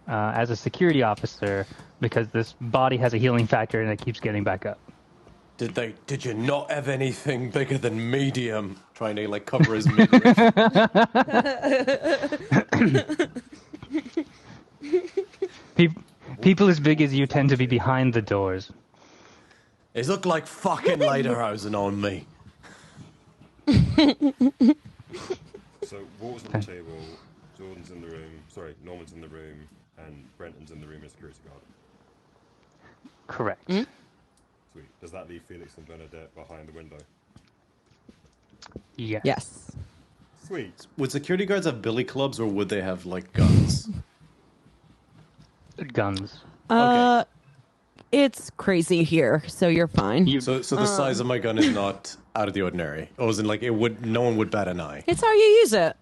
as a security officer, because this body has a healing factor and it keeps getting back up. Did you not have anything bigger than medium? Trying to like cover his midriff. People as big as you tend to be behind the doors. It looked like fucking Lederhausen on me. So Walter's on the table, Jordan's in the room, Norman's in the room, and Brenton's in the room as security guard. Correct. Sweet. Does that leave Felix and Bernadette behind the window? Yes. Yes. Sweet. Would security guards have billy clubs or would they have like guns? Guns. It's crazy here, so you're fine. So the size of my gun is not out of the ordinary. Or as in like no one would bat an eye. It's how you use it.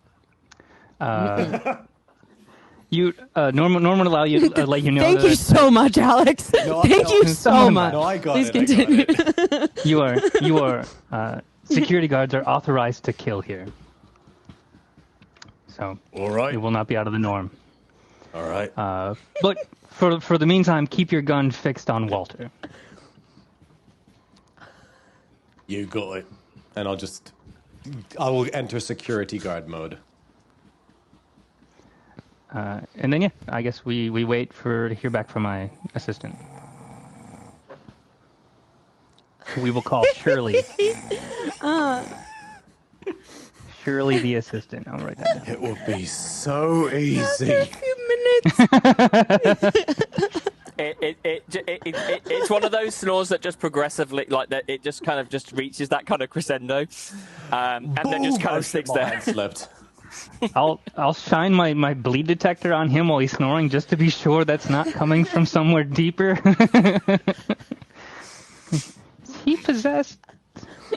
Norman will allow you let you know. Thank you so much, Alex. Thank you so much. No, I got Please it. continue. I got it. You are security guards are authorized to kill here. So All right. it will not be out of the norm. All right. But for the meantime, keep your gun fixed on Walter. You got it. And I will enter security guard mode. And then, I guess we wait to hear back from my assistant. We will call Shirley. Shirley the assistant. I'll write that down. It will be so easy. A few minutes. It's one of those snores that just progressively, like that, it just kind of just reaches that kind of crescendo, and then just kind of sticks there. Slipped. I'll shine my bleed detector on him while he's snoring, just to be sure that's not coming from somewhere deeper. Is he possessed?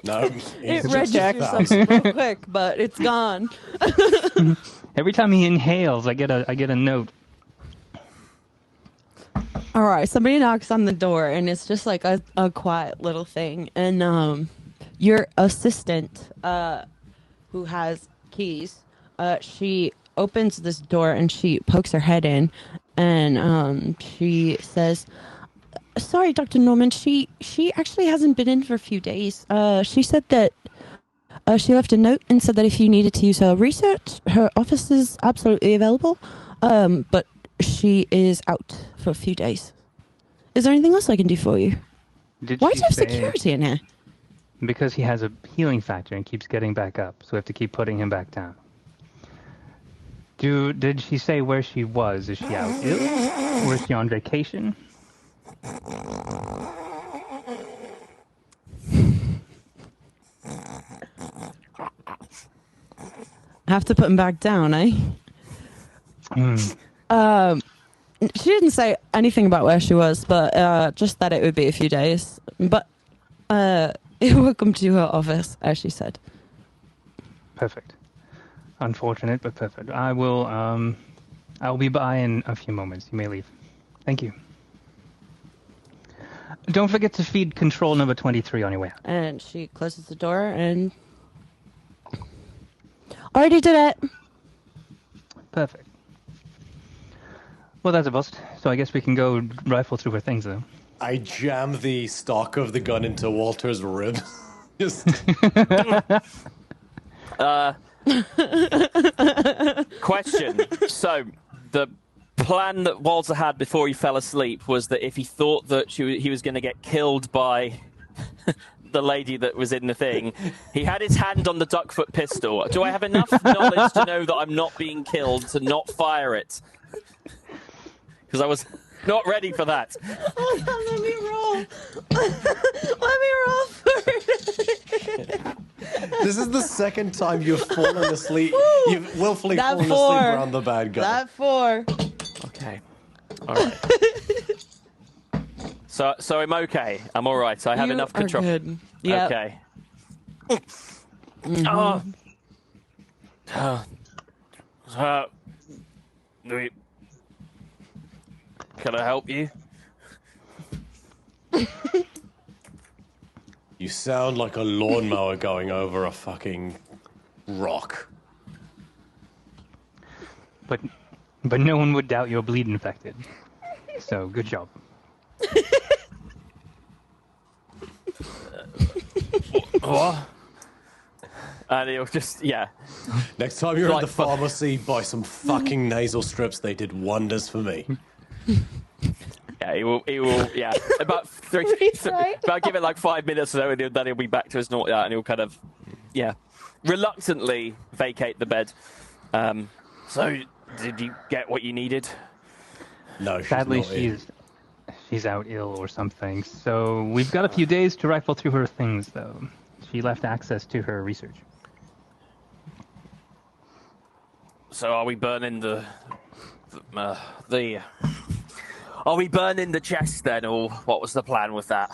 No. It it's registers just something real quick, but it's gone. Every time he inhales, I get a note. All right, somebody knocks on the door, and it's just like a quiet little thing. And your assistant, who has keys, she opens this door and she pokes her head in, and she says, "Sorry, Dr. Norman. She actually hasn't been in for a few days. She said that She left a note and said that if you needed to use her research, her office is absolutely available. But she is out for a few days. Is there anything else I can do for you? Why do you have security in here? Because he has a healing factor and keeps getting back up, so we have to keep putting him back down. Did she say where she was? Is she out ill? Or is she on vacation? Have to put him back down, eh? She didn't say anything about where she was, but just that it would be a few days. But you're welcome to her office, as she said. Perfect. Unfortunate, but perfect. I'll be by in a few moments. You may leave. Thank you. Don't forget to feed control number 23 on your way out. And she closes the door and... Already did it! Perfect. Well, that's a bust. So I guess we can go rifle through her things, though. I jam the stock of the gun into Walter's ribs. Just... Question. So, the plan that Walter had before he fell asleep was that if he thought that he was going to get killed by the lady that was in the thing, he had his hand on the duckfoot pistol. Do I have enough knowledge to know that I'm not being killed to not fire it? Because I was not ready for that. Hold on, let me roll. Let me roll first. This is the second time you've fallen asleep. You've willfully That fallen four. asleep around the bad guy. That 4. Okay. All right. So I'm okay. I'm all right. I have You enough are control. good. Yep. Okay. Mm-hmm. Can I help you? You sound like a lawnmower going over a fucking rock. But no one would doubt you're bleed infected. So, good job. What? And he'll just, yeah. Next time you're at the pharmacy, buy some fucking nasal strips. They did wonders for me. Yeah, he will, yeah. About give it like 5 minutes or so, and then he'll be back to his normal, and he'll kind of, yeah, reluctantly vacate the bed. So, did you get what you needed? No, Sadly, she's out ill or something. So we've got a few days to rifle through her things, though. She left access to her research. So are we burning are we burning the chest then, or what was the plan with that?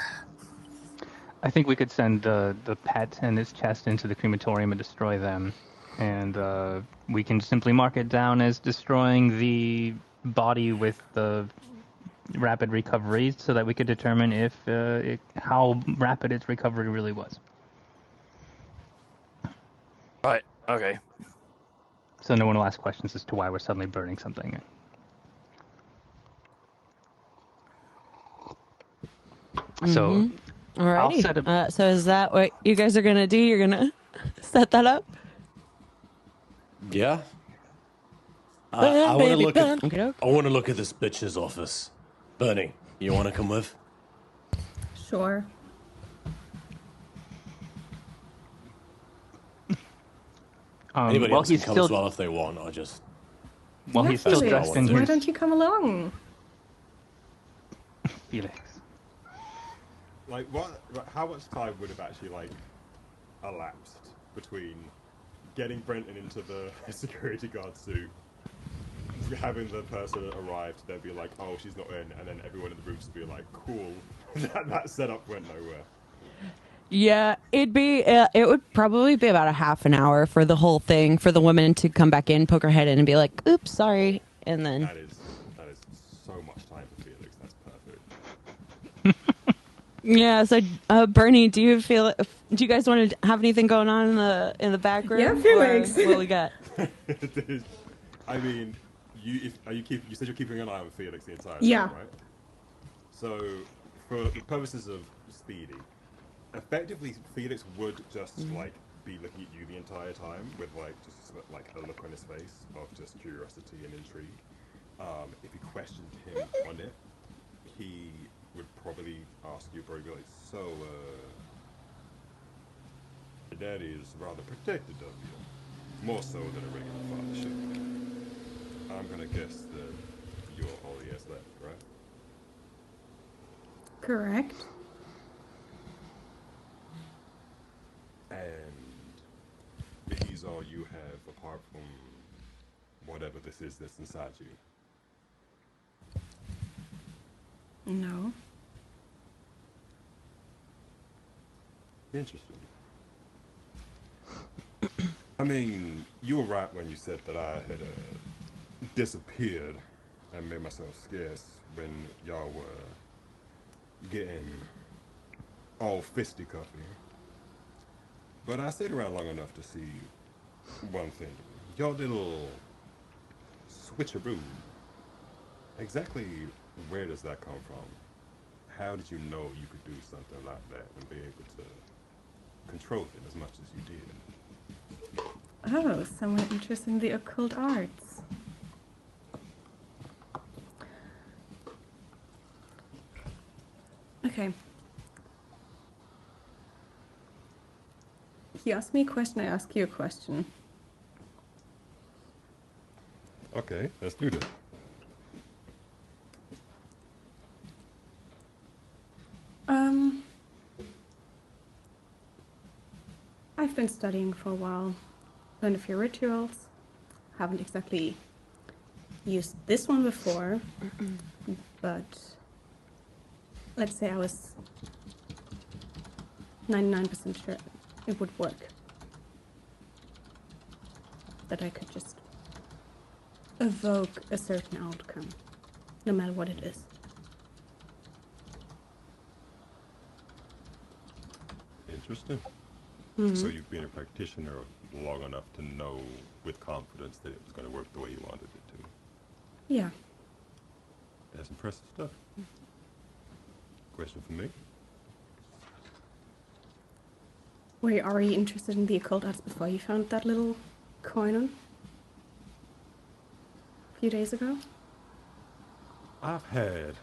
I think we could send the pet and its chest into the crematorium and destroy them. And we can simply mark it down as destroying the body with the rapid recovery so that we could determine if how rapid its recovery really was. Right, okay. So no one will ask questions as to why we're suddenly burning something. So, Alrighty. I'll set up... So is that what you guys are gonna do? You're gonna set that up? Yeah. I want to look at. Okay. I want to look at this bitch's office. Bernie, you want to come with? Sure. Anybody well, else can he's come still... as well if they want. I just. Well, he's still Felix, dressed in why his... don't you come along? Felix. Like, what? How much time would have actually elapsed between getting Brenton into the security guard suit, having the person arrive, then be like, "Oh, she's not in," and then everyone in the room just be like, "Cool." that setup went nowhere. Yeah, it would probably be about a half an hour for the whole thing, for the woman to come back in, poke her head in, and be like, "Oops, sorry," and then. That is so much time for Felix. That's perfect. Yeah. So, Bernie, do you guys want to have anything going on in the back room? Yeah, Felix. What we got? I mean, you said you're keeping an eye on Felix the entire Yeah. time, right? So, for the purposes of Speedy, effectively Felix would just be looking at you the entire time with like just like a look on his face of just curiosity and intrigue. If you questioned him on it, he would probably ask you, probably like, so, your daddy is rather protective of you, more so than a regular father should be. I'm gonna guess that you're all he has left, right? Correct. And he's all you have apart from whatever this is that's inside you. No. Interesting. I mean, you were right when you said that I had disappeared and made myself scarce when y'all were getting all fisticuffy. But I stayed around long enough to see one thing. Your little switcheroo. Exactly where does that come from? How did you know you could do something like that and be able to control it as much as you did? Oh, someone interested in the occult arts. Okay. You ask me a question, I ask you a question. Okay, let's do this. I've been studying for a while, learned a few rituals, haven't exactly used this one before, but let's say I was 99% sure it would work. That I could just evoke a certain outcome, no matter what it is. Interesting. So you've been a practitioner long enough to know with confidence that it was going to work the way you wanted it to. Yeah. That's impressive stuff. Question for me? Were you already interested in the occult arts before you found that little coin on? A few days ago? I've had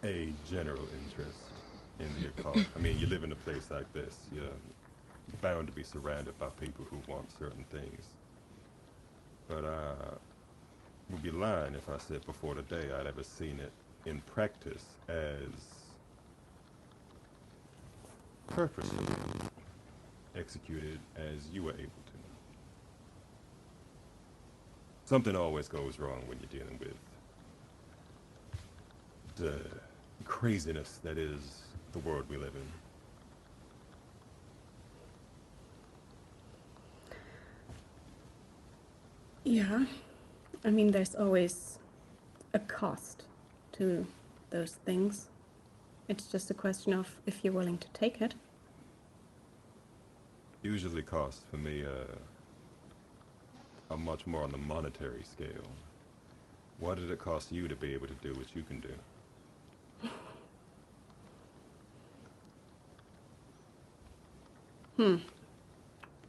a general interest in the occult. I mean, you live in a place like this, you're bound to be surrounded by people who want certain things. But I would be lying if I said before today I'd ever seen it in practice as purposely executed as you were able to. Something always goes wrong when you're dealing with the craziness that is the world we live in. Yeah. I mean, there's always a cost to those things. It's just a question of if you're willing to take it. Usually costs for me are much more on the monetary scale. What did it cost you to be able to do what you can do?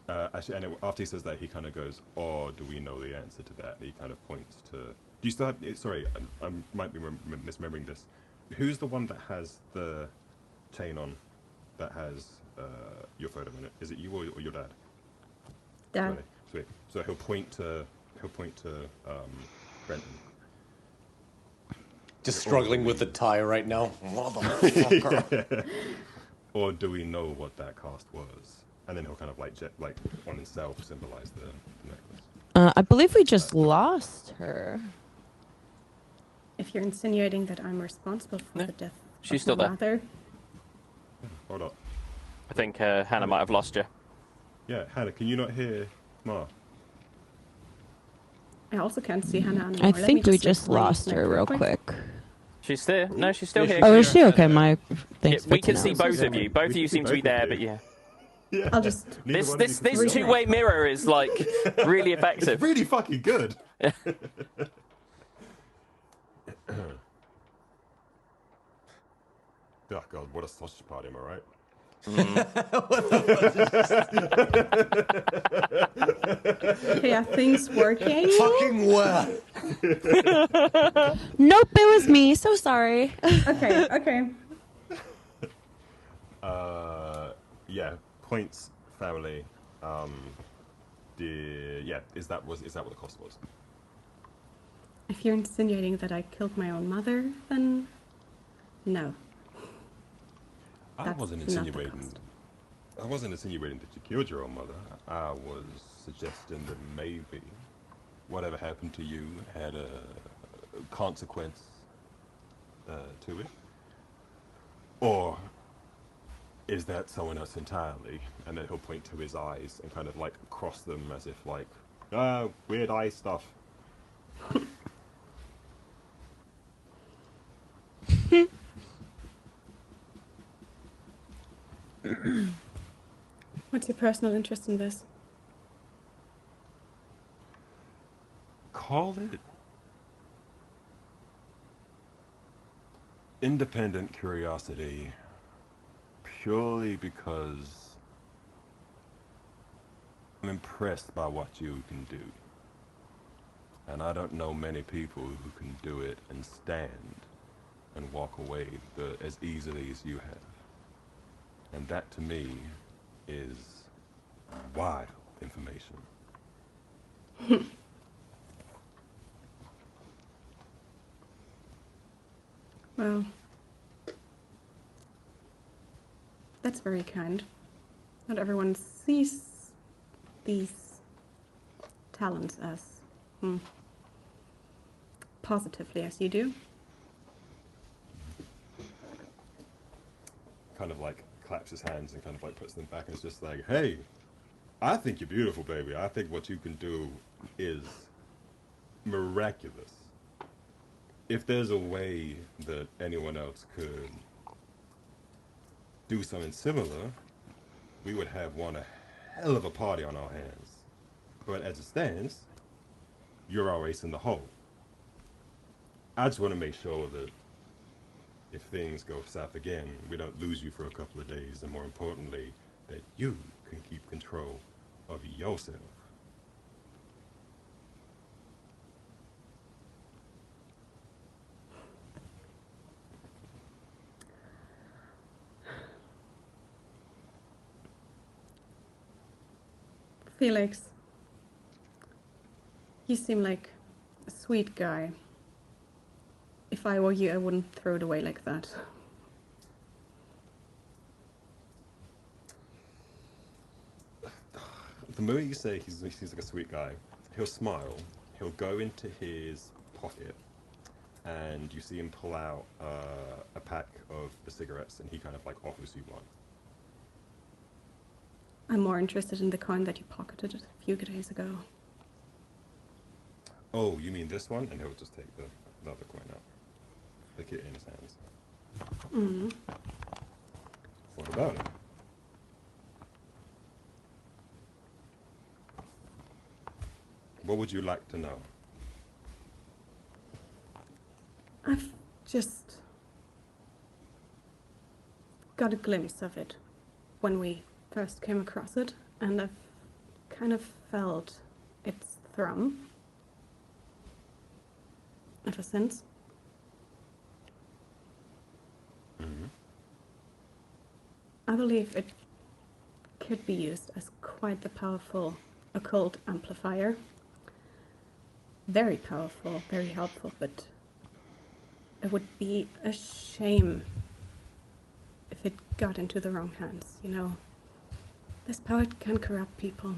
Actually, and after he says that, he kind of goes, "Or do we know the answer to that?" And he kind of points to. Do you still have? Sorry, I might be misremembering this. Who's the one that has the chain on? That has your photo in it. Is it you or your dad? Dad. Sweet. So he'll point to Brenton. Just struggling with the tie right now. Motherfucker. Or do we know what that cost was? And then he'll kind of like on himself symbolize the necklace. I believe we just lost her. If you're insinuating that I'm responsible for the death She's of still my there. mother, Hold up. I think Hannah might have lost you. Yeah, Hannah, can you not hear Ma? I also can't see Hannah anymore. I Let think me we just just like, lost read her real quick. She's there. No, she's still Yeah, here. Oh, is she? Okay, my Yeah, thanks. we good can to see know. both of you. Both of you seem to be there, but yeah. Yeah. I'll just... This two-way mirror is like really effective. It's really fucking good. Oh god, what a sausage party, am I right? Okay, are things working? Fucking well. Nope, it was me. So sorry. Okay. Yeah, points family. Is that what the cost was? If you're insinuating that I killed my own mother, then no. I That's wasn't not the insinuating. cost. I wasn't insinuating that you killed your own mother. I was suggesting that maybe whatever happened to you had a consequence to it, or is that someone else entirely? And then he'll point to his eyes and kind of like cross them as if like, weird eye stuff. What's your personal interest in this? Call it independent curiosity, purely because I'm impressed by what you can do. And I don't know many people who can do it and stand and walk away as easily as you have. And that to me is wild information. Well, that's very kind. Not everyone sees these talents as positively as you do. Kind of like claps his hands and kind of like puts them back and is just like, hey, I think you're beautiful, baby. I think what you can do is miraculous. If there's a way that anyone else could do something similar, we would have one hell of a party on our hands. But as it stands, you're our ace in the hole. I just want to make sure that if things go south again, we don't lose you for a couple of days, and more importantly, that you can keep control of yourself. Felix, you seem like a sweet guy. If I were you, I wouldn't throw it away like that. The moment you say he's like a sweet guy, he'll smile, he'll go into his pocket, and you see him pull out a pack of the cigarettes, and he kind of like offers you one. I'm more interested in the coin that you pocketed a few days ago. Oh, you mean this one? And he'll just take the other coin out. Lick it in his hands. Mm-hmm. What about it? What would you like to know? I've just got a glimpse of it when we first came across it, and I've kind of felt its thrum ever since. Mm-hmm. I believe it could be used as quite the powerful occult amplifier. Very powerful, very helpful, but it would be a shame if it got into the wrong hands, you know. This power can corrupt people.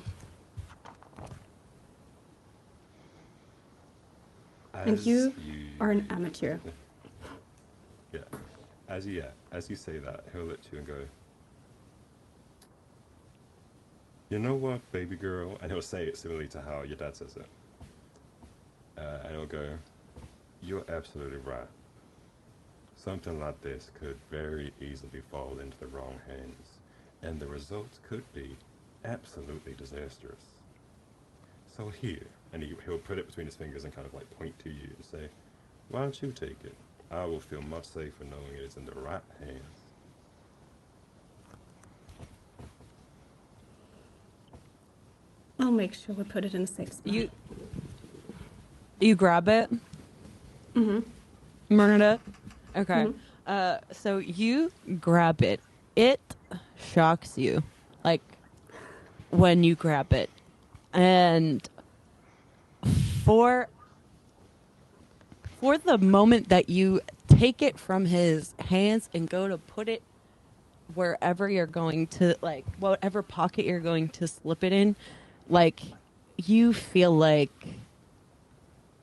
And you are an amateur. Yeah. As you say that, he'll look at you and go, you know what, baby girl? And he'll say it similarly to how your dad says it. And he'll go, you're absolutely right. Something like this could very easily fall into the wrong hands, and the results could be absolutely disastrous. So here, and he'll put it between his fingers and kind of like point to you and say, why don't you take it? I will feel much safer knowing it is in the right hands. make sure we put it in a safe spot. You grab it. Mm-hmm. Bernadette. Okay. Mm-hmm. So you grab it. It shocks you, like when you grab it, and for the moment that you take it from his hands and go to put it wherever you're going to, like whatever pocket you're going to slip it in, like you feel like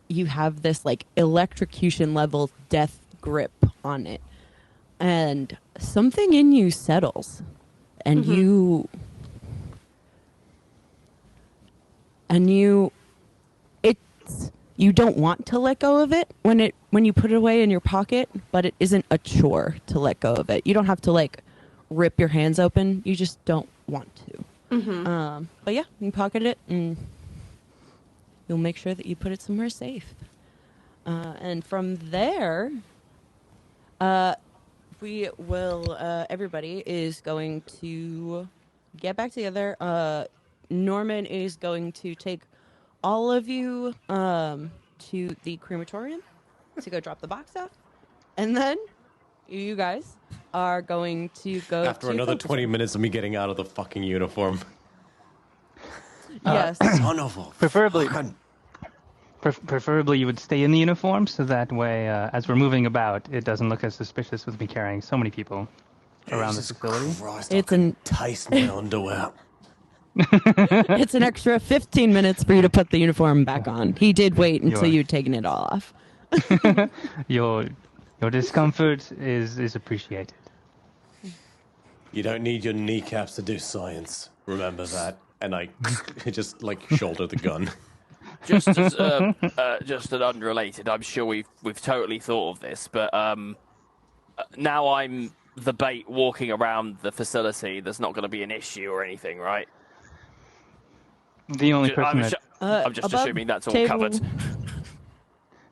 you have this like electrocution level death grip on it, and something in you settles, and you it's you don't want to let go of it when you put it away in your pocket, but it isn't a chore to let go of it. You don't have to like rip your hands open. You just don't want to. But yeah, you pocket it and you'll make sure that you put it somewhere safe. And from there, we will. Everybody is going to get back together. Norman is going to take all of you to the crematorium to go drop the box off, and then you guys are going to go After another 20 minutes of me getting out of the fucking uniform. Yes. Son of a Preferably, fucking- preferably you would stay in the uniform, so that way, as we're moving about, it doesn't look as suspicious with me carrying so many people around the Jesus facility. Christ, It's I an- can taste my underwear. It's an extra 15 minutes for you to put the uniform back on. He did wait until You're- you'd taken it all off. Your discomfort is appreciated. You don't need your kneecaps to do science. Remember that. And I just like shoulder the gun. Just as just an unrelated, I'm sure we've totally thought of this, but now I'm the bait walking around the facility. There's not going to be an issue or anything, right? The only person that I'm just above assuming that's all table- covered.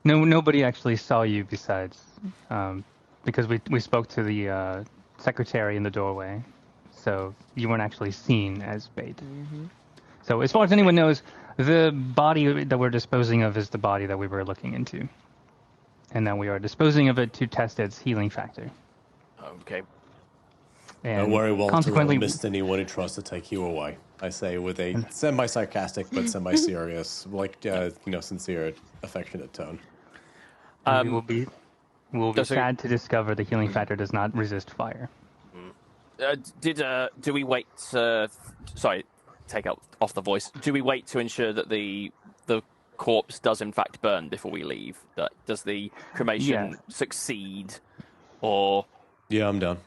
nobody actually saw you besides because we spoke to the secretary in the doorway, so you weren't actually seen as bait. So as far as anyone knows, the body that we're disposing of is the body that we were looking into, and that we are disposing of it to test its healing factor. Okay. And Don't worry, Walter. consequently, I missed anyone who tries to take you away. I say with a semi-sarcastic but semi-serious, like sincere, affectionate tone. we will be Does it- sad to discover the healing factor does not resist fire. Do we wait? Sorry, take out off the voice. Do we wait to ensure that the corpse does in fact burn before we leave? Does the cremation succeed, or? Yeah, I'm done.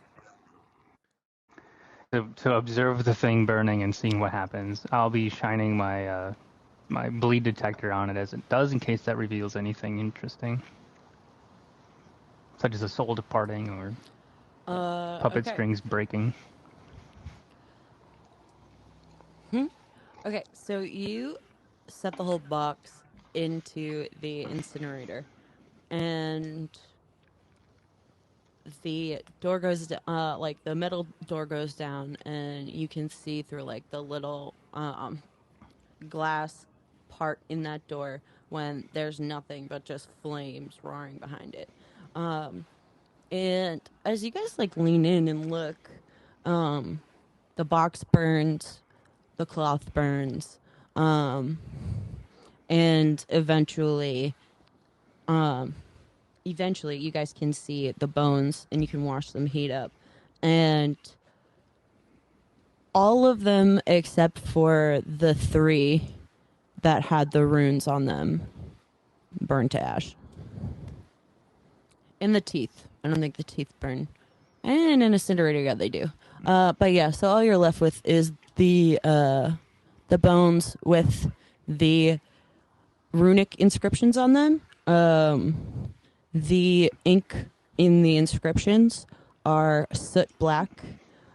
To observe the thing burning and seeing what happens, I'll be shining my my bleed detector on it as it does, in case that reveals anything interesting, such as a soul departing or puppet okay. strings breaking. Okay, so you set the whole box into the incinerator, and the door goes like the metal door goes down, and you can see through like the little glass part in that door when there's nothing but just flames roaring behind it. And as you guys like lean in and look, the box burns, the cloth burns, and eventually you guys can see the bones and you can watch them heat up, and all of them except for the 3 that had the runes on them burned to ash. And the teeth. I don't think the teeth burn. And an incinerator, yeah, they do. But yeah, so all you're left with is the bones with the runic inscriptions on them. The ink in the inscriptions are soot black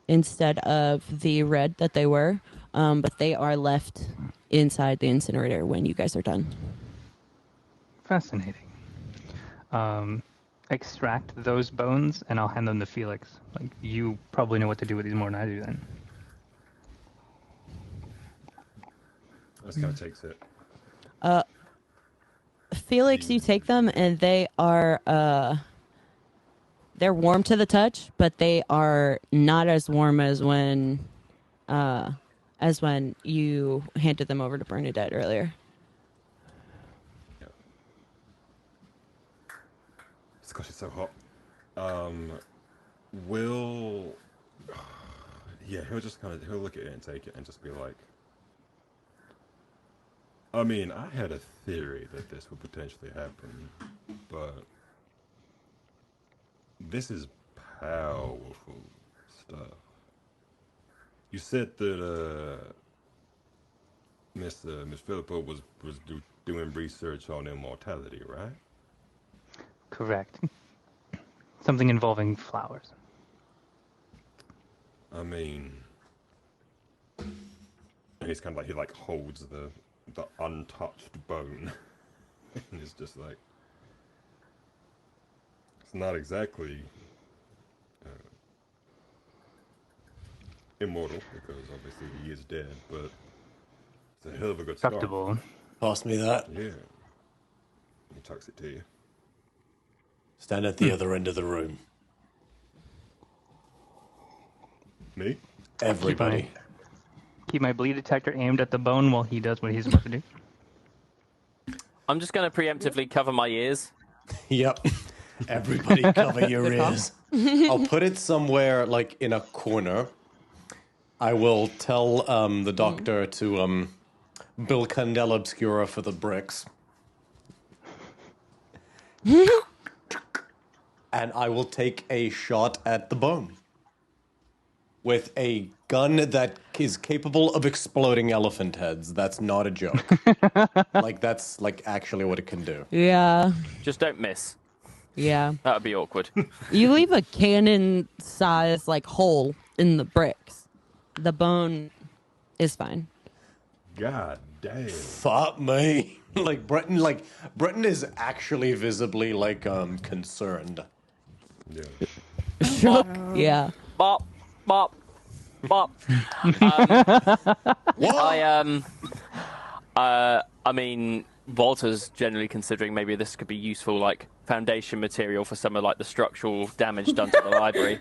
instead of the red that they were, but they are left inside the incinerator when you guys are done. Fascinating. Extract those bones and I'll hand them to Felix. Like, you probably know what to do with these more than I do then. That's kind of takes it. Felix, you take them, and they are they're warm to the touch, but they are not as warm as when you handed them over to Bernadette earlier. Yeah. It's because it's so hot. Will. Yeah, he'll look at it and take it and just be like, I mean, I had a theory that this would potentially happen, but this is powerful stuff. You said that Miss Philippa was doing research on immortality, right? Correct. Something involving flowers. I mean, and he's kind of like, he like holds the untouched bone, and it's just like, it's not exactly immortal, because obviously he is dead, but it's a hell of a good start. Acceptable. Pass me that. Yeah. He tucks it to you. Stand at the other end of the room. Me? Everybody. Keep my bleed detector aimed at the bone while he does what he's about to do. I'm just going to preemptively cover my ears. Yep. Everybody cover your ears. I'll put it somewhere like in a corner. I will tell the doctor to bill Candela Obscura for the bricks. And I will take a shot at the bone with a gun that is capable of exploding elephant heads. That's not a joke. Like, that's like actually what it can do. Yeah. Just don't miss. Yeah. That would be awkward. You leave a cannon size like hole in the bricks. The bone is fine. God damn. Fuck me. Breton is actually visibly like concerned. Yeah. Shook. Yeah. Bop, bop, bop. I mean, Walter's generally considering maybe this could be useful, like foundation material for some of like the structural damage done to the library.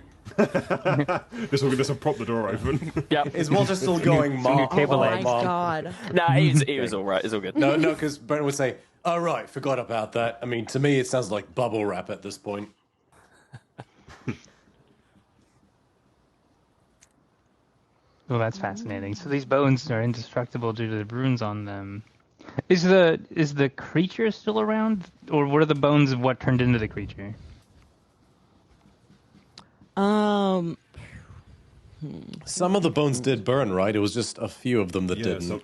This will prop the door open. Yep. Is Walter still going, Mom? table Oh leg. my Mom. god. No, he was all right. It's all good. No, because Brennan would say, "Oh right, forgot about that." I mean, to me, it sounds like bubble wrap at this point. Well, that's fascinating. So these bones are indestructible due to the runes on them. Is the creature still around, or what are the bones of what turned into the creature? Some of the bones did burn, right? It was just a few of them that didn't. So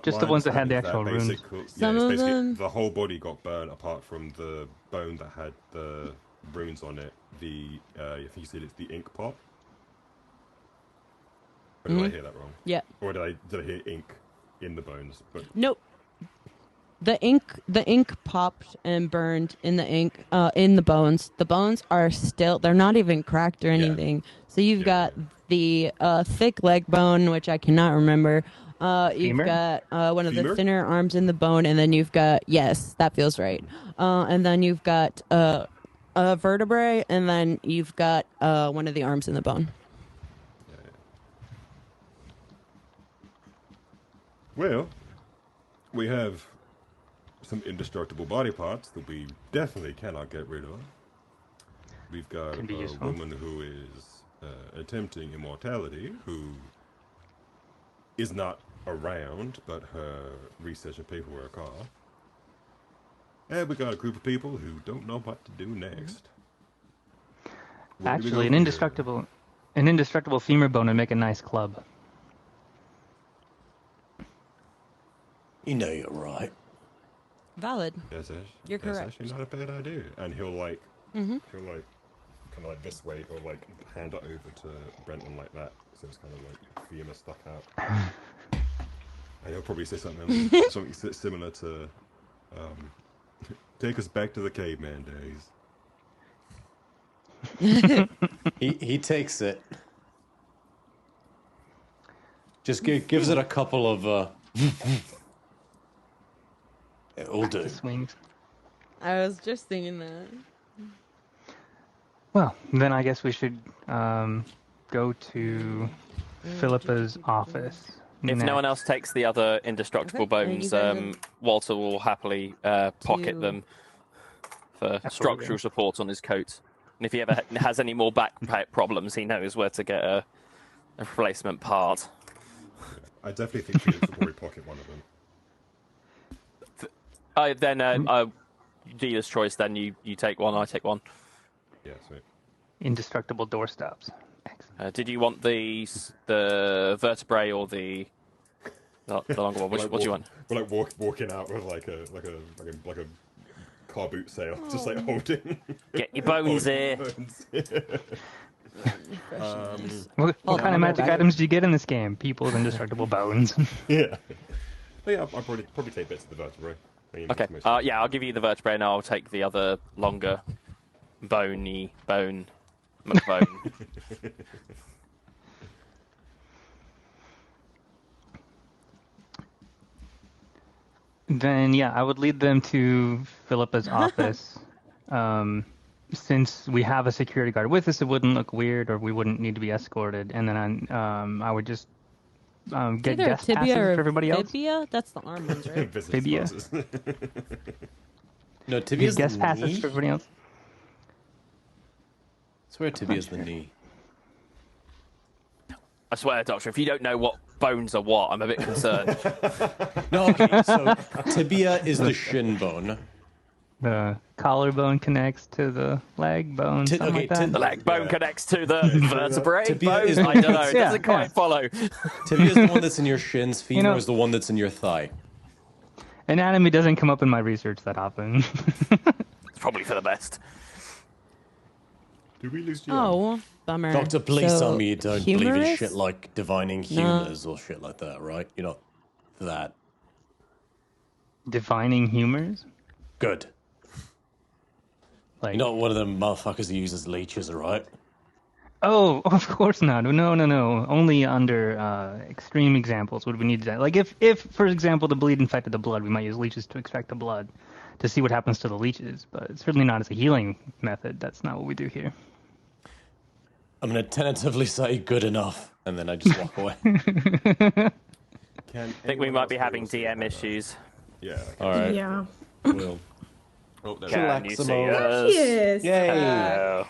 Just the ones that had the actual runes. Some of basically them- the whole body got burned apart from the bone that had the runes on it. I think you said it's the ink pot. Or did I hear that wrong? Yeah. Or did I hear ink in the bones? But Nope. The ink popped and burned in the ink, in the bones. The bones are still, they're not even cracked or anything. So you've got the thick leg bone, which I cannot remember. You've Femur? got one of the Femur? thinner arms in the bone, and then you've got, yes, that feels right. And then you've got a vertebrae, and then you've got one of the arms in the bone. well, we have some indestructible body parts that we definitely cannot get rid of. We've got Can be a useful. woman who is attempting immortality, who is not around, but her research and paperwork are. And we got a group of people who don't know what to do next. Where do we Actually, go an from here? indestructible femur bone would make a nice club. You know you're right. Valid. You're That's correct. actually not a bad idea. And he'll like, kind of like this way, he'll like hand it over to Brenton like that, so it's kind of like femur stuck out. And he'll probably say something similar to, take us back to the caveman days. He takes it. Just gives it a couple of It'll do. Swings. I was just thinking that. Well, then I guess we should go to Philippa's office. If no one next. else takes the other indestructible Okay, and bones, you guys Walter will happily pocket to- them for That's structural what we're support on his coat. And if he ever has any more back problems, he knows where to get a replacement part. I definitely think Felix will probably pocket one of them. Then dealer's choice. Then you take one, I take one. Yeah, sweet. Indestructible doorstops. Excellent. Did you want the vertebrae or the longer one? What do you want? We're like walking out with like a car boot sale, just like holding. Get your bones here. What kind of magic items do you get in this game? People's indestructible bones. Yeah. But yeah, I'll probably take bits of the vertebrae. Okay. Yeah, I'll give you the vertebrae, and I'll take the other longer, bony bone, McBone. Then yeah, I would lead them to Philippa's office. Since we have a security guard with us, it wouldn't look weird, or we wouldn't need to be escorted. And then I would just get Either guest passes tibia or for everybody else. fibia? That's the arm ones, right? Fibia. No, tibia's Guest the passes knee. for everybody else. I swear tibia's the knee. I swear, Doctor, if you don't know what bones are what, I'm a bit concerned. No, okay, so tibia is the shin bone. The collarbone connects to the leg bone. Ti- something okay, like that. The leg bone connects to the vertebrae. Tibia Bone, is- I don't know. It Yeah, doesn't quite yeah. follow. Tibia is the one that's in your shins. Femur know- is the one that's in your thigh. Anatomy doesn't come up in my research that often. It's probably for the best. Did we lose Jim? Oh, bummer. Doctor, please So, tell me you don't believe in humorous? shit like divining humors or shit like that, right? You're not that. Divining humors? Good. Like, You're not one of them motherfuckers who uses leeches, right? oh, of course not. No. Only under extreme examples would we need that. Like if, for example, the bleed infected the blood, we might use leeches to extract the blood to see what happens to the leeches. But it's certainly not as a healing method. That's not what we do here. I'm gonna tentatively say good enough, and then I just walk away. I think we might be having DM issues. Yeah. All right. Yeah. We'll... Oh, there Can you see Chillaximo. us? Yes. Yay! Hello.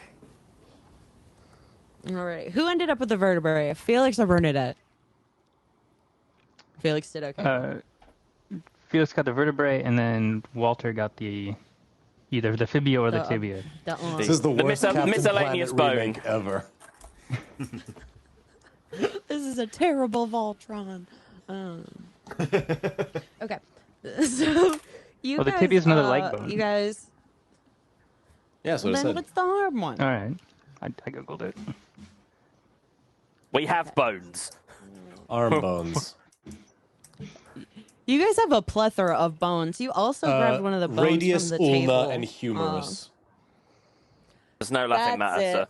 All right. Who ended up with the vertebrae? Felix or Bernadette? Felix did okay. Felix got the vertebrae, and then Walter got either the fibia or the The, tibia. the arm. This is the worst Captain miscellaneous Planet bone. remake ever. This is a terrible Voltron. Okay. So you Oh, the guys, tibia is another leg bone. You guys. Yeah, that's what I Then said. what's the arm one? All right, I googled it. We have bones. Arm bones. You guys have a plethora of bones. You also grabbed one of the bones Radius, from the ulna, table. and humerus. There's no laughing matter,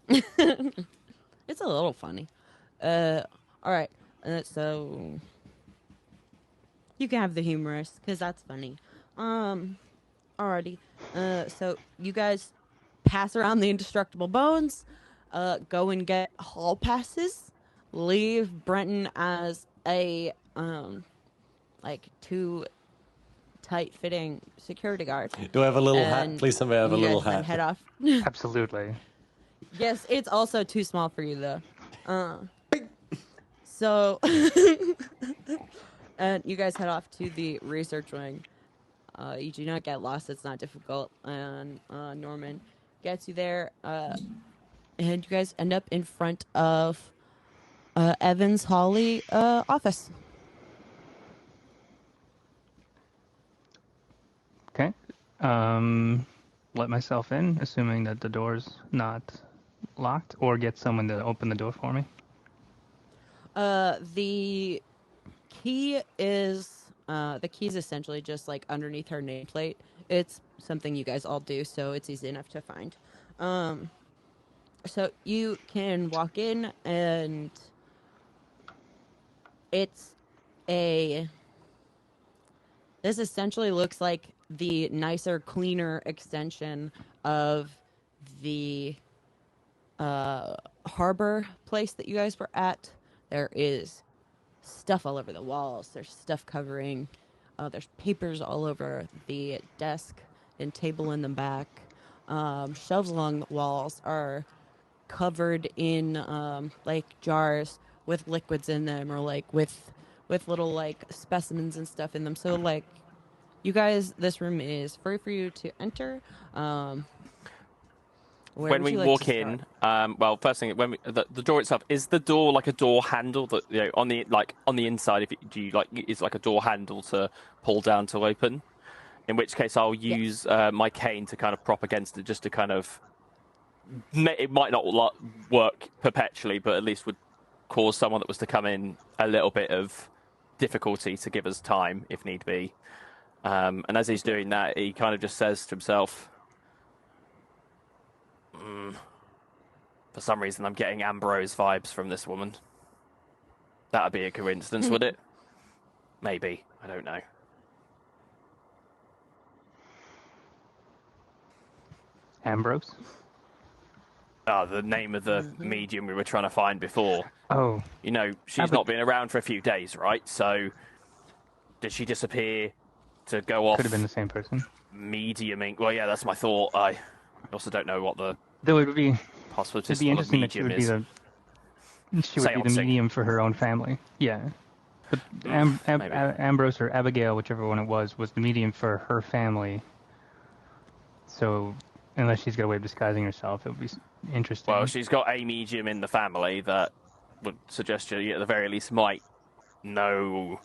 That's sir. It's a little funny. All right. So you can have the humorous because that's funny. Alrighty. So you guys pass around the indestructible bones. Go and get hall passes. Leave Brenton as a like too tight-fitting security guard. Do I have a little hat? And Please, somebody have a you little guys then hat. head off. Absolutely. Yes, it's also too small for you though. So, and you guys head off to the research wing. You do not get lost; it's not difficult. And Norman gets you there, and you guys end up in front of Evans Hawley office. Okay. Let myself in, assuming that the door's not locked, or get someone to open the door for me. The key is essentially just like underneath her nameplate. It's something you guys all do, so it's easy enough to find. So you can walk in, and it's a This essentially looks like the nicer, cleaner extension of the harbor place that you guys were at. There is stuff all over the walls. There's stuff covering. There's papers all over the desk and table in the back. Shelves along the walls are covered in like jars with liquids in them, or like with little like specimens and stuff in them. So like, you guys, this room is free for you to enter. When we walk in, well, first thing, when the door itself, is the door like a door handle that, you know, on the inside, do you like, it's like a door handle to pull down to open? In which case, I'll use my cane to kind of prop against it, just to kind of, it might not work perpetually, but at least would cause someone that was to come in a little bit of difficulty to give us time if need be. And as he's doing that, he kind of just says to himself, for some reason, I'm getting Ambrose vibes from this woman. That would be a coincidence, would it? Maybe. I don't know. Ambrose? The name of the medium we were trying to find before. Oh. You know, she's not been around for a few days, right? So, did she disappear to go off? Could have been the same person. Mediuming. Well, yeah, that's my thought. I also don't know what the Though it would be interesting that she would be the medium for her own family. Yeah. But Ambrose or Abigail, whichever one it was the medium for her family. So, unless she's got a way of disguising herself, it would be interesting. Well, she's got a medium in the family that would suggest she, at the very least, might know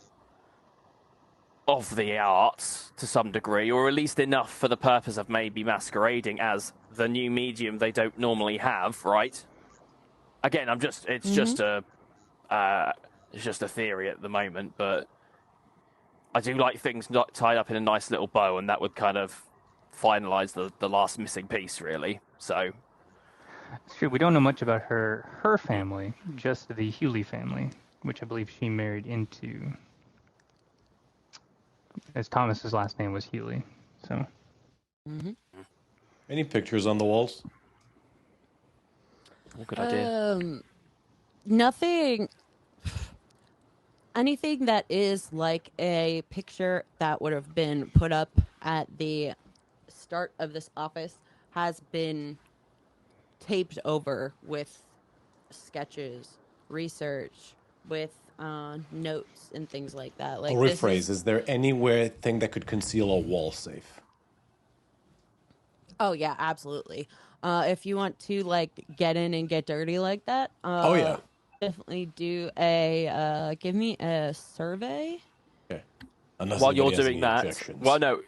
of the arts to some degree, or at least enough for the purpose of maybe masquerading as the new medium they don't normally have, right? Again, it's just a theory at the moment, but I do like things not tied up in a nice little bow, and that would kind of finalize the last missing piece, really. So it's true. We don't know much about her family, just the HUUUGE family, which I believe she married into, as Thomas's last name was HUUUGE. So. Any pictures on the walls? Good idea. Nothing. Anything that is like a picture that would have been put up at the start of this office has been taped over with sketches, research, with notes and things like that. Like, I'll rephrase. Is there anywhere thing that could conceal a wall safe? Oh yeah, absolutely. If you want to like get in and get dirty like that, oh yeah, definitely do a give me a survey. Okay. While you're doing that, well, no,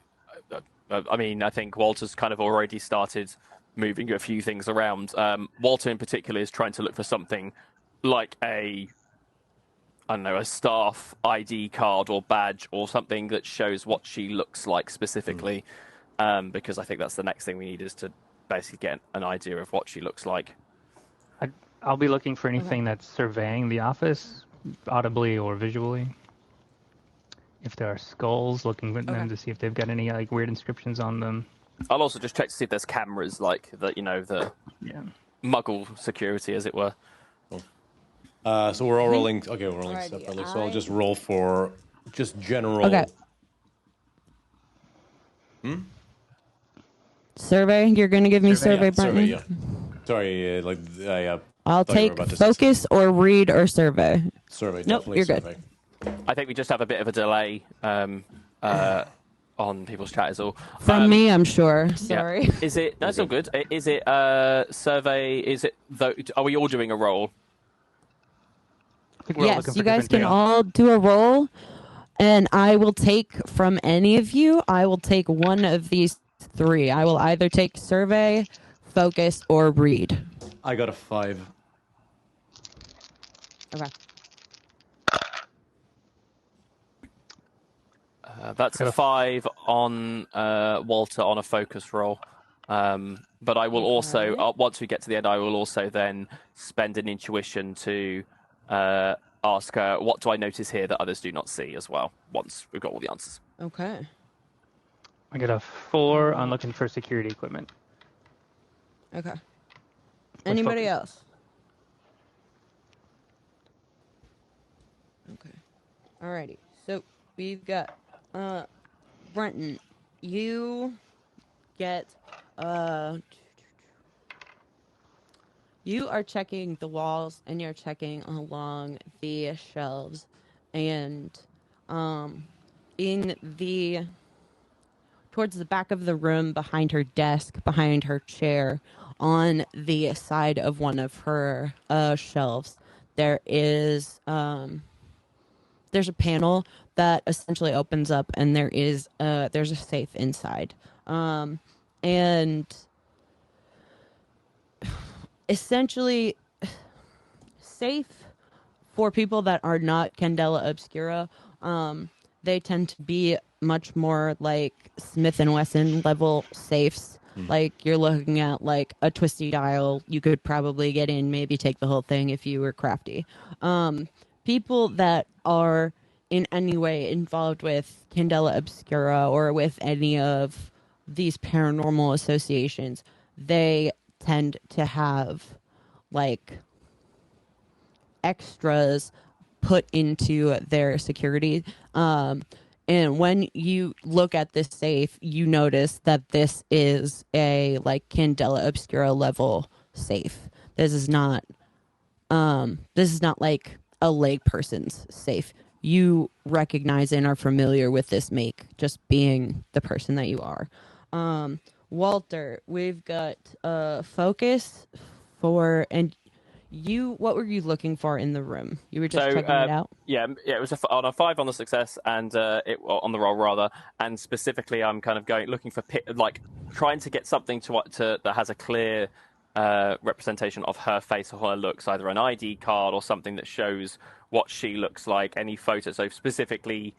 I mean, I think Walter's kind of already started moving a few things around. Walter in particular is trying to look for something like a staff ID card or badge or something that shows what she looks like specifically. Because I think that's the next thing we need, is to basically get an idea of what she looks like. I'll be looking for anything that's surveying the office, audibly or visually. If there are skulls, looking at them to see if they've got any like weird inscriptions on them. I'll also just check to see if there's cameras, like the Muggle security, as it were. Cool. So we're all rolling. Okay, we're rolling separately. So I'll just roll for just general. Okay. Survey? You're going to give me survey, Brittany? Survey, yeah. Sorry, I'll take focus or read or survey. Survey, nope, definitely you're survey. Good. I think we just have a bit of a delay on people's chat is all. From me, I'm sure. Sorry. Yeah. Is it? That's all good. Is it survey? Is it? Are we all doing a roll? Yes, you guys can all do a roll, and I will take from any of you. I will take one of these three. I will either take survey, focus, or read. I got a 5. Okay. That's a 5 on Walter on a focus roll. But I will also, once we get to the end, I will also then spend an intuition to ask her, what do I notice here that others do not see as well, once we've got all the answers. Okay. I get a 4 on looking for security equipment. Okay. Anybody focus. else? Okay. Alrighty. So we've got Brenton. You get you are checking the walls and you're checking along the shelves, and in the towards the back of the room, behind her desk, behind her chair, on the side of one of her shelves, there is there's a panel that essentially opens up, and there's a safe inside, and essentially safe for people that are not Candela Obscura. They tend to be much more like Smith & Wesson level safes. Like, you're looking at like a twisty dial. You could probably get in, maybe take the whole thing if you were crafty. People that are in any way involved with Candela Obscura or with any of these paranormal associations, they tend to have like extras put into their security. And when you look at this safe, you notice that this is a like Candela Obscura level safe. This is not like a lay person's safe. You recognize and are familiar with this make, just being the person that you are. Walter, we've got focus for, and you, what were you looking for in the room? You were just checking it out? Yeah, it was on a 5 on the success, and on the roll rather, and specifically I'm kind of looking for like trying to get something to that has a clear representation of her face or her looks, either an ID card or something that shows what she looks like, any photos, so specifically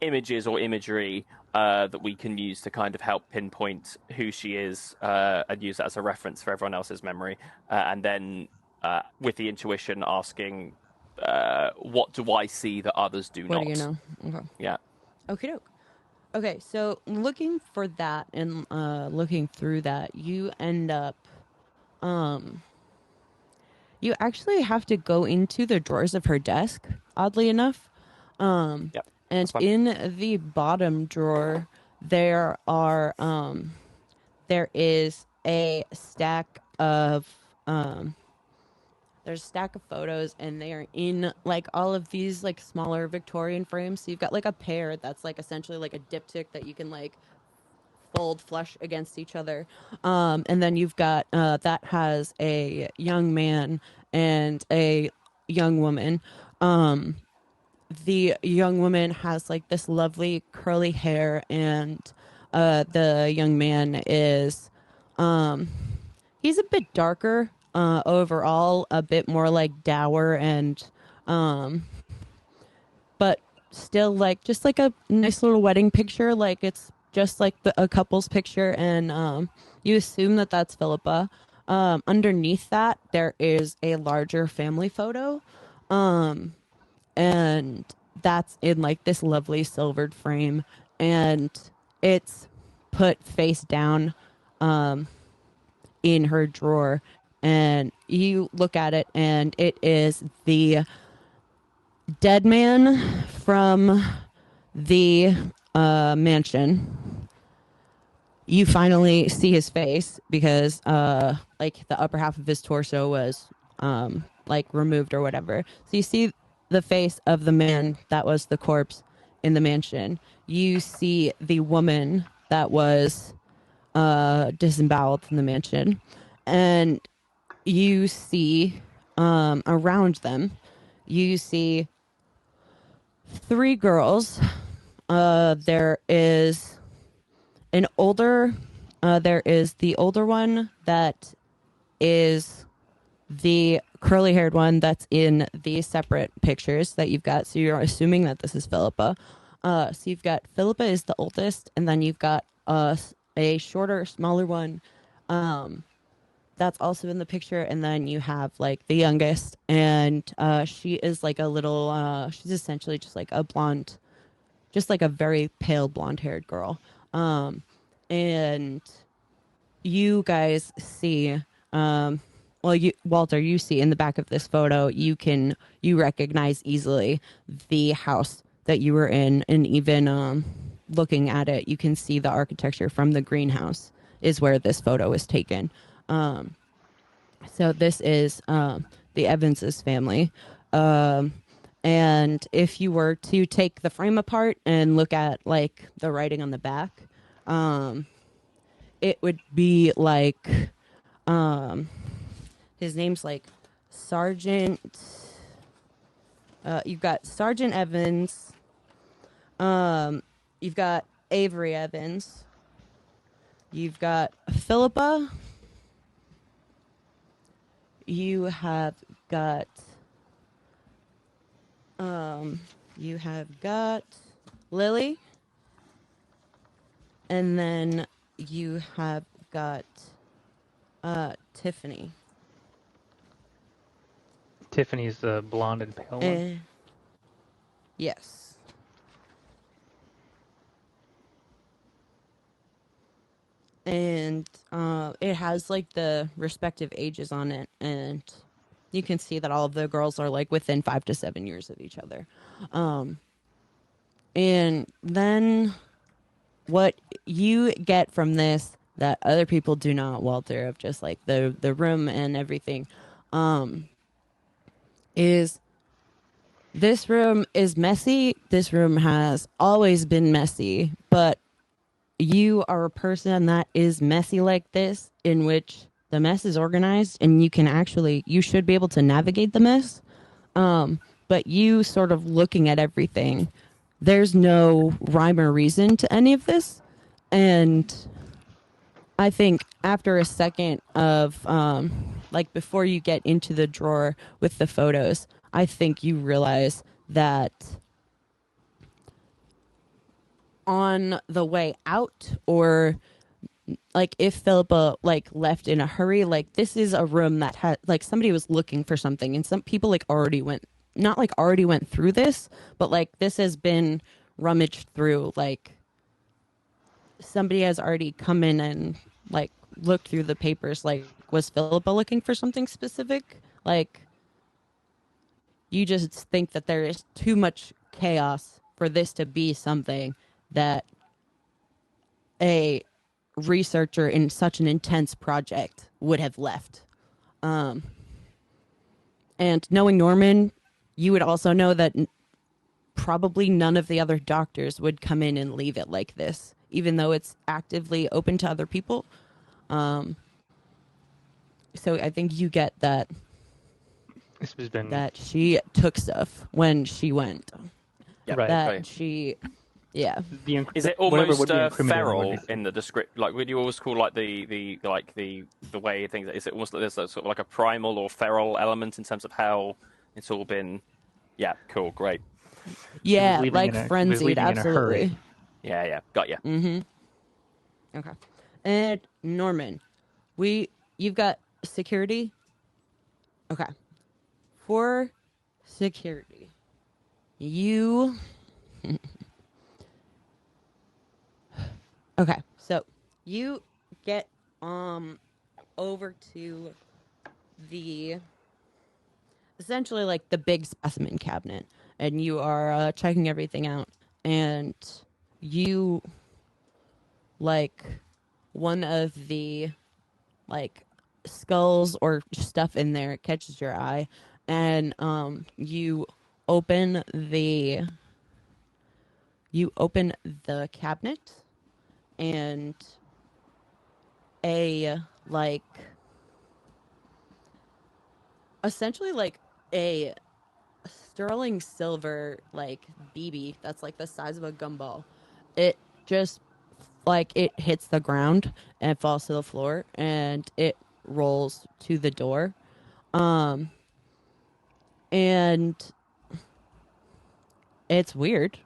images or imagery that we can use to kind of help pinpoint who she is, and use that as a reference for everyone else's memory, and then with the intuition asking, what do I see that others do not? What do you know? Okay. Yeah. Okie doke. Okay, so looking for that and looking through that, you end up, you actually have to go into the drawers of her desk, oddly enough. Yep. And in the bottom drawer, there is a stack of, there's a stack of photos, and they are in like all of these like smaller Victorian frames. So you've got like a pair that's like essentially like a diptych that you can like fold flush against each other. And then you've got that has a young man and a young woman. The young woman has like this lovely curly hair, and the young man is he's a bit darker overall, a bit more like dour, and but still like just like a nice little wedding picture, like it's just like a couple's picture, and you assume that that's Philippa. Underneath that there is a larger family photo, and that's in like this lovely silvered frame, and it's put face down in her drawer, and you look at it, and it is the dead man from the mansion. You finally see his face because like the upper half of his torso was like removed or whatever. So you see the face of the man that was the corpse in the mansion. You see the woman that was disemboweled in the mansion, and you see around them, you see 3 girls. There is an older, there is the older one that is the curly haired one that's in the separate pictures that you've got. So you're assuming that this is Philippa. So you've got Philippa is the oldest, and then you've got a shorter, smaller one that's also in the picture. And then you have like the youngest, and she is like a little. She's essentially just like a blonde, just like a very pale blonde haired girl. And you guys see. Walter, you see in the back of this photo, you recognize easily the house that you were in, and even looking at it, you can see the architecture from the greenhouse is where this photo was taken. So this is the Evanses family. And if you were to take the frame apart and look at like the writing on the back, it would be like his name's like Sergeant. You've got Sergeant Evans. You've got Avery Evans. You've got Philippa. You have got Lily. And then you have got Tiffany. Tiffany's the blonde and pale one. Yes. And it has like the respective ages on it, and you can see that all of the girls are like within 5 to 7 years of each other. And then what you get from this that other people do not, Walter, of just like the room and everything, is this room is messy. This room has always been messy, but you are a person that is messy like this, in which the mess is organized and you should be able to navigate the mess. But you sort of looking at everything, there's no rhyme or reason to any of this. And I think after a second of, like before you get into the drawer with the photos, I think you realize that on the way out, or like if Philippa like left in a hurry, like this is a room that had like somebody was looking for something, and some people like already went through this, but like this has been rummaged through. Like somebody has already come in and like looked through the papers. Like, was Philippa looking for something specific? Like, you just think that there is too much chaos for this to be something that a researcher in such an intense project would have left. And knowing Norman, you would also know that probably none of the other doctors would come in and leave it like this, even though it's actively open to other people. So I think you get that that she took stuff when she went. Yeah, right. That right. she, yeah. Is it almost feral in the description? Like, would you always call like the way things? Is it almost like there's sort of like a primal or feral element in terms of how it's all been? Yeah, cool, great. Yeah, like frenzied, absolutely. Yeah, got you. Mm-hmm. Okay. And Norman, you've got security. Okay. For security, you. Okay, so you get over to the essentially like the big specimen cabinet, and you are checking everything out, and you like one of the like skulls or stuff in there catches your eye, and you open the cabinet, and a like essentially like a sterling silver like BB that's like the size of a gumball. It just like it hits the ground and falls to the floor, and it rolls to the door. And it's weird.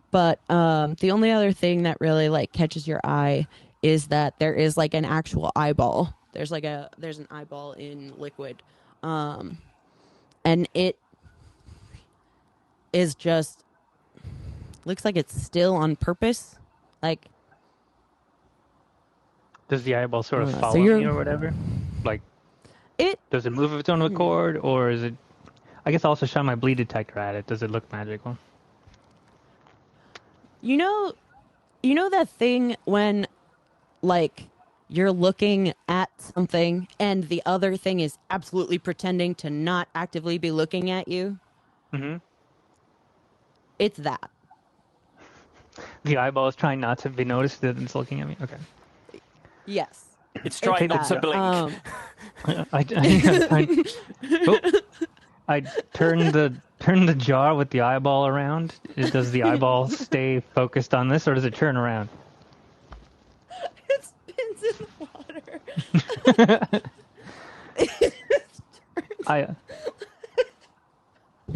But the only other thing that really like catches your eye is that there is like an actual eyeball There's an eyeball in liquid, and it is just looks like it's still on purpose, like. Does the eyeball sort of So follow me or whatever? Like, does it move of its own accord, or is it? I guess I'll also shine my bleed detector at it. Does it look magical? You know that thing when, like, you're looking at something and the other thing is absolutely pretending to not actively be looking at you? Mm-hmm. It's that. The eyeball is trying not to be noticed that it's looking at me. Okay. Yes. It's trying not to blink. I turn the jar with the eyeball around. Does the eyeball stay focused on this, or does it turn around? It spins in the water.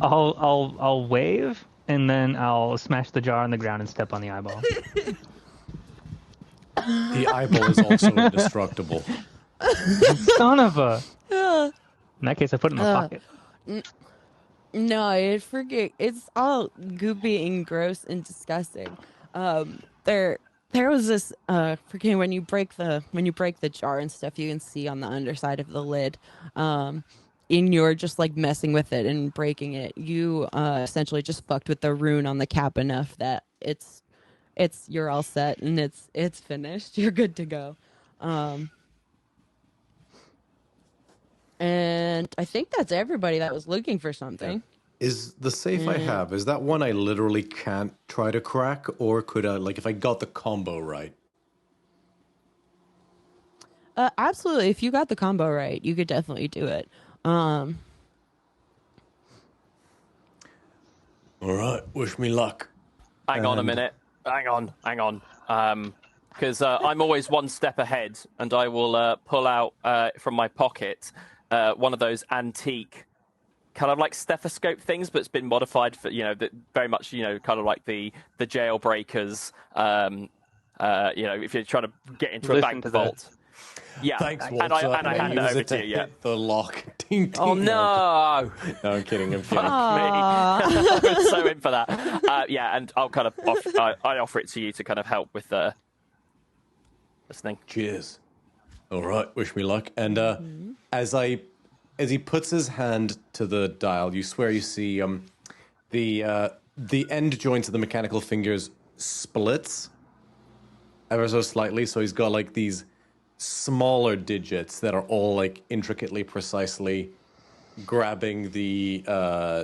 I'll wave, and then I'll smash the jar on the ground and step on the eyeball. The eyeball is also indestructible. Son of a... In that case, I put it in my pocket. No, it's all goopy and gross and disgusting. There was this freaking when you break the jar and stuff, you can see on the underside of the lid. And you're just like messing with it and breaking it. You essentially just fucked with the rune on the cap enough that you're all set and it's finished. You're good to go. And I think that's everybody that was looking for something. Is the safe I have, is that one I literally can't try to crack, or could I, like, if I got the combo right? Absolutely. If you got the combo right, you could definitely do it. All right, wish me luck. Hang on a minute. Hang on. Because I'm always one step ahead, and I will pull out from my pocket one of those antique, kind of like stethoscope things, but it's been modified for, very much, kind of like the jailbreakers. If you're trying to get into a bank vault. Yeah, thanks, and I hand it over to you. Yeah. The lock. Ding, ding. Oh no! No, I'm kidding. I'm kidding. Me. I'm so in for that. And I'll kind of I offer it to you to kind of help with this thing. Cheers. All right, wish me luck. And as he puts his hand to the dial, you swear you see the end joints of the mechanical fingers splits ever so slightly. So he's got like these smaller digits that are all like intricately, precisely grabbing the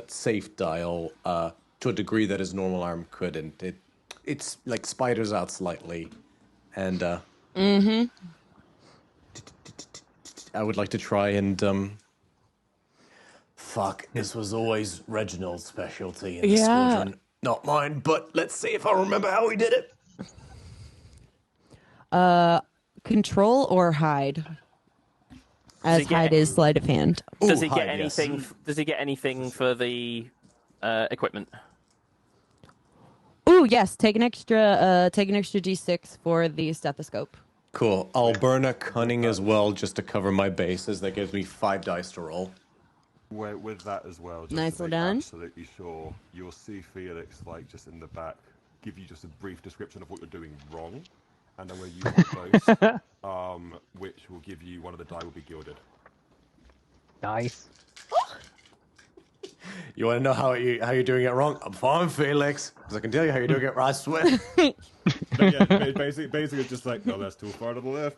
safe dial to a degree that his normal arm couldn't. It's like spiders out slightly, and I would like to try and fuck. This was always Reginald's specialty in the squadron, not mine. But let's see if I remember how he did it. Control or hide, as hide is sleight of hand. Does he get anything? Yes. Does he get anything for the equipment? Ooh, yes. Take an extra D6 for the stethoscope. Cool. I'll burn a cunning as well, just to cover my bases. That gives me 5 dice to roll. With that as well, just nicely to done. Absolutely sure. You'll see Felix, like, just in the back, give you just a brief description of what you're doing wrong. And I'm going to use both, which will give you one of the die will be gilded. Nice. You want to know how you're doing it wrong? I'm fine, Felix, because I can tell you how you're doing it right, swear. Basically, it's just like, no, that's too far to the left.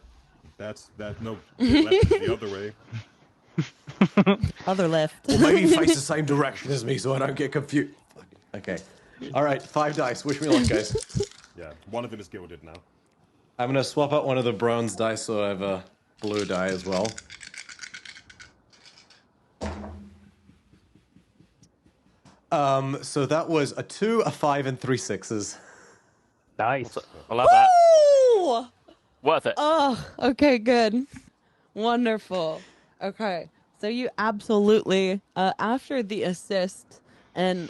No, the left is the other way. Other left. Well, maybe face the same direction as me, so I don't get confused. Okay. All right, 5 dice. Wish me luck, guys. Yeah, one of them is gilded now. I'm going to swap out one of the bronze dice so I have a blue die as well. So that was a 2, a 5, and 3 6s. Nice. I love that. Woo! Worth it. Oh, okay, good. Wonderful. Okay, so you absolutely, after the assist and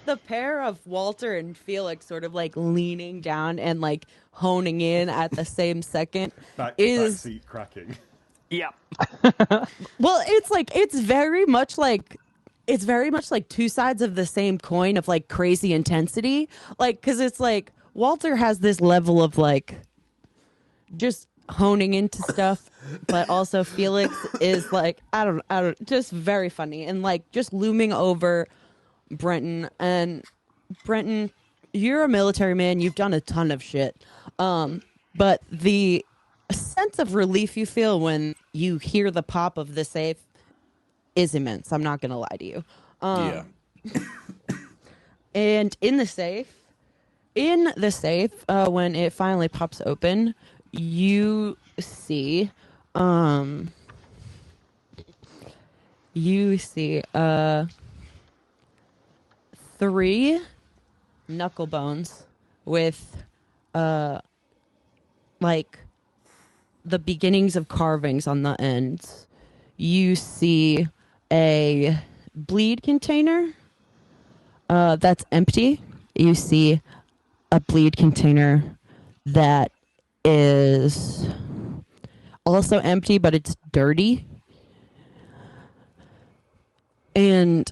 the pair of Walter and Felix sort of like leaning down and like honing in at the same second is backseat cracking. Yeah. well, it's very much like two sides of the same coin of like crazy intensity. Like, because it's like Walter has this level of like just honing into stuff, but also Felix is like I don't just very funny and like just looming over Brenton. And Brenton, you're a military man, you've done a ton of shit, but the sense of relief you feel when you hear the pop of the safe is immense. I'm not gonna lie to you. Yeah. And in the safe, when it finally pops open, you see, three knuckle bones with, like the beginnings of carvings on the ends. You see a bleed container that's empty. You see a bleed container that is also empty, but it's dirty. And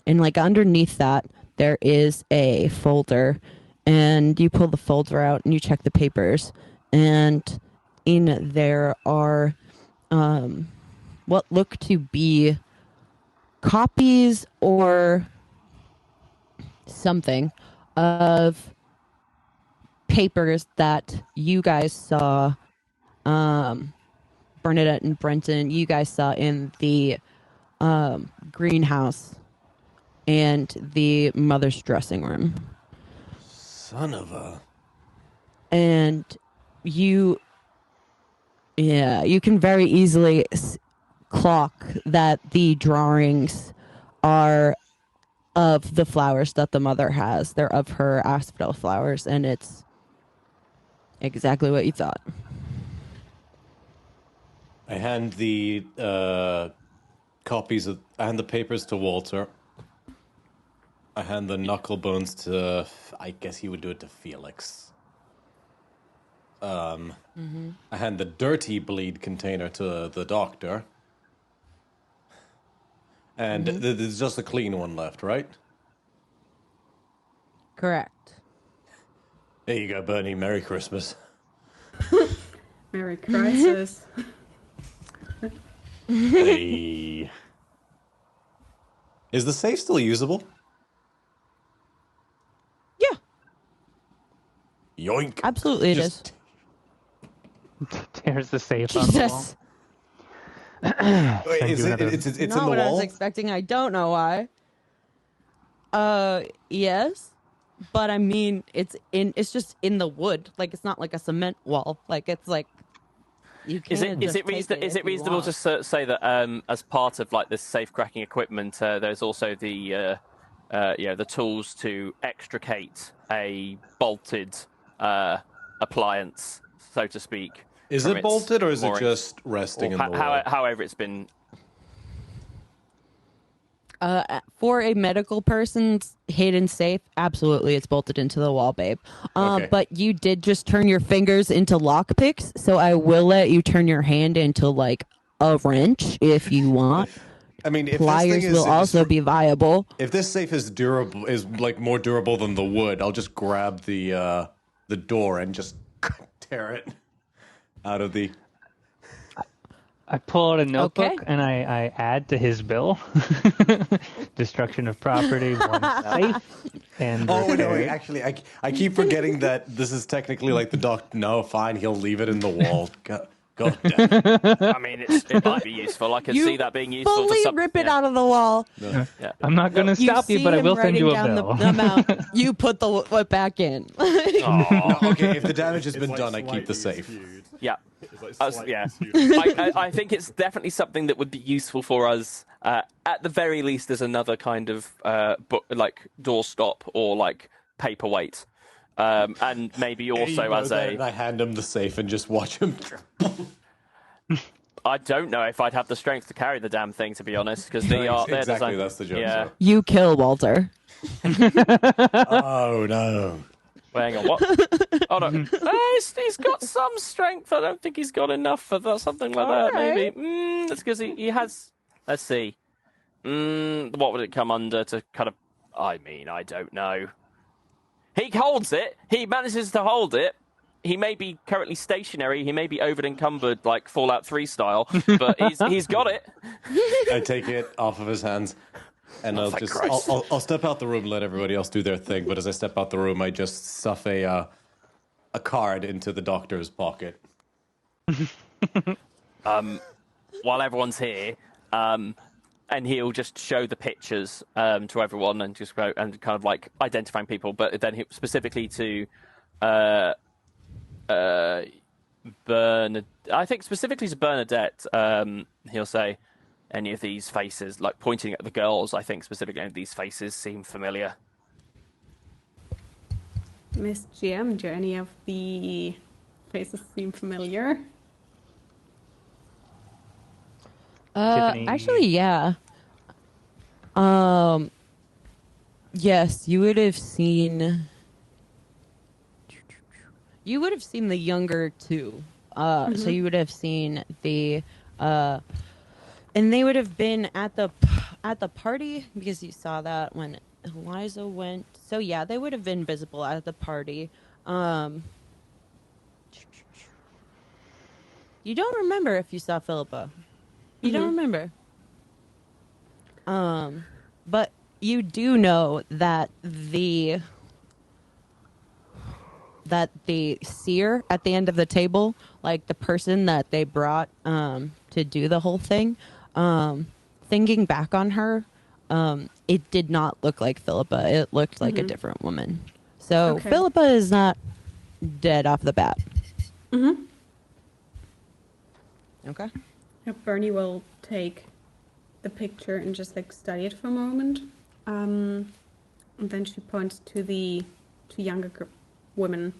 like underneath that, there is a folder, and you pull the folder out and you check the papers, and in there are what look to be copies or something of papers that you guys saw, Bernadette and Brenton, you guys saw in the greenhouse and the mother's dressing room. Son of a... And you can very easily clock that the drawings are of the flowers that the mother has. They're of her asphodel flowers, and it's exactly what you thought. I hand the I hand the papers to Walter. I hand the knuckle bones to, I guess he would do it to Felix. I hand the dirty bleed container to the doctor. And there's just a clean one left, right? Correct. There you go, Bernie. Merry Christmas. Merry Crisis. Hey. Is the safe still usable? Yeah, Yoink. absolutely it is. Tears the safe out of the wall. Jesus. Wait, Send is you it, another- it's Not in the what I was wall? expecting. I don't know why. Yes. But I mean, it's just in the wood. Like, it's not like a cement wall. Like, it's like, you Is can't it just take is it if you reasonable want. to say that as part of like this safe cracking equipment, there's also the the tools to extricate a bolted appliance, so to speak. Is from it its bolted or is it moorings? just resting in the wall? However it's been. For a medical person's hidden safe, absolutely, it's bolted into the wall, babe. Okay. But you did just turn your fingers into lockpicks, so I will let you turn your hand into like a wrench if you want. I mean, if this Pliers thing will also be viable. If this safe is durable, is like more durable than the wood, I'll just grab the door and just tear it out of the. I pull out a notebook Okay. and I add to his bill. Destruction of property, one safe, and Oh no! repair. Wait, actually, I keep forgetting that this is technically like the doc. No, fine, he'll leave it in the wall. God damn it. I mean, it might be useful. I could You see that being useful. fully to rip it out of the wall. Yeah. I'm not going to stop you, see but I him will send you a writing bill. down the amount. You put the what back in. No, okay, if the damage has been It's done, like I keep the slightly safe. skewed. Yeah. It's like slightly Yeah, skewed. I think it's definitely something that would be useful for us. At the very least, as another kind of book, like doorstop or like paperweight, and maybe There you also go, as there, a. and I hand him the safe and just watch him. I don't know if I'd have the strength to carry the damn thing, to be honest, because they're Exactly, designed. that's the joke. Yeah. Sir. You kill Walter. Oh no. Well, hang on, what? Oh no, he's got some strength. I don't think he's got enough for that, something like that. right. Maybe. That's because he has. Let's see. What would it come under to kind of? I mean, I don't know. He holds it. He manages to hold it. He may be currently stationary. He may be over encumbered, like Fallout 3 style, but he's got it. I take it off of his hands, and I'll step out the room, and let everybody else do their thing. But as I step out the room, I just stuff a card into the doctor's pocket. While everyone's here, and he'll just show the pictures to everyone and just go and kind of like identifying people, but then specifically to I think specifically to Bernadette, he'll say, any of these faces, like pointing at the girls, I think specifically any of these faces seem familiar. Miss GM, do any of the faces seem familiar? Tiffany. Actually, yeah. Yes, you would have seen. You would have seen the younger two. So you would have seen the, and they would have been at the party because you saw that when Eliza went. So yeah, they would have been visible at the party. You don't remember if you saw Philippa. You don't remember. But you do know that the seer at the end of the table, like the person that they brought to do the whole thing, thinking back on her, it did not look like Philippa. It looked like a different woman. So Okay. Philippa is not dead off the bat. Mm-hmm. Okay. Bernie will take the picture and just like study it for a moment. And then she points to the two younger women.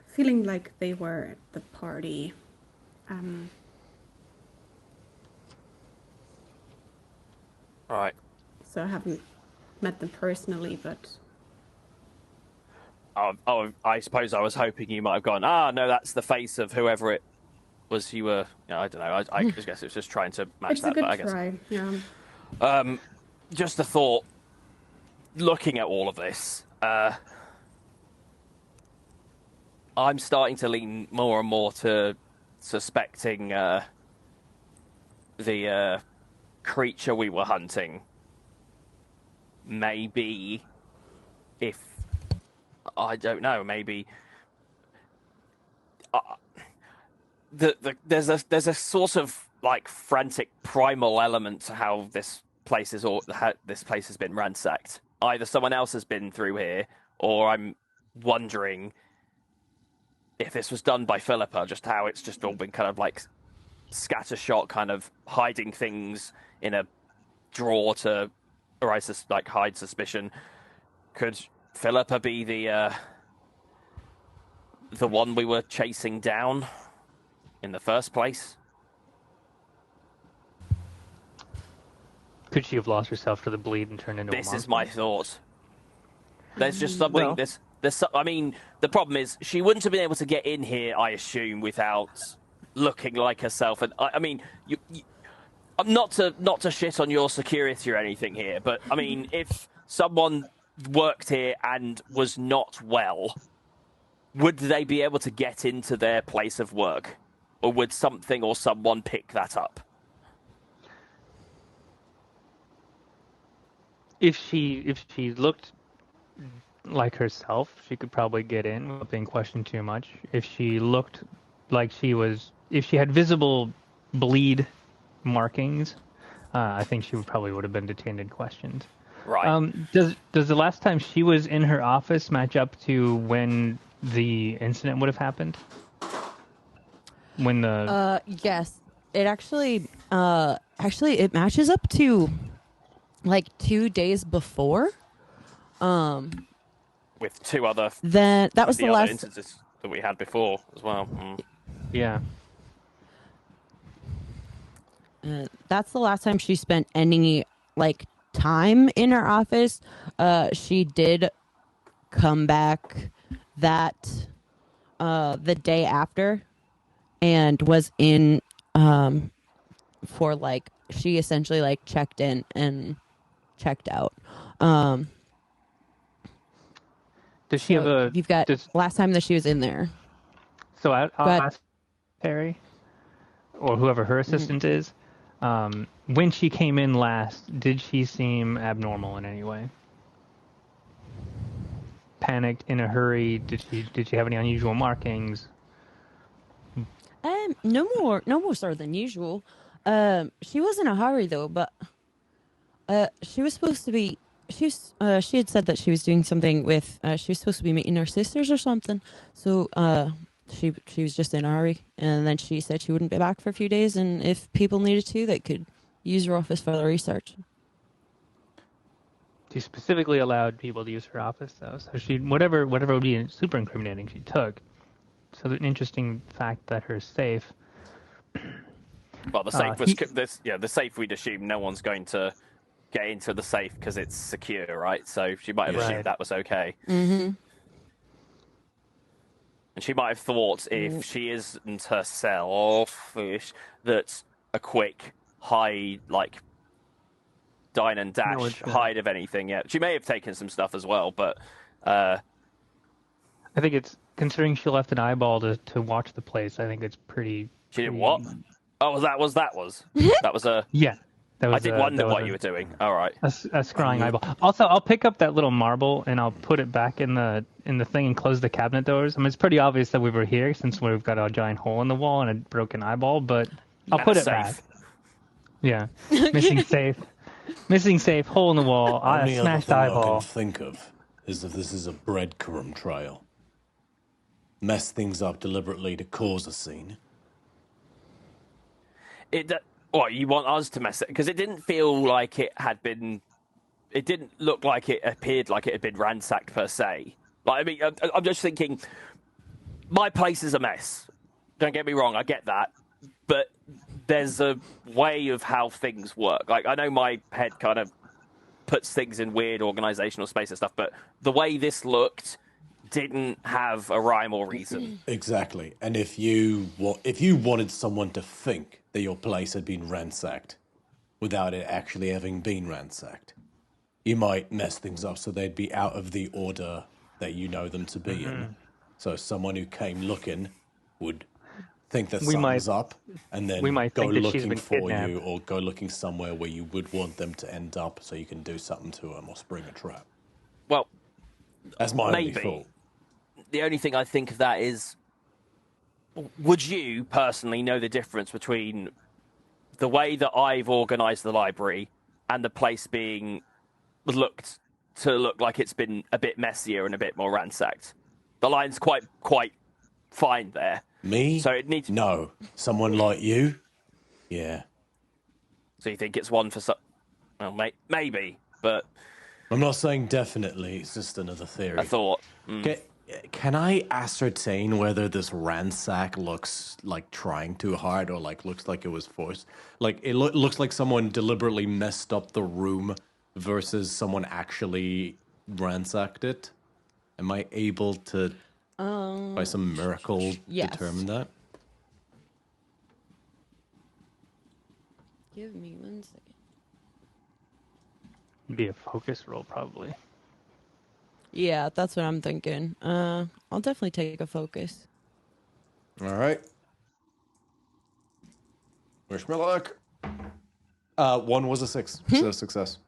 Feeling like they were at the party. Right. So I haven't met them personally, but I suppose I was hoping you might have gone, no, that's the face of whoever it was you were. I don't know. I guess it was just trying to match it's that. a good But I guess. try. Yeah. Just a thought. Looking at all of this, I'm starting to lean more and more to suspecting the creature we were hunting. Maybe, if I don't know, maybe there's a sort of like frantic primal element to how this place is, or how this place has been ransacked. Either someone else has been through here, or I'm wondering if this was done by Philippa, just how it's just all been kind of like scattershot, kind of hiding things in a drawer to hide suspicion. Could Philippa be the one we were chasing down in the first place? Could she have lost herself to the bleed and turned into a This monster? is my thought. There's just something. I mean, the problem is she wouldn't have been able to get in here, I assume, without looking like herself. And I mean, I'm not to shit on your security or anything here, but I mean, if someone worked here and was not well, would they be able to get into their place of work, or would something or someone pick that up? If she looked like herself, she could probably get in without being questioned too much. If she looked like if she had visible bleed markings, I think she would have been detained and questioned. Right. Does the last time she was in her office match up to when the incident would have happened? When the yes, it actually it matches up to like 2 days before. With two other. Then that was the other last. instances. that we had before as well. Yeah. That's the last time she spent any like time in her office. She did come back that the day after and was in for like she essentially like checked in and checked out. Does she have a? You've got last time that she was in there. So I'll ask Perry, or whoever her assistant is. When she came in last, did she seem abnormal in any way? Panicked, in a hurry? Did she have any unusual markings? No more so than usual. She was in a hurry though, but she was supposed to be. She had said that she was doing something with. She was supposed to be meeting her sisters or something. So she was just in a hurry, and then she said she wouldn't be back for a few days, and if people needed to, they could use her office for the research. She specifically allowed people to use her office, though. So she whatever would be super incriminating, she took. So an interesting fact that her safe. Well, the safe was the safe. We'd assume no one's going to get into the safe because it's secure, right? So she might have assumed that was okay. Mm-hmm. And she might have thought if she isn't herself, that a quick hide, like dine and dash hide of anything. Yeah, she may have taken some stuff as well, but I think it's considering she left an eyeball to watch the place. I think it's pretty. She did what? Oh, that was a yeah. I did wonder what you were doing. All right, a scrying eyeball. Also, I'll pick up that little marble and I'll put it back in the thing and close the cabinet doors. I mean, it's pretty obvious that we were here since we've got a giant hole in the wall and a broken eyeball. But I'll put it back. Yeah, missing safe, hole in the wall. Smashed eyeball. I can think of is if this is a breadcrumb trail. Mess things up deliberately to cause a scene. What, you want us to mess it? Because it didn't feel like it had been. It didn't look like it appeared like it had been ransacked per se. Like, I mean, I'm just thinking, my place is a mess. Don't get me wrong, I get that. But there's a way of how things work. Like, I know my head kind of puts things in weird organizational space and stuff, but the way this looked didn't have a rhyme or reason. Exactly. And if you wanted someone to think that your place had been ransacked without it actually having been ransacked, you might mess things up so they'd be out of the order that you know them to be in. So someone who came looking would think that something's up and then go looking for you or go looking somewhere where you would want them to end up so you can do something to them or spring a trap. Well, that's my only thought. The only thing I think of that is, would you personally know the difference between the way that I've organised the library and the place being looked to look like it's been a bit messier and a bit more ransacked? The line's quite fine there. Me? So it needs no. Someone like you? Yeah. So you think it's one for some? Well, maybe, but I'm not saying definitely. It's just another theory. I thought. Can I ascertain whether this ransack looks like trying too hard or like looks like it was forced? Like it looks like someone deliberately messed up the room versus someone actually ransacked it. Am I able to, by some miracle, determine that? Give me 1 second. Be a focus roll, probably. Yeah, that's what I'm thinking. I'll definitely take a focus. All right. Wish me luck. 1 was a 6, so success.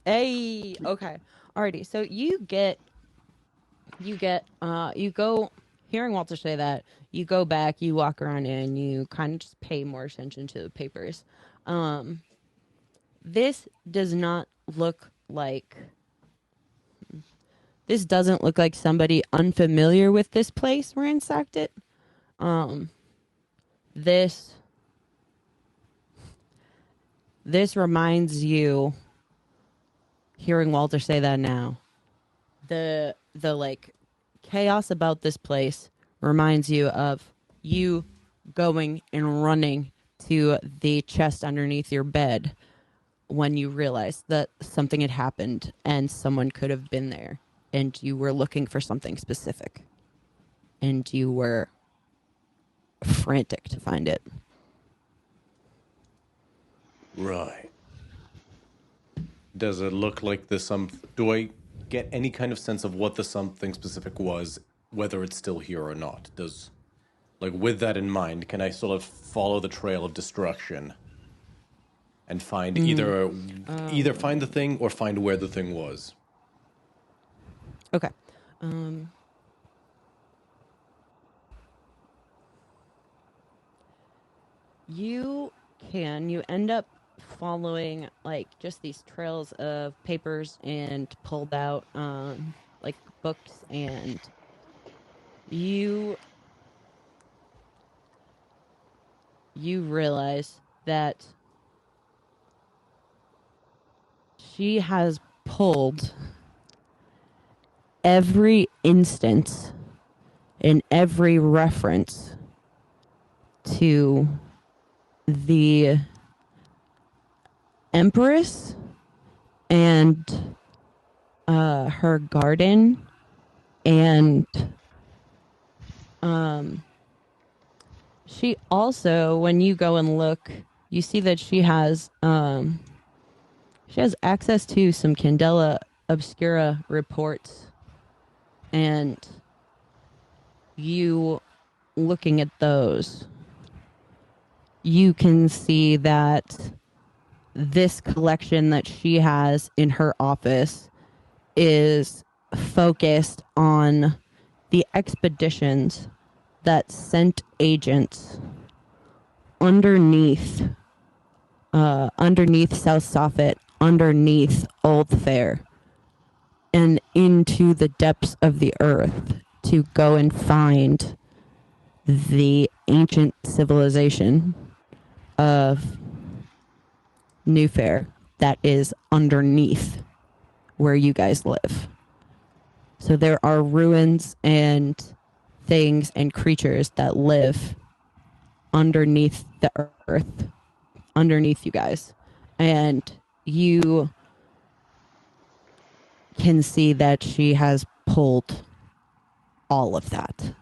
Hey, okay. Alrighty, so you go, hearing Walter say that, you go back, you walk around and you kind of just pay more attention to the papers. This doesn't look like somebody unfamiliar with this place ransacked it. This reminds you, hearing Walter say that now, the like chaos about this place reminds you of you going and running to the chest underneath your bed when you realized that something had happened and someone could have been there, and you were looking for something specific, and you were frantic to find it. Right. Does it look like the do I get any kind of sense of what the something specific was, whether it's still here or not? Like, with that in mind, can I sort of follow the trail of destruction and find either find the thing or find where the thing was? Okay. You end up following like just these trails of papers and pulled out like books, and you realize that she has pulled every instance and every reference to the Empress and her garden, and she also, when you go and look, you see that she has access to some Candela Obscura reports, and you looking at those, you can see that this collection that she has in her office is focused on the expeditions that sent agents underneath South Soffit, underneath Old Fair, and into the depths of the earth to go and find the ancient civilization of New Fair that is underneath where you guys live. So there are ruins and things and creatures that live underneath the earth, underneath you guys. And you can see that she has pulled all of that.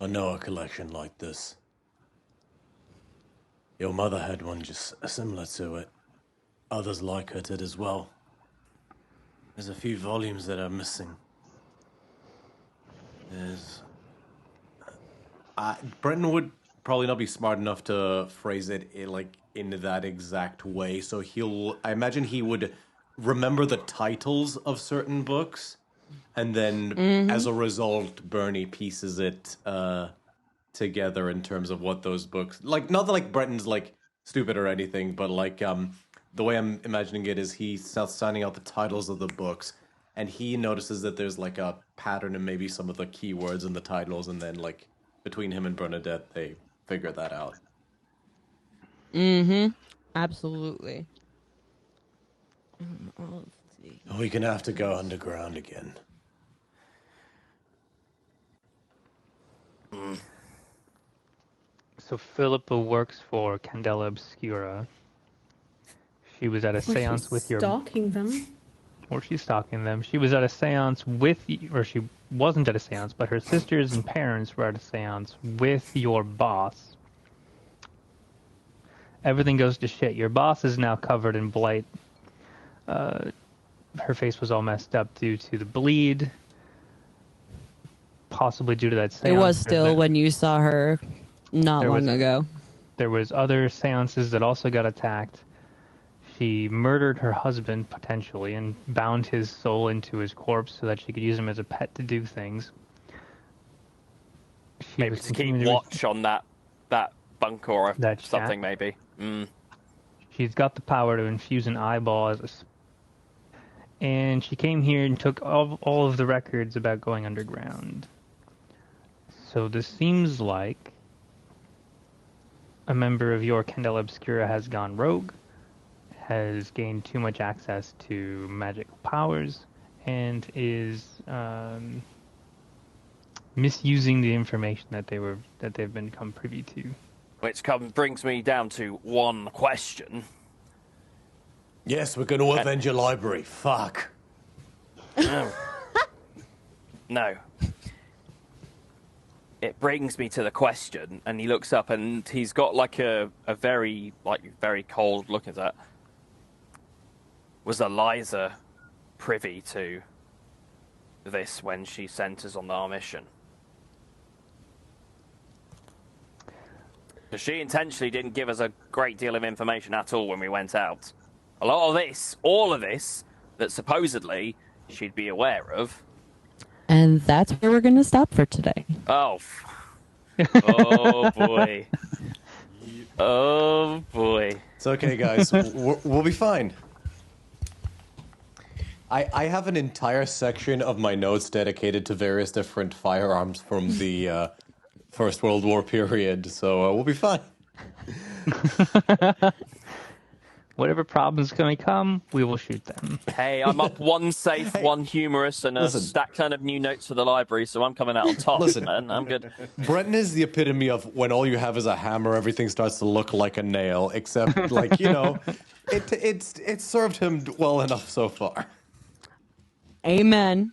I know a collection like this. Your mother had one just similar to it. Others like her did as well. There's a few volumes that are missing. Brenton would probably not be smart enough to phrase it in that exact way, so I imagine he would remember the titles of certain books, and then as a result, Bernie pieces it together in terms of what those books like. Not that like Brenton's like stupid or anything, but like the way I'm imagining it is he starts signing out the titles of the books, and he notices that there's like a pattern in maybe some of the keywords in the titles, and then like between him and Bernadette, they figure that out. Absolutely. We're gonna have to go underground again. So Philippa works for Candela Obscura. She was at a seance with your... stalking them. Or she's stalking them. She was at a seance with... Or she wasn't at a seance, but her sisters and parents were at a seance with your boss. Everything goes to shit. Your boss is now covered in blight. Her face was all messed up due to the bleed. Possibly due to that seance. It was still when you saw her not long ago. There was other seances that also got attacked. She murdered her husband, potentially, and bound his soul into his corpse so that she could use him as a pet to do things. Maybe to keep watch on that bunker or something, maybe. She's got the power to infuse an eyeball as a... And she came here and took all of the records about going underground. So this seems like a member of your Candela Obscura has gone rogue, has gained too much access to magical powers and is misusing the information that they've become privy to. Which brings me down to one question. Yes, we're going to avenge your library. Fuck. No. It brings me to the question, and he looks up, and he's got like a very cold look at that. Was Eliza privy to this when she sent us on our mission? Because she intentionally didn't give us a great deal of information at all when we went out. A lot of this, all of this, that supposedly she'd be aware of. And that's where we're going to stop for today. Oh. Oh, boy. Oh, boy. It's okay, guys. We'll be fine. I have an entire section of my notes dedicated to various different firearms from the First World War period, so we'll be fine. Whatever problems can come, we will shoot them. Hey, I'm up one safe, one humorous, and a stack ton of new notes for the library, so I'm coming out on top, man. I'm good. Brenton is the epitome of when all you have is a hammer, everything starts to look like a nail, except, like, you know, it served him well enough so far. Amen.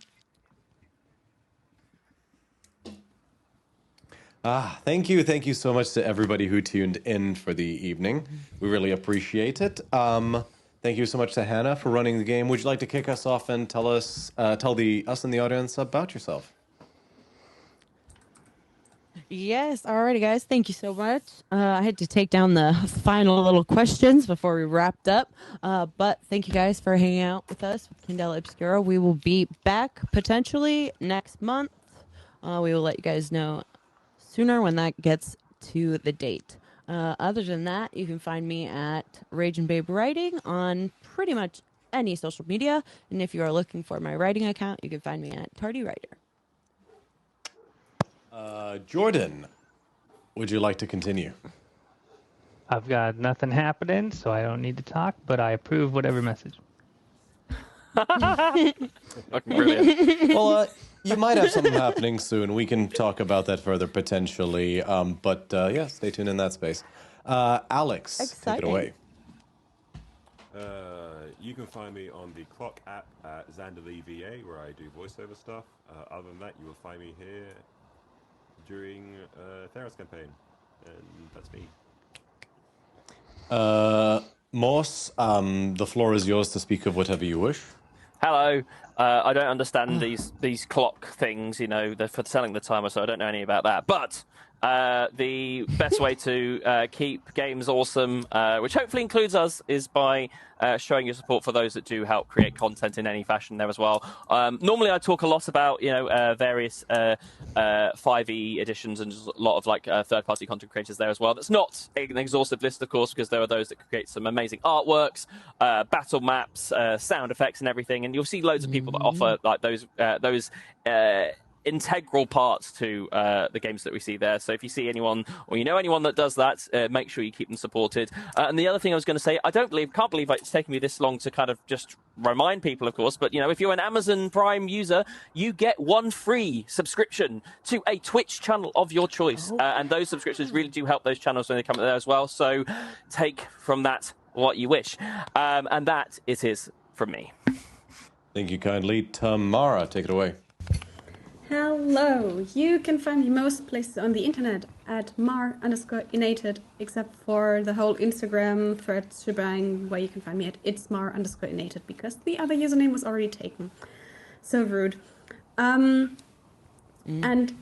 Thank you so much to everybody who tuned in for the evening. We really appreciate it. Thank you so much to Hannah for running the game. Would you like to kick us off and tell us in the audience about yourself? Yes, alrighty, guys. Thank you so much. I had to take down the final little questions before we wrapped up. But thank you guys for hanging out with us with Candela Obscura. We will be back potentially next month. We will let you guys know sooner when that gets to the date. Other than that, you can find me at Rage and Babe Writing on pretty much any social media. And if you are looking for my writing account, you can find me at Tardy Writer. Jordan, would you like to continue? I've got nothing happening, so I don't need to talk, but I approve whatever message. Brilliant. Well, you might have something happening soon. We can talk about that further potentially. But yeah, stay tuned in that space. Alex, Exciting. take it away. You can find me on the Clock app at Xanderly VA, where I do voiceover stuff. Other than that, you will find me here during Theros campaign, and that's me. Morse, the floor is yours to speak of whatever you wish. Hello. I don't understand these clock things, you know, they're for telling the timer, so I don't know any about that. But the best way to keep games awesome, which hopefully includes us, is by showing your support for those that do help create content in any fashion there as well. Normally I talk a lot about, you know, various 5e editions and just a lot of like third-party content creators there as well. That's not an exhaustive list, of course, because there are those that create some amazing artworks, battle maps, sound effects and everything. And you'll see loads of people that offer like those integral parts to the games that we see there. So if you see anyone or you know anyone that does that, make sure you keep them supported. And the other thing I was going to say, can't believe it's taken me this long to kind of just remind people, of course, but you know, if you're an Amazon Prime user, you get one free subscription to a Twitch channel of your choice. And those subscriptions really do help those channels when they come there as well. So take from that what you wish. And that it is from me. Thank you kindly. Tamara, take it away. Hello! You can find me most places on the internet at mar_inated, except for the whole Instagram thread shebang, where you can find me at itsmar_inated, because the other username was already taken. So rude. And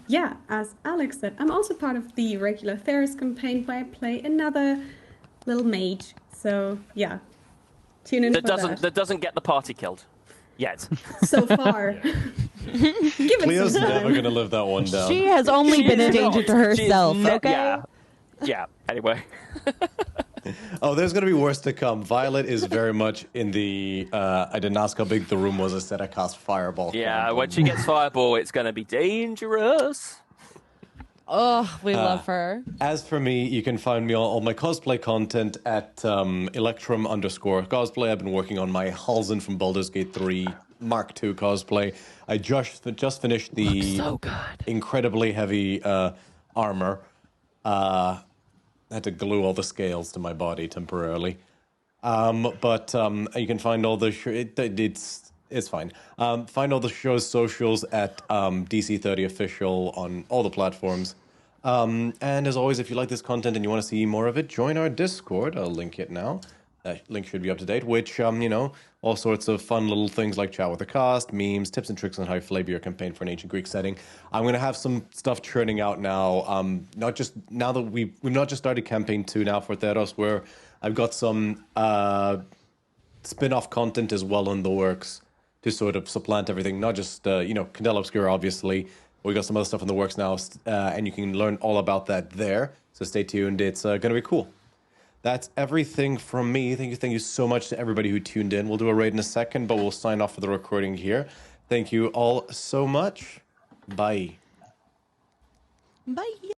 yeah, as Alex said, I'm also part of the regular Theros campaign, where I play another little mage. So yeah, tune in for that. That doesn't get the party killed. Yet. So far. Cleo's never going to live that one down. She has only been a danger to herself, okay? Yeah, anyway. Oh, there's going to be worse to come. Violet is very much in the, I didn't ask how big the room was, I said I cast fireball. Yeah, when she gets fireball, it's going to be dangerous. Oh, we love her. As for me, you can find me on all my cosplay content at Electrum_cosplay. I've been working on my Halsin from Baldur's Gate 3 Mark II cosplay. I just finished the So good. incredibly heavy armor. I had to glue all the scales to my body temporarily. But you can find all the it's fine. Find all the show's socials at DC30 Official on all the platforms. And as always, if you like this content and you want to see more of it, join our Discord. I'll link it now. That link should be up to date, which, all sorts of fun little things like chat with the cast, memes, tips and tricks on how to flavor your campaign for an ancient Greek setting. I'm going to have some stuff churning out now. Not just now that we've not just started campaign 2 now for Theros, where I've got some spin-off content as well in the works to sort of supplant everything. Not just, Candela Obscura, obviously. We got some other stuff in the works now, and you can learn all about that there. So stay tuned. It's going to be cool. That's everything from me. Thank you so much to everybody who tuned in. We'll do a raid in a second, but we'll sign off for the recording here. Thank you all so much. Bye. Bye.